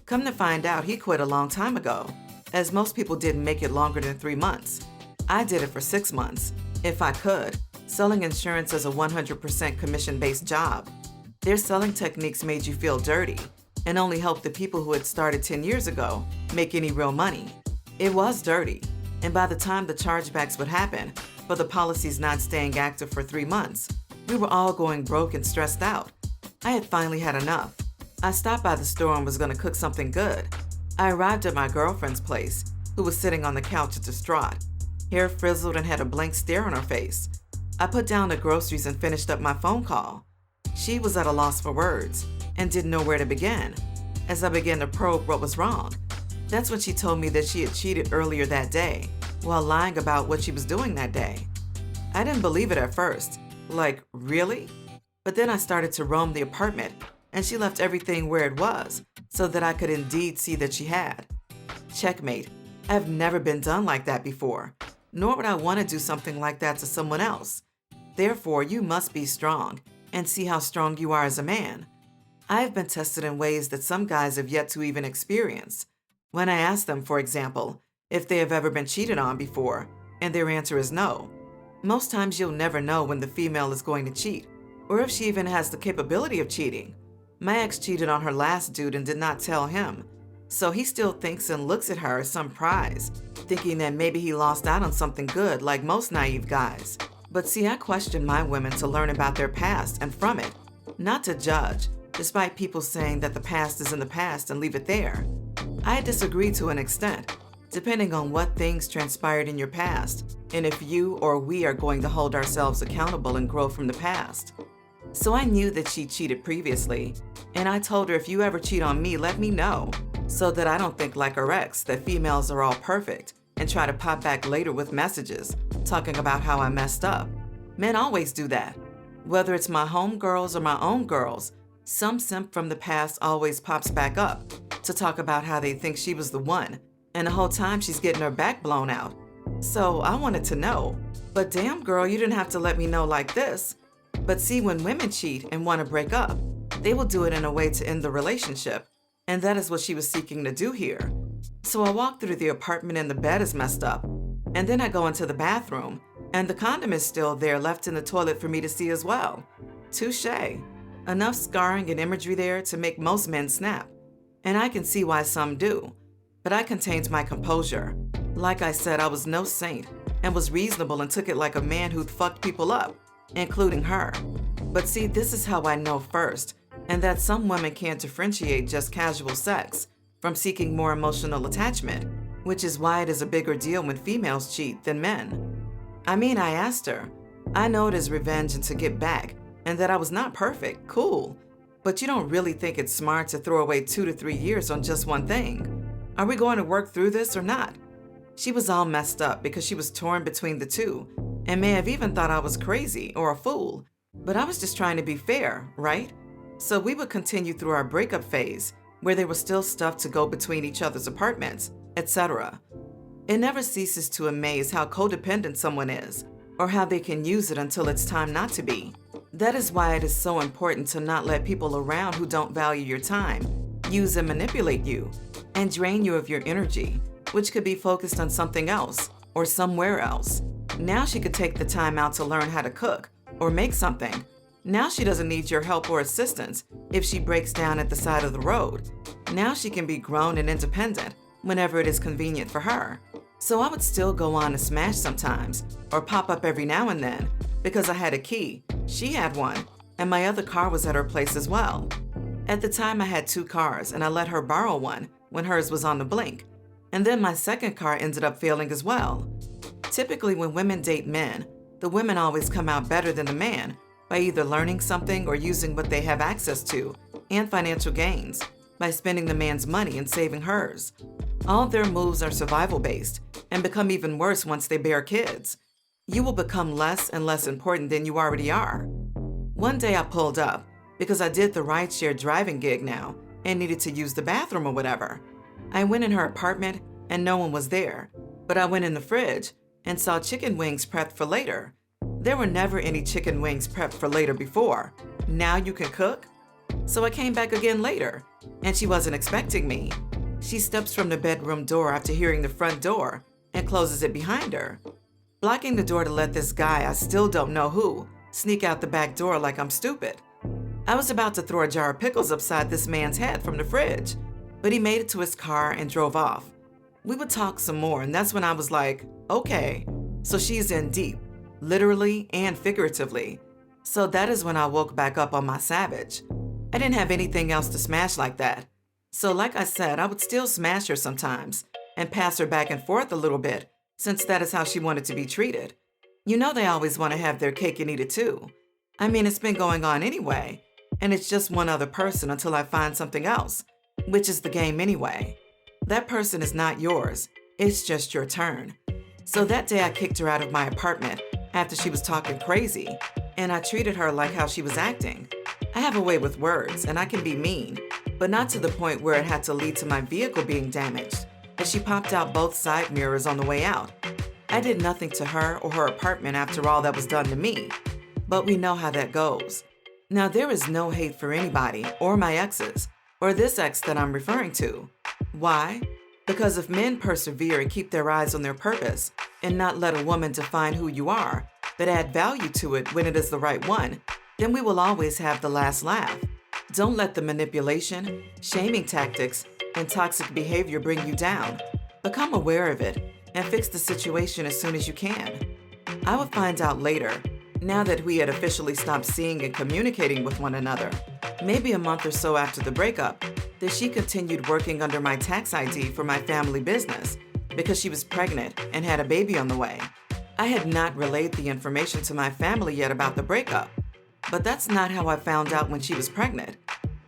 Come to find out, he quit a long time ago, as most people didn't make it longer than 3 months. I did it for 6 months, if I could, selling insurance as a 100% commission-based job. Their selling techniques made you feel dirty and only helped the people who had started 10 years ago make any real money. It was dirty, and by the time the chargebacks would happen for the policies not staying active for 3 months, we were all going broke and stressed out. I had finally had enough. I stopped by the store and was going to cook something good. I arrived at my girlfriend's place, who was sitting on the couch distraught, hair frizzled and had a blank stare on her face. I put down the groceries and finished up my phone call. She was at a loss for words and didn't know where to begin. As I began to probe what was wrong, that's when she told me that she had cheated earlier that day while lying about what she was doing that day. I didn't believe it at first. Like, really? But then I started to roam the apartment and she left everything where it was so that I could indeed see that she had. Checkmate. I've never been done like that before, nor would I want to do something like that to someone else. Therefore, you must be strong and see how strong you are as a man. I have been tested in ways that some guys have yet to even experience. When I ask them, for example, if they have ever been cheated on before, and their answer is no. Most times you'll never know when the female is going to cheat, or if she even has the capability of cheating. My ex cheated on her last dude and did not tell him, so he still thinks and looks at her as some prize, thinking that maybe he lost out on something good like most naive guys. But see, I question my women to learn about their past and from it, not to judge, despite people saying that the past is in the past and leave it there. I disagree to an extent, depending on what things transpired in your past, and if you or we are going to hold ourselves accountable and grow from the past. So I knew that she cheated previously, and I told her, if you ever cheat on me, let me know, so that I don't think like her ex that females are all perfect and try to pop back later with messages talking about how I messed up. Men always do that. Whether it's my homegirls or my own girls, some simp from the past always pops back up to talk about how they think she was the one, and the whole time she's getting her back blown out. So I wanted to know, but damn girl, you didn't have to let me know like this. But see, when women cheat and want to break up, they will do it in a way to end the relationship, and that is what she was seeking to do here. So I walk through the apartment and the bed is messed up, and then I go into the bathroom, and the condom is still there left in the toilet for me to see as well. Touché. Enough scarring and imagery there to make most men snap, and I can see why some do. But I contained my composure. Like I said, I was no saint and was reasonable and took it like a man who'd fucked people up, including her. But see, this is how I know first, and that some women can't differentiate just casual sex from seeking more emotional attachment, which is why it is a bigger deal when females cheat than men. I mean, I asked her. I know it is revenge and to get back, and that I was not perfect, cool. But you don't really think it's smart to throw away 2 to 3 years on just one thing. Are we going to work through this or not? She was all messed up because she was torn between the two, and may have even thought I was crazy or a fool. But I was just trying to be fair, right? So we would continue through our breakup phase, where there was still stuff to go between each other's apartments, etc. It never ceases to amaze how codependent someone is, or how they can use it until it's time not to be. That is why it is so important to not let people around who don't value your time use and manipulate you and drain you of your energy, which could be focused on something else or somewhere else. Now she could take the time out to learn how to cook or make something. Now she doesn't need your help or assistance if she breaks down at the side of the road. Now she can be grown and independent whenever it is convenient for her. So I would still go on and smash sometimes, or pop up every now and then, because I had a key, she had one, and my other car was at her place as well. At the time I had 2 cars, and I let her borrow one when hers was on the blink. And then my second car ended up failing as well. Typically when women date men, the women always come out better than the man by either learning something or using what they have access to, and financial gains, by spending the man's money and saving hers. All their moves are survival-based and become even worse once they bear kids. You will become less and less important than you already are. One day I pulled up because I did the rideshare driving gig now and needed to use the bathroom or whatever. I went in her apartment and no one was there, but I went in the fridge and saw chicken wings prepped for later. There were never any chicken wings prepped for later before. Now you can cook? So I came back again later, and she wasn't expecting me. She steps from the bedroom door after hearing the front door and closes it behind her, blocking the door to let this guy, I still don't know who, sneak out the back door like I'm stupid. I was about to throw a jar of pickles upside this man's head from the fridge, but he made it to his car and drove off. We would talk some more, and that's when I was like, okay, so she's in deep, literally and figuratively. So that is when I woke back up on my savage. I didn't have anything else to smash like that. So like I said, I would still smash her sometimes and pass her back and forth a little bit, since that is how she wanted to be treated. You know they always want to have their cake and eat it too. I mean, it's been going on anyway, and it's just one other person until I find something else, which is the game anyway. That person is not yours, it's just your turn. So that day I kicked her out of my apartment after she was talking crazy, and I treated her like how she was acting. I have a way with words, and I can be mean, but not to the point where it had to lead to my vehicle being damaged, as she popped out both side mirrors on the way out. I did nothing to her or her apartment after all that was done to me, but we know how that goes. Now there is no hate for anybody or my exes, or this ex that I'm referring to. Why? Because if men persevere and keep their eyes on their purpose and not let a woman define who you are, but add value to it when it is the right one, then we will always have the last laugh. Don't let the manipulation, shaming tactics, and toxic behavior bring you down. Become aware of it and fix the situation as soon as you can. I would find out later, now that we had officially stopped seeing and communicating with one another, maybe a month or so after the breakup, that she continued working under my tax ID for my family business because she was pregnant and had a baby on the way. I had not relayed the information to my family yet about the breakup. But that's not how I found out when she was pregnant.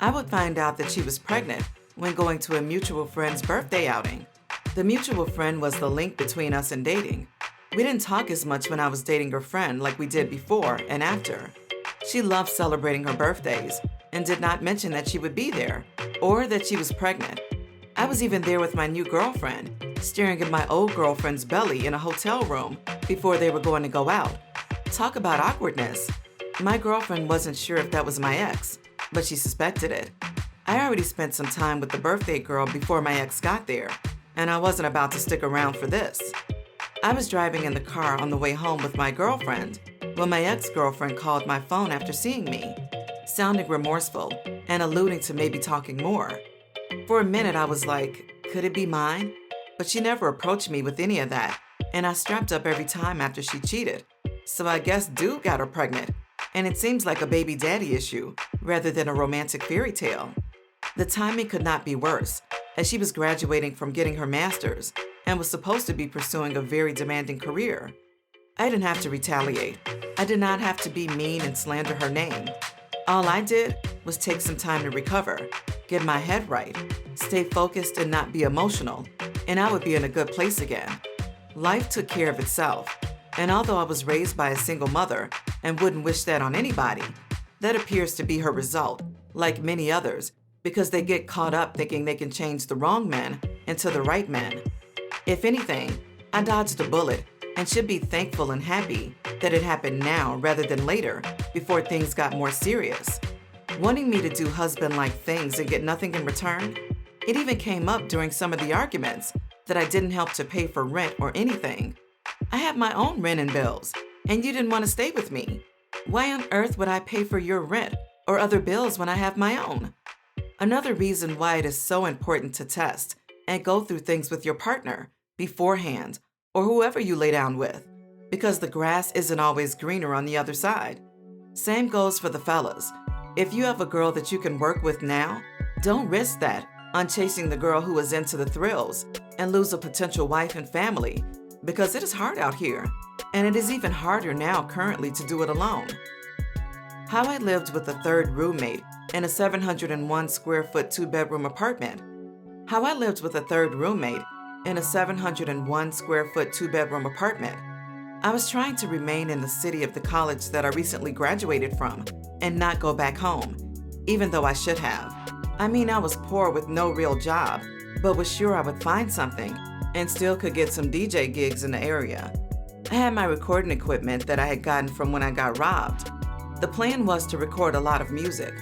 I would find out that she was pregnant when going to a mutual friend's birthday outing. The mutual friend was the link between us and dating. We didn't talk as much when I was dating her friend like we did before and after. She loved celebrating her birthdays and did not mention that she would be there or that she was pregnant. I was even there with my new girlfriend, staring at my old girlfriend's belly in a hotel room before they were going to go out. Talk about awkwardness. My girlfriend wasn't sure if that was my ex, but she suspected it. I already spent some time with the birthday girl before my ex got there, and I wasn't about to stick around for this. I was driving in the car on the way home with my girlfriend when my ex-girlfriend called my phone after seeing me, sounding remorseful and alluding to maybe talking more. For a minute, I was like, could it be mine? But she never approached me with any of that, and I strapped up every time after she cheated. So I guess dude got her pregnant, and it seems like a baby daddy issue rather than a romantic fairy tale. The timing could not be worse, as she was graduating from getting her master's and was supposed to be pursuing a very demanding career. I didn't have to retaliate. I did not have to be mean and slander her name. All I did was take some time to recover, get my head right, stay focused and not be emotional, and I would be in a good place again. Life took care of itself, and although I was raised by a single mother and wouldn't wish that on anybody, that appears to be her result, like many others, because they get caught up thinking they can change the wrong men into the right men. If anything, I dodged a bullet and should be thankful and happy that it happened now rather than later before things got more serious. Wanting me to do husband-like things and get nothing in return, it even came up during some of the arguments that I didn't help to pay for rent or anything. I have my own rent and bills, and you didn't want to stay with me. Why on earth would I pay for your rent or other bills when I have my own? Another reason why it is so important to test and go through things with your partner beforehand or whoever you lay down with, because the grass isn't always greener on the other side. Same goes for the fellas. If you have a girl that you can work with now, don't risk that on chasing the girl who is into the thrills and lose a potential wife and family, because it is hard out here, and it is even harder now currently to do it alone. How I lived with a third roommate in a 701 square foot 2-bedroom apartment. How I lived with a third roommate in a 701 square foot 2-bedroom apartment. I was trying to remain in the city of the college that I recently graduated from and not go back home, even though I should have. I mean, I was poor with no real job, but was sure I would find something and still could get some DJ gigs in the area. I had my recording equipment that I had gotten from when I got robbed. The plan was to record a lot of music.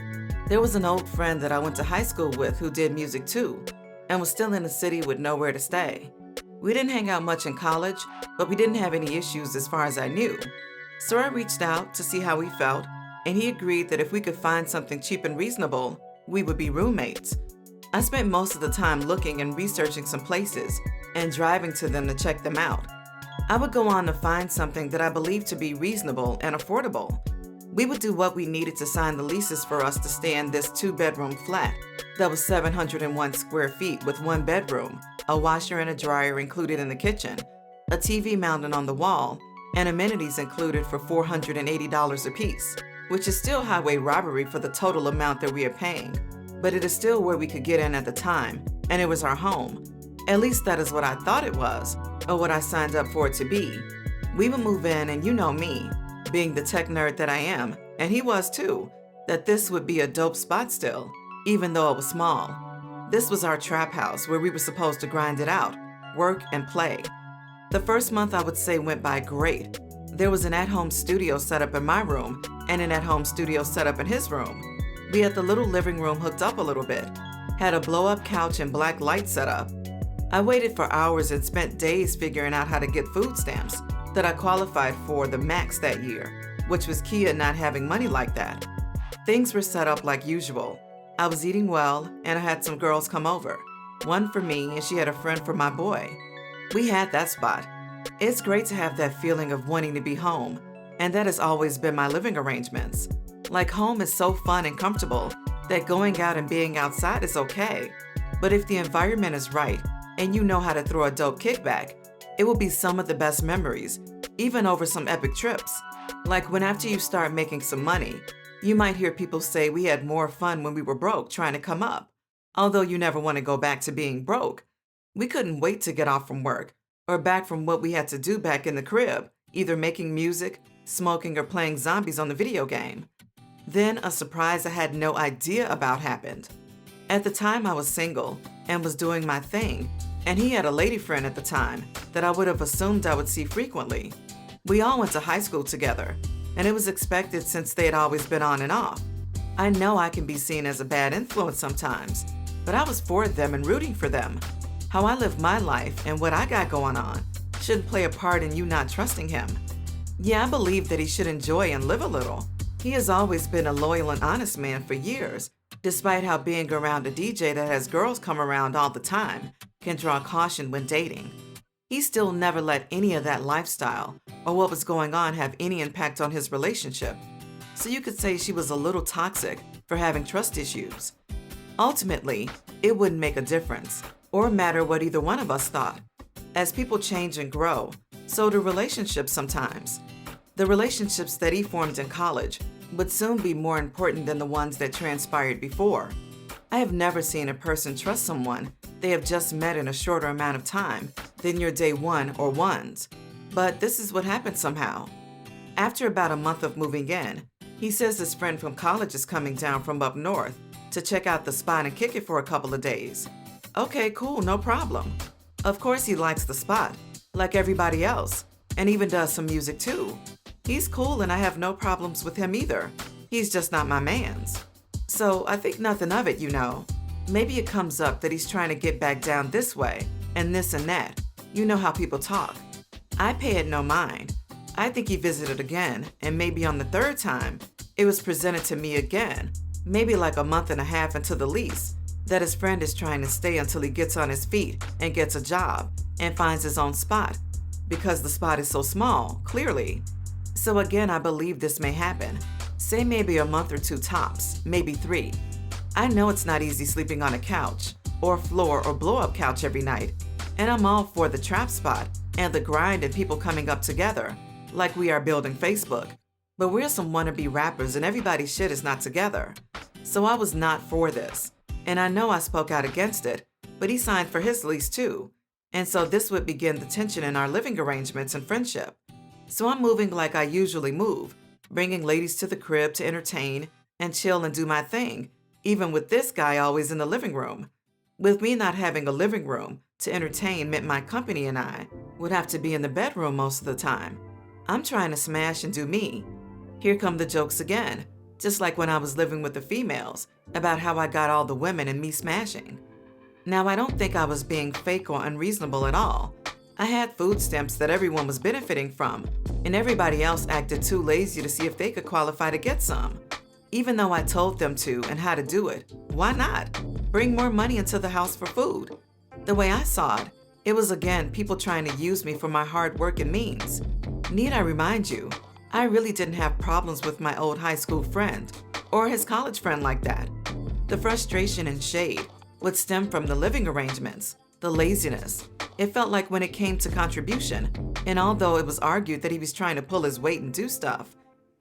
There was an old friend that I went to high school with who did music too, and was still in the city with nowhere to stay. We didn't hang out much in college, but we didn't have any issues as far as I knew. So I reached out to see how he felt, and he agreed that if we could find something cheap and reasonable, we would be roommates. I spent most of the time looking and researching some places and driving to them to check them out. I would go on to find something that I believed to be reasonable and affordable. We would do what we needed to sign the leases for us to stay in this 2-bedroom flat that was 701 square feet with 1 bedroom, a washer and a dryer included in the kitchen, a TV mounted on the wall, and amenities included for $480 a piece, which is still highway robbery for the total amount that we are paying. But it is still where we could get in at the time, and it was our home. At least that is what I thought it was, or what I signed up for it to be. We would move in, and you know me, being the tech nerd that I am, and he was too, that this would be a dope spot still, even though it was small. This was our trap house where we were supposed to grind it out, work and play. The first month I would say went by great. There was an at-home studio set up in my room and an at-home studio set up in his room. We had the little living room hooked up a little bit, had a blow-up couch and black light set up. I waited for hours and spent days figuring out how to get food stamps that I qualified for the max that year, which was key in not having money like that. Things were set up like usual. I was eating well, and I had some girls come over. One for me, and she had a friend for my boy. We had that spot. It's great to have that feeling of wanting to be home, and that has always been my living arrangements. Like, home is so fun and comfortable that going out and being outside is okay. But if the environment is right, and you know how to throw a dope kickback, it will be some of the best memories, even over some epic trips. Like when after you start making some money, You might hear people say we had more fun when we were broke trying to come up, although you never want to go back to being broke. We couldn't wait to get off from work or back from what we had to do back in the crib, either making music, smoking, or playing zombies on the video game. Then a surprise I had no idea about happened. At the time, I was single and was doing my thing, and he had a lady friend at the time that I would have assumed I would see frequently. We all went to high school together, and it was expected since they had always been on and off. I know I can be seen as a bad influence sometimes, but I was for them and rooting for them. How I live my life and what I got going on shouldn't play a part in you not trusting him. Yeah, I believe that he should enjoy and live a little. He has always been a loyal and honest man for years, despite how being around a DJ that has girls come around all the time can draw caution when dating. He still never let any of that lifestyle or what was going on have any impact on his relationship. So you could say she was a little toxic for having trust issues. Ultimately, it wouldn't make a difference or matter what either one of us thought. As people change and grow, so do relationships sometimes. The relationships that he formed in college would soon be more important than the ones that transpired before. I have never seen a person trust someone they have just met in a shorter amount of time than your day one or ones. But this is what happened somehow. After about a month of moving in, he says his friend from college is coming down from up north to check out the spot and kick it for a couple of days. Okay, cool, no problem. Of course he likes the spot, like everybody else, and even does some music too. He's cool and I have no problems with him either. He's just not my man's. So I think nothing of it, you know. Maybe it comes up that he's trying to get back down this way and this and that. You know how people talk. I pay it no mind. I think he visited again, and maybe on the third time, it was presented to me again, maybe like a month and a half into the lease, that his friend is trying to stay until he gets on his feet and gets a job and finds his own spot, because the spot is so small, clearly. So again, I believe this may happen. Say maybe a month or two tops, maybe 3. I know it's not easy sleeping on a couch or floor or blow-up couch every night, and I'm all for the trap spot and the grind and people coming up together, like we are building Facebook. But we're some wannabe rappers and everybody's shit is not together. So I was not for this, and I know I spoke out against it, but he signed for his lease too. And so this would begin the tension in our living arrangements and friendship. So I'm moving like I usually move, bringing ladies to the crib to entertain and chill and do my thing, even with this guy always in the living room. With me not having a living room to entertain meant my company and I would have to be in the bedroom most of the time. I'm trying to smash and do me. Here come the jokes again, just like when I was living with the females, about how I got all the women and me smashing. Now, I don't think I was being fake or unreasonable at all. I had food stamps that everyone was benefiting from, and everybody else acted too lazy to see if they could qualify to get some. Even though I told them to and how to do it, why not? Bring more money into the house for food. The way I saw it, it was again people trying to use me for my hard work and means. Need I remind you, I really didn't have problems with my old high school friend or his college friend like that. The frustration and shade would stem from the living arrangements, the laziness. It felt like when it came to contribution, and although it was argued that he was trying to pull his weight and do stuff,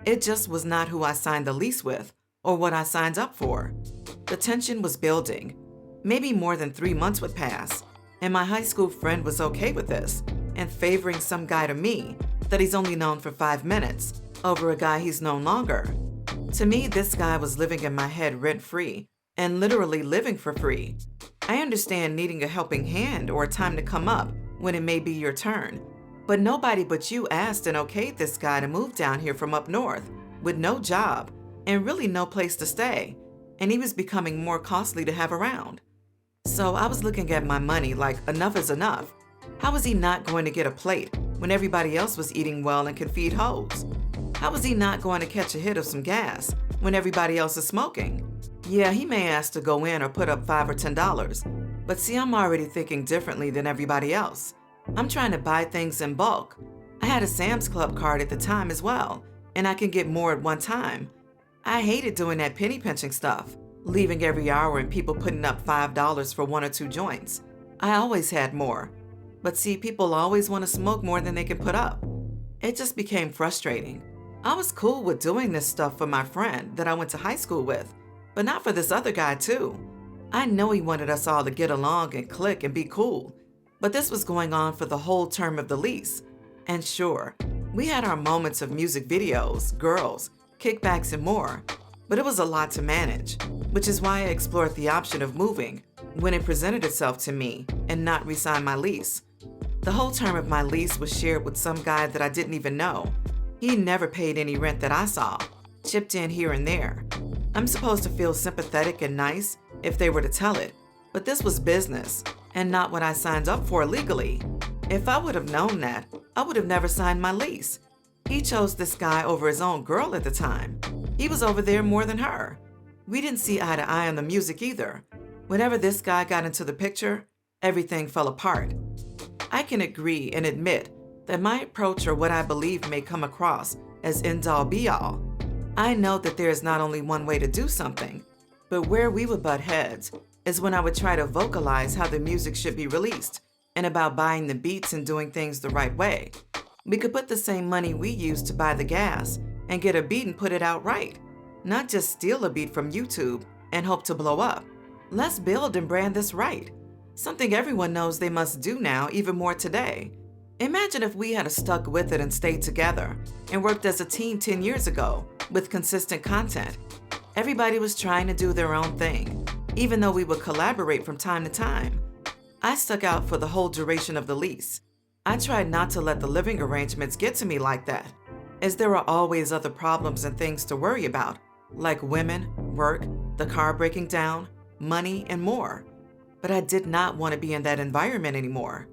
it just was not who I signed the lease with or what I signed up for. The tension was building. Maybe more than 3 months would pass, and my high school friend was okay with this and favoring some guy to me that he's only known for 5 minutes over a guy he's known longer. To me, this guy was living in my head rent-free and literally living for free. I understand needing a helping hand or a time to come up when it may be your turn, but nobody but you asked and okayed this guy to move down here from up north with no job and really no place to stay, and he was becoming more costly to have around. So I was looking at my money like enough is enough. How was he not going to get a plate when everybody else was eating well and could feed hoes? How was he not going to catch a hit of some gas when everybody else is smoking? Yeah, he may ask to go in or put up $5 or $10, but see, I'm already thinking differently than everybody else. I'm trying to buy things in bulk. I had a Sam's Club card at the time as well, and I can get more at one time. I hated doing that penny pinching stuff, leaving every hour and people putting up $5 for 1 or 2 joints. I always had more. But see, people always want to smoke more than they can put up. It just became frustrating. I was cool with doing this stuff for my friend that I went to high school with, but not for this other guy too. I know he wanted us all to get along and click and be cool, but this was going on for the whole term of the lease. And sure, we had our moments of music videos, girls, kickbacks, and more, but it was a lot to manage, which is why I explored the option of moving when it presented itself to me and not re-sign my lease. The whole term of my lease was shared with some guy that I didn't even know. He never paid any rent that I saw, chipped in here and there. I'm supposed to feel sympathetic and nice if they were to tell it, but this was business and not what I signed up for legally. If I would have known that, I would have never signed my lease. He chose this guy over his own girl at the time. He was over there more than her. We didn't see eye to eye on the music either. Whenever this guy got into the picture, everything fell apart. I can agree and admit that my approach or what I believe may come across as end-all be-all. I know that there is not only one way to do something, but where we would butt heads is when I would try to vocalize how the music should be released and about buying the beats and doing things the right way. We could put the same money we use to buy the gas and get a beat and put it out right, not just steal a beat from YouTube and hope to blow up. Let's build and brand this right, something everyone knows they must do now, even more today. Imagine if we had stuck with it and stayed together and worked as a team 10 years ago with consistent content. Everybody was trying to do their own thing, even though we would collaborate from time to time. I stuck out for the whole duration of the lease. I tried not to let the living arrangements get to me like that, as there are always other problems and things to worry about, like women, work, the car breaking down, money, and more. But I did not want to be in that environment anymore.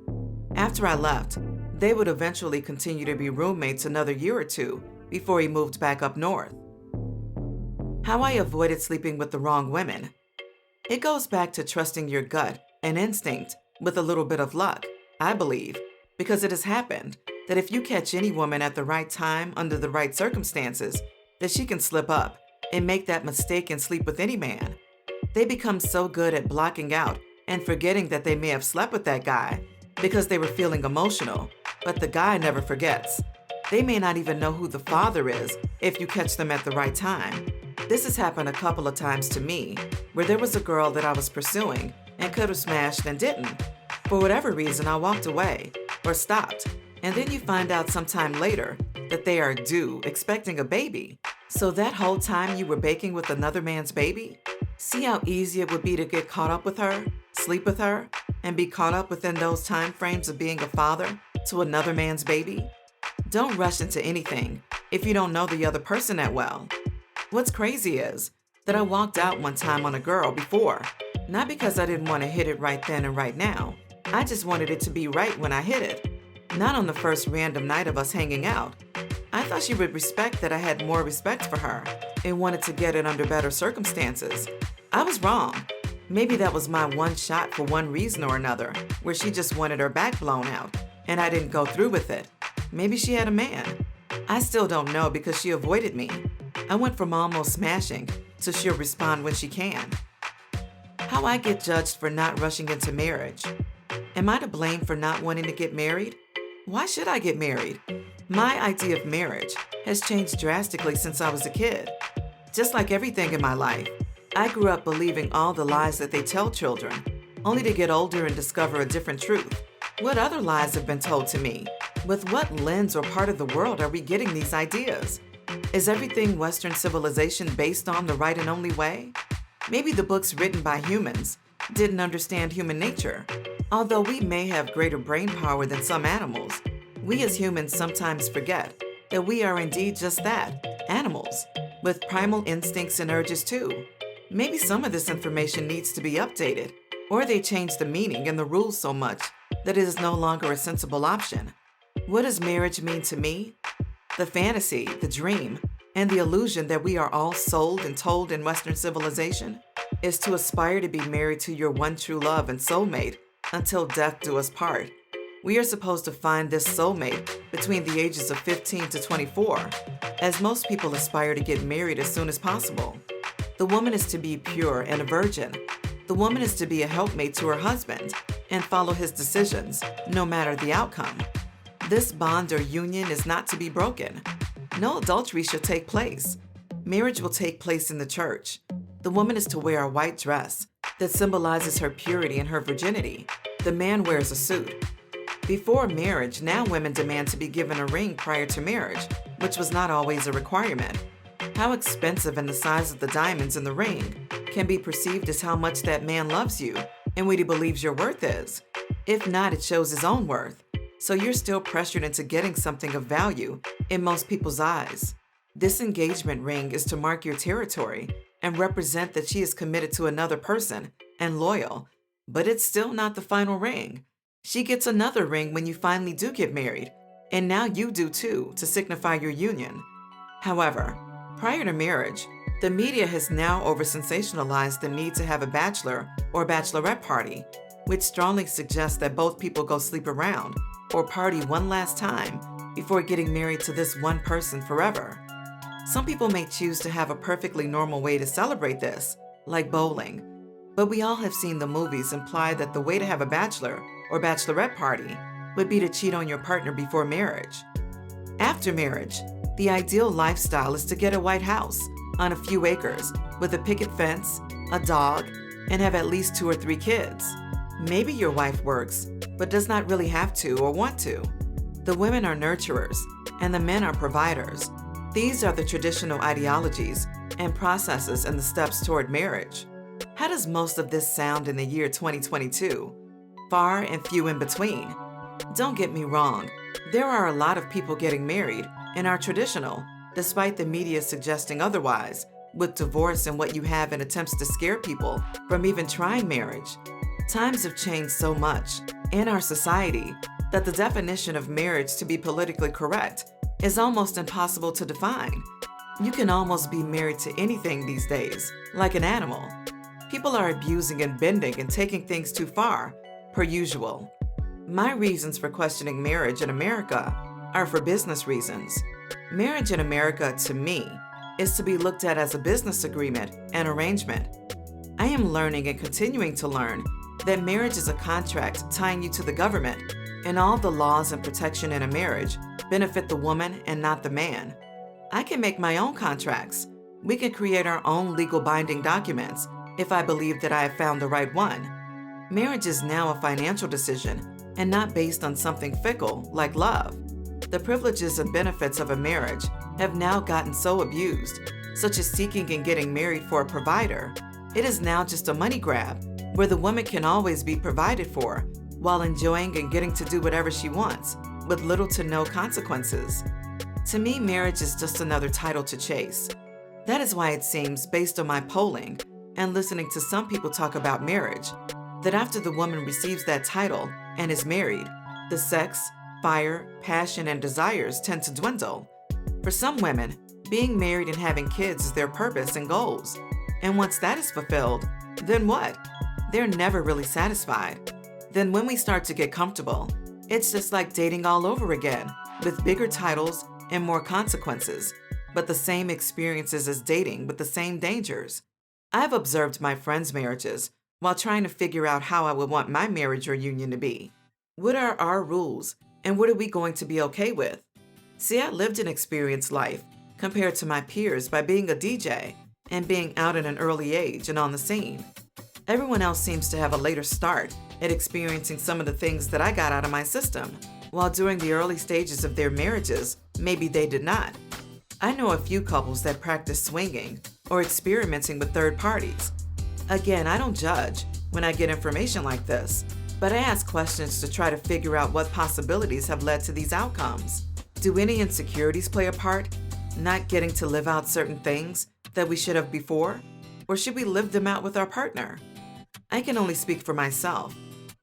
After I left, they would eventually continue to be roommates another year or two before he moved back up north. How I avoided sleeping with the wrong women. It goes back to trusting your gut and instinct with a little bit of luck, I believe, because it has happened that if you catch any woman at the right time under the right circumstances, that she can slip up and make that mistake and sleep with any man. They become so good at blocking out and forgetting that they may have slept with that guy because they were feeling emotional, but the guy never forgets. They may not even know who the father is if you catch them at the right time. This has happened a couple of times to me, where there was a girl that I was pursuing and could have smashed and didn't. For whatever reason, I walked away or stopped, and then you find out sometime later that they are due, expecting a baby. So that whole time you were baking with another man's baby? See how easy it would be to get caught up with her, sleep with her, and be caught up within those time frames of being a father to another man's baby? Don't rush into anything if you don't know the other person that well. What's crazy is that I walked out one time on a girl before, not because I didn't want to hit it right then and right now. I just wanted it to be right when I hit it, not on the first random night of us hanging out. I thought she would respect that I had more respect for her and wanted to get it under better circumstances. I was wrong. Maybe that was my one shot for one reason or another, where she just wanted her back blown out, and I didn't go through with it. Maybe she had a man. I still don't know because she avoided me. I went from almost smashing to she'll respond when she can. How I get judged for not rushing into marriage. Am I to blame for not wanting to get married? Why should I get married? My idea of marriage has changed drastically since I was a kid. Just like everything in my life, I grew up believing all the lies that they tell children, only to get older and discover a different truth. What other lies have been told to me? With what lens or part of the world are we getting these ideas? Is everything Western civilization based on the right and only way? Maybe the books written by humans didn't understand human nature. Although we may have greater brain power than some animals, we as humans sometimes forget that we are indeed just that, animals, with primal instincts and urges too. Maybe some of this information needs to be updated, or they change the meaning and the rules so much that it is no longer a sensible option. What does marriage mean to me? The fantasy, the dream, and the illusion that we are all sold and told in Western civilization is to aspire to be married to your one true love and soulmate until death do us part. We are supposed to find this soulmate between the ages of 15 to 24, as most people aspire to get married as soon as possible. The woman is to be pure and a virgin. The woman is to be a helpmate to her husband and follow his decisions, no matter the outcome. This bond or union is not to be broken. No adultery should take place. Marriage will take place in the church. The woman is to wear a white dress that symbolizes her purity and her virginity. The man wears a suit. Before marriage, now women demand to be given a ring prior to marriage, which was not always a requirement. How expensive and the size of the diamonds in the ring can be perceived as how much that man loves you and what he believes your worth is. If not, it shows his own worth. So you're still pressured into getting something of value in most people's eyes. This engagement ring is to mark your territory and represent that she is committed to another person and loyal, but it's still not the final ring. She gets another ring when you finally do get married, and now you do too, to signify your union. However, prior to marriage, the media has now over-sensationalized the need to have a bachelor or bachelorette party, which strongly suggests that both people go sleep around or party one last time before getting married to this one person forever. Some people may choose to have a perfectly normal way to celebrate this, like bowling, but we all have seen the movies imply that the way to have a bachelor or bachelorette party would be to cheat on your partner before marriage. After marriage, the ideal lifestyle is to get a white house on a few acres with a picket fence, a dog, and have at least 2 or 3 kids. Maybe your wife works, but does not really have to or want to. The women are nurturers, and the men are providers. These are the traditional ideologies and processes and the steps toward marriage. How does most of this sound in the year 2022? Far and few in between. Don't get me wrong, there are a lot of people getting married and are traditional, despite the media suggesting otherwise, with divorce and what you have in attempts to scare people from even trying marriage. Times have changed so much in our society that the definition of marriage to be politically correct is almost impossible to define. You can almost be married to anything these days, like an animal. People are abusing and bending and taking things too far, per usual. My reasons for questioning marriage in America are for business reasons. Marriage in America, to me, is to be looked at as a business agreement and arrangement. I am learning and continuing to learn that marriage is a contract tying you to the government, and all the laws and protection in a marriage benefit the woman and not the man. I can make my own contracts. We can create our own legal binding documents if I believe that I have found the right one. Marriage is now a financial decision and not based on something fickle like love. The privileges and benefits of a marriage have now gotten so abused, such as seeking and getting married for a provider. It is now just a money grab, where the woman can always be provided for while enjoying and getting to do whatever she wants, with little to no consequences. To me, marriage is just another title to chase. That is why it seems, based on my polling and listening to some people talk about marriage, that after the woman receives that title and is married, the sex, fire, passion, and desires tend to dwindle. For some women, being married and having kids is their purpose and goals. And once that is fulfilled, then what? They're never really satisfied. Then when we start to get comfortable, it's just like dating all over again, with bigger titles and more consequences, but the same experiences as dating with the same dangers. I've observed my friends' marriages while trying to figure out how I would want my marriage or union to be. What are our rules, and what are we going to be okay with? See, I lived an experienced life compared to my peers by being a DJ and being out at an early age and on the scene. Everyone else seems to have a later start at experiencing some of the things that I got out of my system, while during the early stages of their marriages, maybe they did not. I know a few couples that practice swinging or experimenting with third parties. Again, I don't judge when I get information like this, but I ask questions to try to figure out what possibilities have led to these outcomes. Do any insecurities play a part? Not getting to live out certain things that we should have before? Or should we live them out with our partner? I can only speak for myself,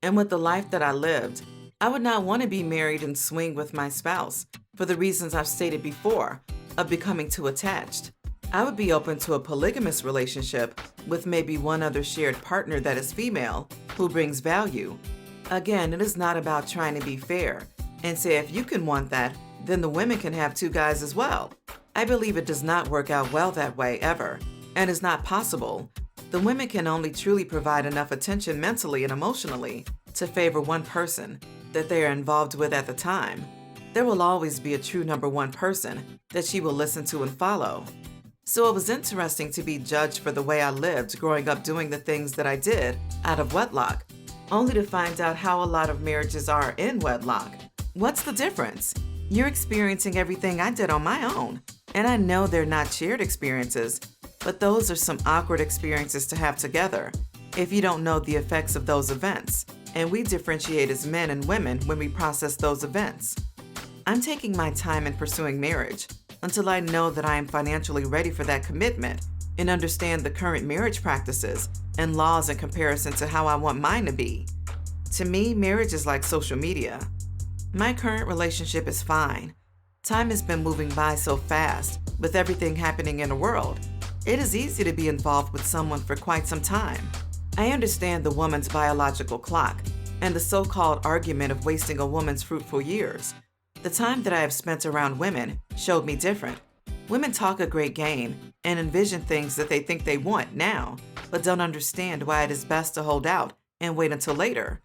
and with the life that I lived, I would not want to be married and swing with my spouse for the reasons I've stated before of becoming too attached. I would be open to a polygamous relationship with maybe one other shared partner that is female who brings value. Again, it is not about trying to be fair and say if you can want that, then the women can have 2 guys as well. I believe it does not work out well that way ever, and is not possible. The women can only truly provide enough attention mentally and emotionally to favor one person that they are involved with at the time. there will always be a true number one person that she will listen to and follow. So it was interesting to be judged for the way I lived growing up doing the things that I did out of wedlock, only to find out how a lot of marriages are in wedlock. What's the difference? You're experiencing everything I did on my own, and I know they're not shared experiences, but those are some awkward experiences to have together if you don't know the effects of those events, and we differentiate as men and women when we process those events. I'm taking my time in pursuing marriage until I know that I am financially ready for that commitment and understand the current marriage practices and laws in comparison to how I want mine to be. To me, marriage is like social media. My current relationship is fine. Time has been moving by so fast with everything happening in the world. It is easy to be involved with someone for quite some time. I understand the woman's biological clock and the so-called argument of wasting a woman's fruitful years. The time that I have spent around women showed me different. Women talk a great game and envision things that they think they want now, but don't understand why it is best to hold out and wait until later.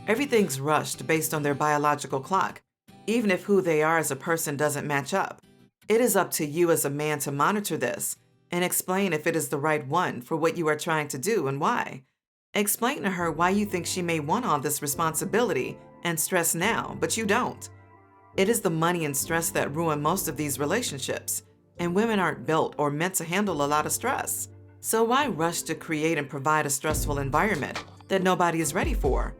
Everything's rushed based on their biological clock, even if who they are as a person doesn't match up. It is up to you as a man to monitor this and explain if it is the right one for what you are trying to do and why. Explain to her why you think she may want all this responsibility and stress now, but you don't. It is the money and stress that ruin most of these relationships, and women aren't built or meant to handle a lot of stress. So why rush to create and provide a stressful environment that nobody is ready for?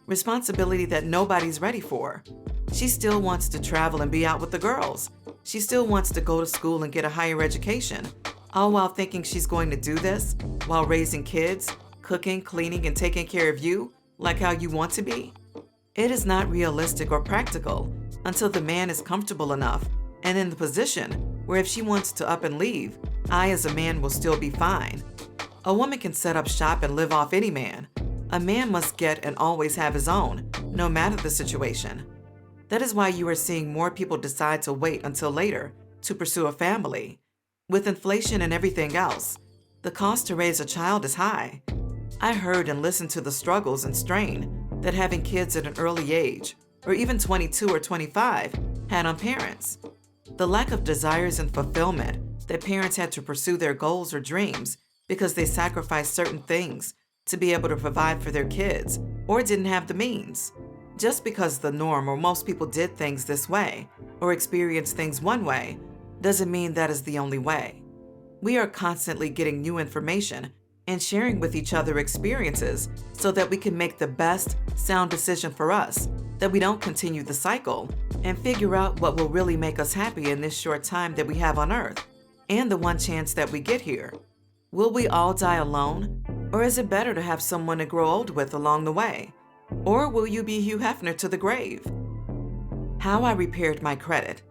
Responsibility that nobody's ready for. She still wants to travel and be out with the girls. She still wants to go to school and get a higher education, all while thinking she's going to do this while raising kids, cooking, cleaning, and taking care of you like how you want to be. It is not realistic or practical until the man is comfortable enough and in the position where if she wants to up and leave, I as a man will still be fine. A woman can set up shop and live off any man. A man must get and always have his own, no matter the situation. That is why you are seeing more people decide to wait until later to pursue a family. With inflation and everything else, the cost to raise a child is high. I heard and listened to the struggles and strain that having kids at an early age, or even 22 or 25, had on parents. The lack of desires and fulfillment that parents had to pursue their goals or dreams because they sacrificed certain things to be able to provide for their kids or didn't have the means. Just because the norm or most people did things this way or experienced things one way doesn't mean that is the only way. We are constantly getting new information and sharing with each other experiences so that we can make the best sound decision for us, that we don't continue the cycle and figure out what will really make us happy in this short time that we have on Earth and the one chance that we get here. Will we all die alone? Or is it better to have someone to grow old with along the way? Or will you be Hugh Hefner to the grave? How I repaired my credit.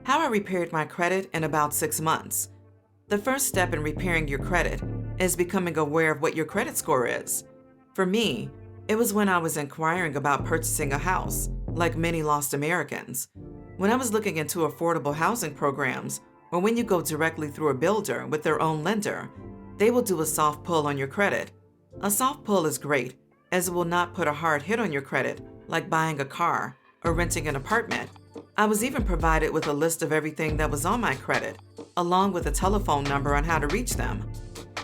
How I repaired my credit in about 6 months. The first step in repairing your credit is becoming aware of what your credit score is. For me, it was when I was inquiring about purchasing a house, like many lost Americans. When I was looking into affordable housing programs, or when you go directly through a builder with their own lender, they will do a soft pull on your credit. A soft pull is great, as it will not put a hard hit on your credit, like buying a car or renting an apartment. I was even provided with a list of everything that was on my credit, along with a telephone number on how to reach them.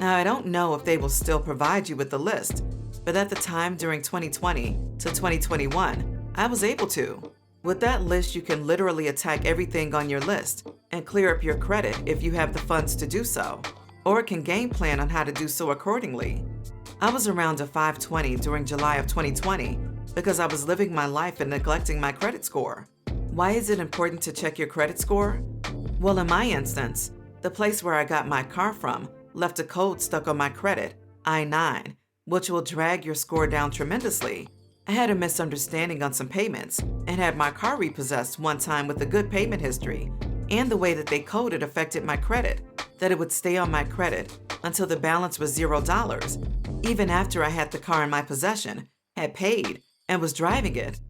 Now, I don't know if they will still provide you with the list, but at the time during 2020 to 2021, I was able to. With that list, you can literally attack everything on your list and clear up your credit if you have the funds to do so, or it can game plan on how to do so accordingly. I was around a 520 during July of 2020 because I was living my life and neglecting my credit score. Why is it important to check your credit score? Well, in my instance, the place where I got my car from left a code stuck on my credit, I-9, which will drag your score down tremendously. I had a misunderstanding on some payments and had my car repossessed one time with a good payment history, and the way that they coded affected my credit, that it would stay on my credit until the balance was $0, even after I had the car in my possession, had paid, and was driving it.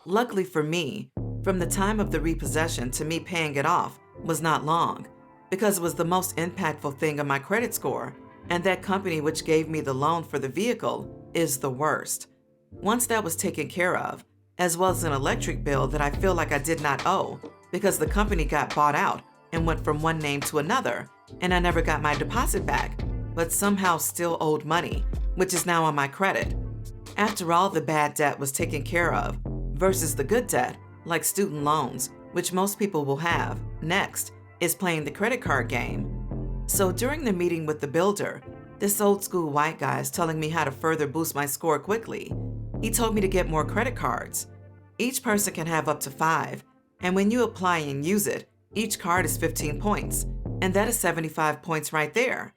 Luckily for me, from the time of the repossession to me paying it off was not long, because it was the most impactful thing on my credit score, and that company which gave me the loan for the vehicle is the worst. Once that was taken care of, as well as an electric bill that I feel like I did not owe because the company got bought out and went from one name to another, and I never got my deposit back, but somehow still owed money, which is now on my credit. After all the bad debt was taken care of, versus the good debt, like student loans, which most people will have, next is playing the credit card game. So during the meeting with the builder, this old school white guy is telling me how to further boost my score quickly. He told me to get more credit cards. Each person can have up to 5, and when you apply and use it, each card is 15 points, and that is 75 points right there.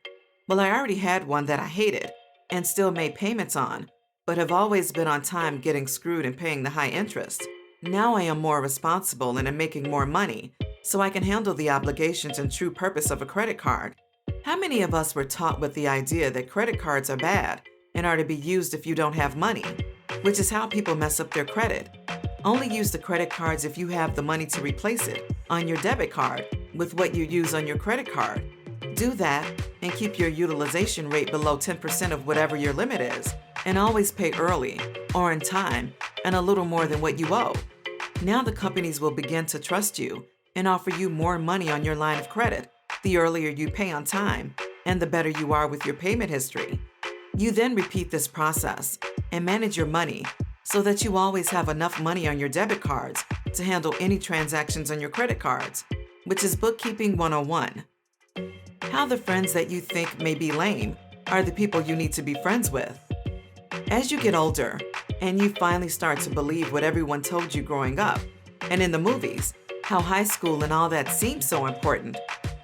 Well, I already had one that I hated and still made payments on, but have always been on time getting screwed and paying the high interest. Now I am more responsible and am making more money, so I can handle the obligations and true purpose of a credit card. How many of us were taught with the idea that credit cards are bad and are to be used if you don't have money, which is how people mess up their credit. Only use the credit cards if you have the money to replace it on your debit card with what you use on your credit card. Do that and keep your utilization rate below 10% of whatever your limit is, and always pay early or in time and a little more than what you owe. Now the companies will begin to trust you and offer you more money on your line of credit the earlier you pay on time and the better you are with your payment history. You then repeat this process and manage your money so that you always have enough money on your debit cards to handle any transactions on your credit cards, which is bookkeeping 101. How the friends that you think may be lame are the people you need to be friends with. As you get older and you finally start to believe what everyone told you growing up, and in the movies, how high school and all that seems so important,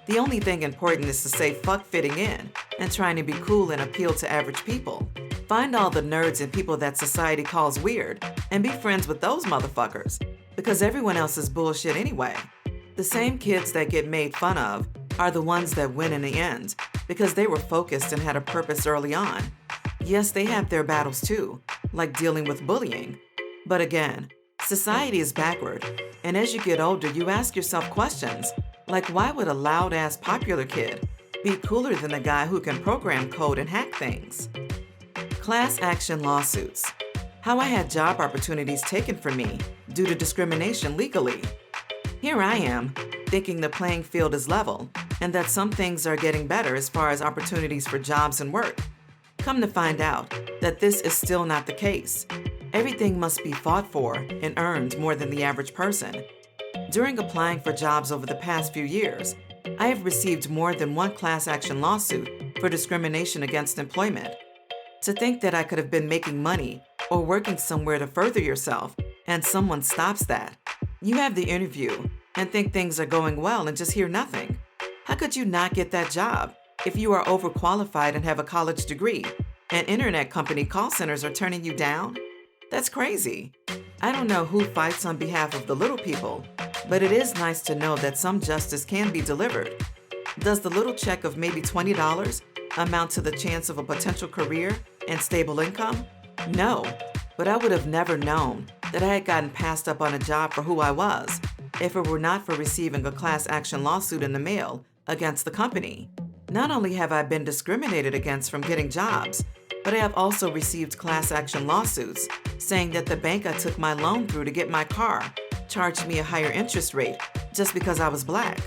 the only thing important is to say fuck fitting in and trying to be cool and appeal to average people. Find all the nerds and people that society calls weird and be friends with those motherfuckers, because everyone else is bullshit anyway. The same kids that get made fun of are the ones that win in the end because they were focused and had a purpose early on. Yes, they have their battles too, like dealing with bullying. But again, society is backward, and as you get older, you ask yourself questions like, why would a loud-ass popular kid be cooler than the guy who can program code and hack things? Class action lawsuits. How I had job opportunities taken from me due to discrimination legally. Here I am, thinking the playing field is level and that some things are getting better as far as opportunities for jobs and work. Come to find out that this is still not the case. Everything must be fought for and earned more than the average person. During applying for jobs over the past few years, I have received more than one class action lawsuit for discrimination against employment. To think that I could have been making money or working somewhere to further yourself and someone stops that. You have the interview and think things are going well and just hear nothing. How could you not get that job if you are overqualified and have a college degree and internet company call centers are turning you down? That's crazy. I don't know who fights on behalf of the little people, but it is nice to know that some justice can be delivered. Does the little check of maybe $20 amount to the chance of a potential career and stable income? No, but I would have never known that I had gotten passed up on a job for who I was if it were not for receiving a class action lawsuit in the mail against the company. Not only have I been discriminated against from getting jobs, but I have also received class action lawsuits saying that the bank I took my loan through to get my car charged me a higher interest rate just because I was Black.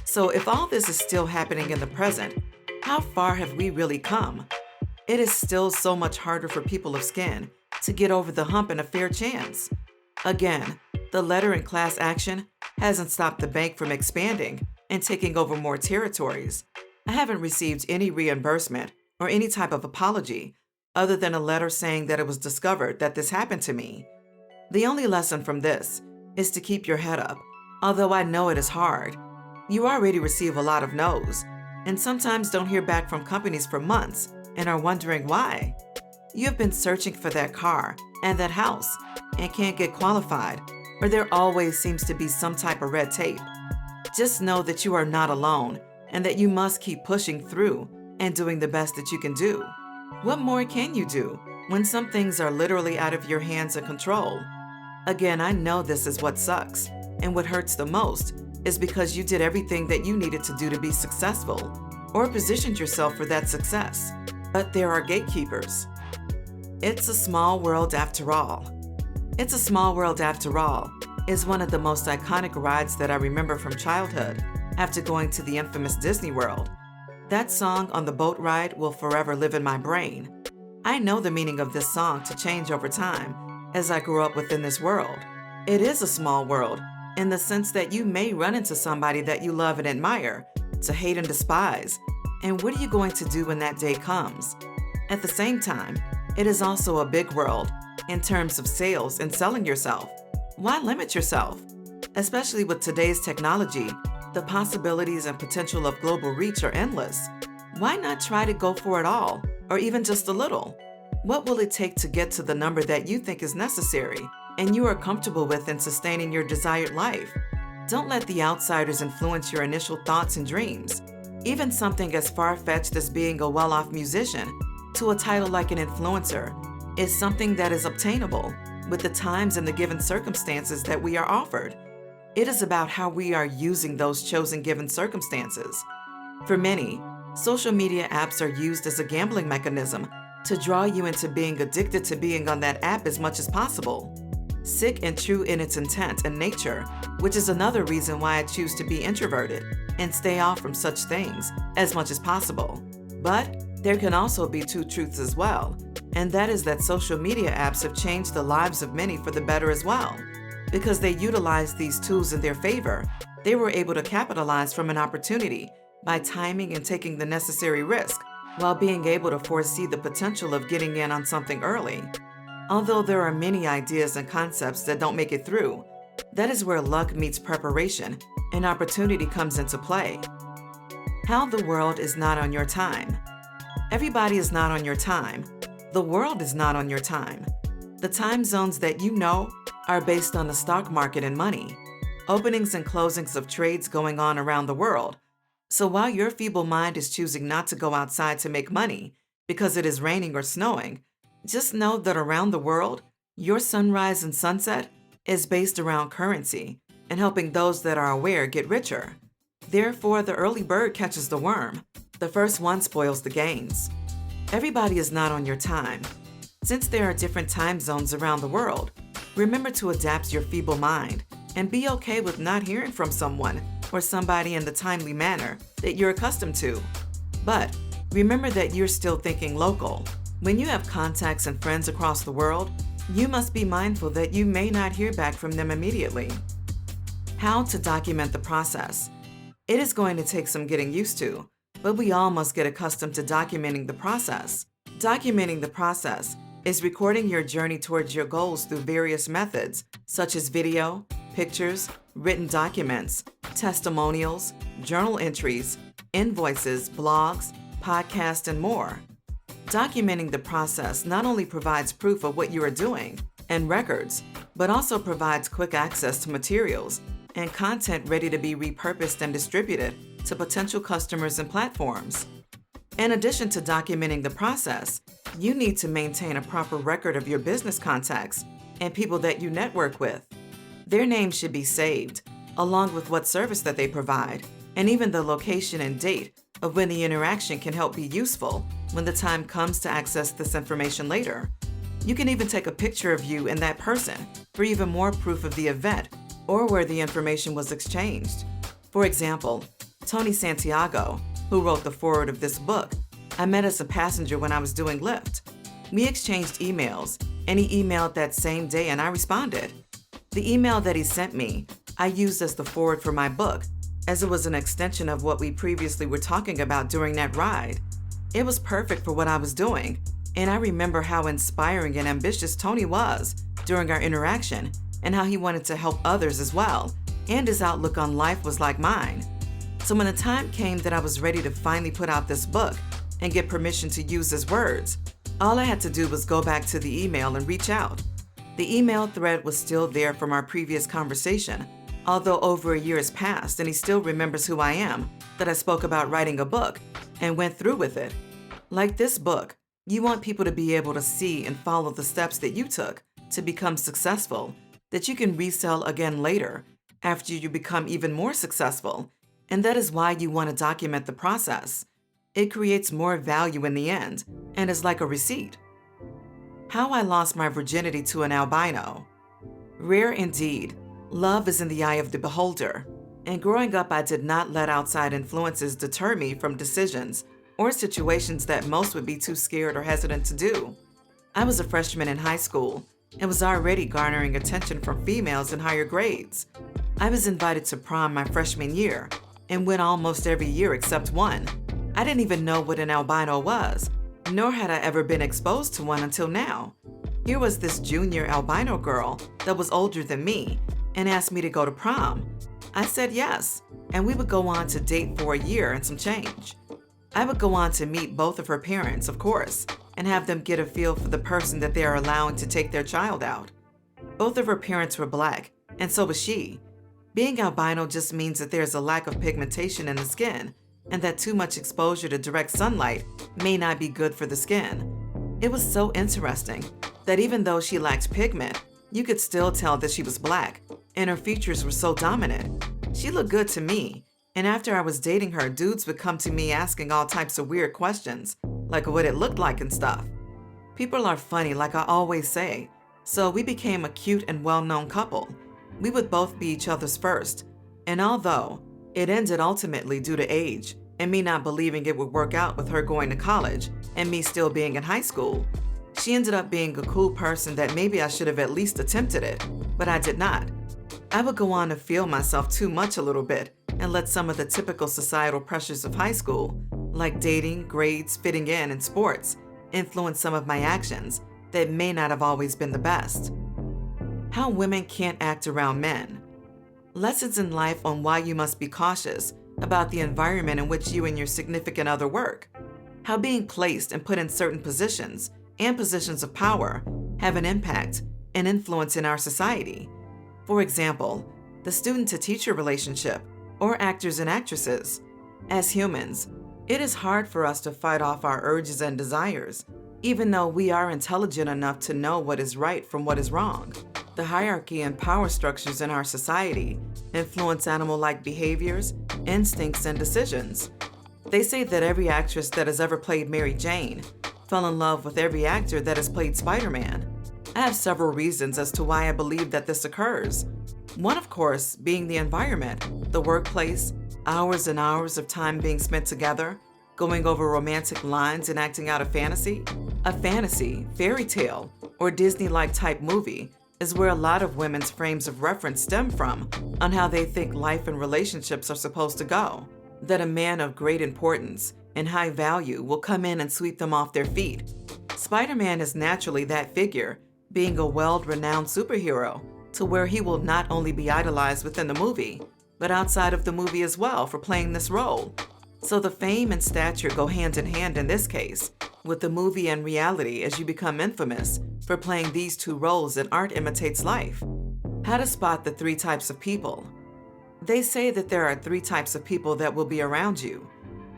So if all this is still happening in the present, how far have we really come? It is still so much harder for people of skin to get over the hump and a fair chance. Again, the letter in class action hasn't stopped the bank from expanding and taking over more territories. I haven't received any reimbursement or any type of apology other than a letter saying that it was discovered that this happened to me. The only lesson from this is to keep your head up, although I know it is hard. You already receive a lot of no's, and sometimes don't hear back from companies for months and are wondering why. You have been searching for that car and that house and can't get qualified, or there always seems to be some type of red tape. Just know that you are not alone and that you must keep pushing through and doing the best that you can do. What more can you do when some things are literally out of your hands and control? Again, I know this is what sucks, and what hurts the most is because you did everything that you needed to do to be successful or positioned yourself for that success. But there are gatekeepers. It's a small world after all. It's a Small World After All is one of the most iconic rides that I remember from childhood after going to the infamous Disney World. That song on the boat ride will forever live in my brain. I know the meaning of this song to change over time as I grew up within this world. It is a small world in the sense that you may run into somebody that you love and admire, to hate and despise. And what are you going to do when that day comes? At the same time, it is also a big world in terms of sales and selling yourself. Why limit yourself? Especially with today's technology, the possibilities and potential of global reach are endless. Why not try to go for it all, or even just a little? What will it take to get to the number that you think is necessary and you are comfortable with in sustaining your desired life? Don't let the outsiders influence your initial thoughts and dreams. Even something as far-fetched as being a well-off musician to a title like an influencer is something that is obtainable with the times and the given circumstances that we are offered. It is about how we are using those chosen given circumstances. For many, social media apps are used as a gambling mechanism to draw you into being addicted to being on that app as much as possible. Sick and true in its intent and nature, which is another reason why I choose to be introverted and stay off from such things as much as possible. But there can also be two truths as well, and that is that social media apps have changed the lives of many for the better as well. Because they utilized these tools in their favor, they were able to capitalize from an opportunity by timing and taking the necessary risk, while being able to foresee the potential of getting in on something early. Although there are many ideas and concepts that don't make it through, that is where luck meets preparation and opportunity comes into play. How the world is not on your time. Everybody is not on your time. The world is not on your time. The time zones that you know are based on the stock market and money, openings and closings of trades going on around the world. So while your feeble mind is choosing not to go outside to make money because it is raining or snowing, just know that around the world, your sunrise and sunset is based around currency and helping those that are aware get richer. Therefore, the early bird catches the worm. The first one spoils the gains. Everybody is not on your time. Since there are different time zones around the world, remember to adapt your feeble mind and be okay with not hearing from someone or somebody in the timely manner that you're accustomed to. But remember that you're still thinking local. When you have contacts and friends across the world, you must be mindful that you may not hear back from them immediately. How to document the process. It is going to take some getting used to, but we all must get accustomed to documenting the process. Documenting the process is recording your journey towards your goals through various methods, such as video, pictures, written documents, testimonials, journal entries, invoices, blogs, podcasts, and more. Documenting the process not only provides proof of what you are doing and records, but also provides quick access to materials and content ready to be repurposed and distributed to potential customers and platforms. In addition to documenting the process, you need to maintain a proper record of your business contacts and people that you network with. Their names should be saved, along with what service that they provide, and even the location and date of when the interaction can help be useful when the time comes to access this information later. You can even take a picture of you and that person for even more proof of the event or where the information was exchanged. For example, Tony Santiago, who wrote the foreword of this book, I met as a passenger when I was doing Lyft. We exchanged emails, and he emailed that same day and I responded. The email that he sent me, I used as the foreword for my book, as it was an extension of what we previously were talking about during that ride. It was perfect for what I was doing, and I remember how inspiring and ambitious Tony was during our interaction and how he wanted to help others as well, and his outlook on life was like mine. So when the time came that I was ready to finally put out this book and get permission to use his words, all I had to do was go back to the email and reach out. The email thread was still there from our previous conversation, although over a year has passed and he still remembers who I am, that I spoke about writing a book and went through with it. Like this book, you want people to be able to see and follow the steps that you took to become successful, that you can resell again later after you become even more successful. And that is why you want to document the process. It creates more value in the end and is like a receipt. How I lost my virginity to an albino. Rare indeed. Love is in the eye of the beholder. And growing up, I did not let outside influences deter me from decisions or situations that most would be too scared or hesitant to do. I was a freshman in high school and was already garnering attention from females in higher grades. I was invited to prom my freshman year and went almost every year except one. I didn't even know what an albino was, nor had I ever been exposed to one until now. Here was this junior albino girl that was older than me and asked me to go to prom. I said yes, and we would go on to date for a year and some change. I would go on to meet both of her parents, of course, and have them get a feel for the person that they are allowing to take their child out. Both of her parents were black, and so was she. Being albino just means that there's a lack of pigmentation in the skin, and that too much exposure to direct sunlight may not be good for the skin. It was so interesting that even though she lacked pigment, you could still tell that she was black, and her features were so dominant. She looked good to me, and after I was dating her, dudes would come to me asking all types of weird questions, like what it looked like and stuff. People are funny, like I always say, so we became a cute and well-known couple. We would both be each other's first, and although it ended ultimately due to age and me not believing it would work out with her going to college and me still being in high school, she ended up being a cool person that maybe I should have at least attempted it, but I did not. I would go on to feel myself too much a little bit and let some of the typical societal pressures of high school, like dating, grades, fitting in, and sports, influence some of my actions that may not have always been the best. How women can't act around men. Lessons in life on why you must be cautious about the environment in which you and your significant other work. How being placed and put in certain positions and positions of power have an impact and influence in our society. For example, the student-to-teacher relationship, or actors and actresses. As humans, it is hard for us to fight off our urges and desires, even though we are intelligent enough to know what is right from what is wrong. The hierarchy and power structures in our society influence animal-like behaviors, instincts, and decisions. They say that every actress that has ever played Mary Jane fell in love with every actor that has played Spider-Man. I have several reasons as to why I believe that this occurs. One, of course, being the environment, the workplace, hours and hours of time being spent together, going over romantic lines and acting out a fantasy. A fantasy, fairy tale, or Disney-like type movie is where a lot of women's frames of reference stem from on how they think life and relationships are supposed to go. That a man of great importance and high value will come in and sweep them off their feet. Spider-Man is naturally that figure, being a well-renowned superhero, to where he will not only be idolized within the movie, but outside of the movie as well for playing this role. So the fame and stature go hand in hand in this case, with the movie and reality as you become infamous for playing these two roles in art imitates life. How to spot the 3 types of people. They say that there are 3 types of people that will be around you.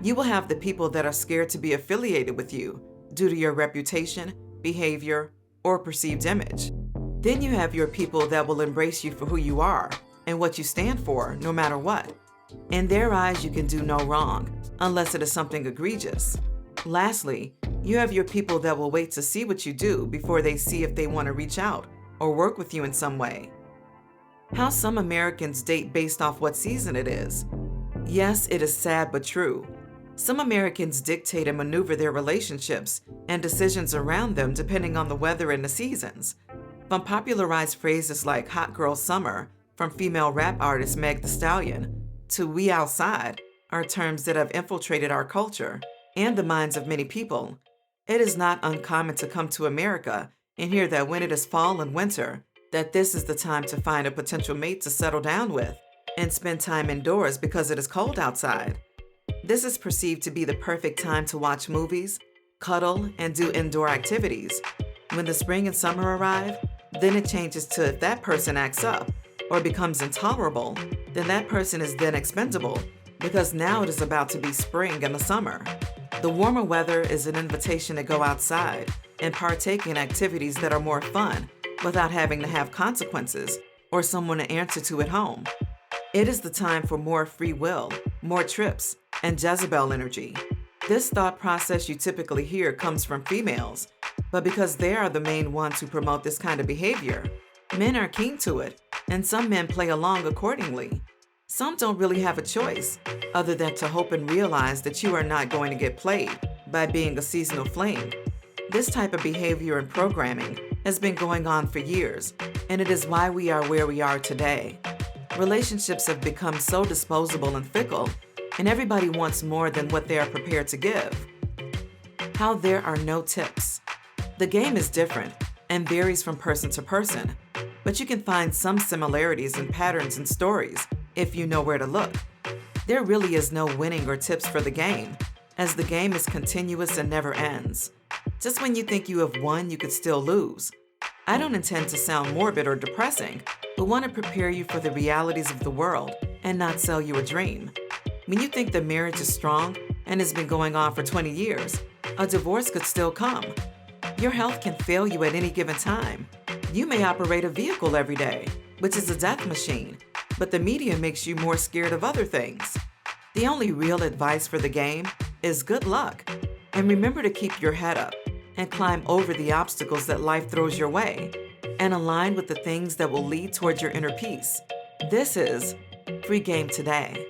You will have the people that are scared to be affiliated with you due to your reputation, behavior, or perceived image. Then you have your people that will embrace you for who you are and what you stand for, no matter what. In their eyes, you can do no wrong, unless it is something egregious. Lastly, you have your people that will wait to see what you do before they see if they want to reach out or work with you in some way. How some Americans date based off what season it is. Yes, it is sad but true. Some Americans dictate and maneuver their relationships and decisions around them depending on the weather and the seasons. From popularized phrases like hot girl summer from female rap artist Meg Thee Stallion to we outside are terms that have infiltrated our culture and the minds of many people. It is not uncommon to come to America and hear that when it is fall and winter, that this is the time to find a potential mate to settle down with and spend time indoors because it is cold outside. This is perceived to be the perfect time to watch movies, cuddle, and do indoor activities. When the spring and summer arrive, then it changes to if that person acts up or becomes intolerable, then that person is then expendable because now it is about to be spring and the summer. The warmer weather is an invitation to go outside and partake in activities that are more fun without having to have consequences or someone to answer to at home. It is the time for more free will, more trips, and Jezebel energy. This thought process you typically hear comes from females, but because they are the main ones who promote this kind of behavior, Men are keen to it, and some men play along accordingly. Some don't really have a choice other than to hope and realize that you are not going to get played by being a seasonal fling. This type of behavior and programming has been going on for years, and it is why we are where we are today. Relationships have become so disposable and fickle, and everybody wants more than what they are prepared to give. How there are no tips. The game is different and varies from person to person, but you can find some similarities in patterns and stories if you know where to look. There really is no winning or tips for the game, as the game is continuous and never ends. Just when you think you have won, you could still lose. I don't intend to sound morbid or depressing, but want to prepare you for the realities of the world and not sell you a dream. When you think the marriage is strong and has been going on for 20 years, a divorce could still come. Your health can fail you at any given time. You may operate a vehicle every day, which is a death machine, but the media makes you more scared of other things. The only real advice for the game is good luck, and remember to keep your head up and climb over the obstacles that life throws your way, and align with the things that will lead towards your inner peace. This is Free Game Today.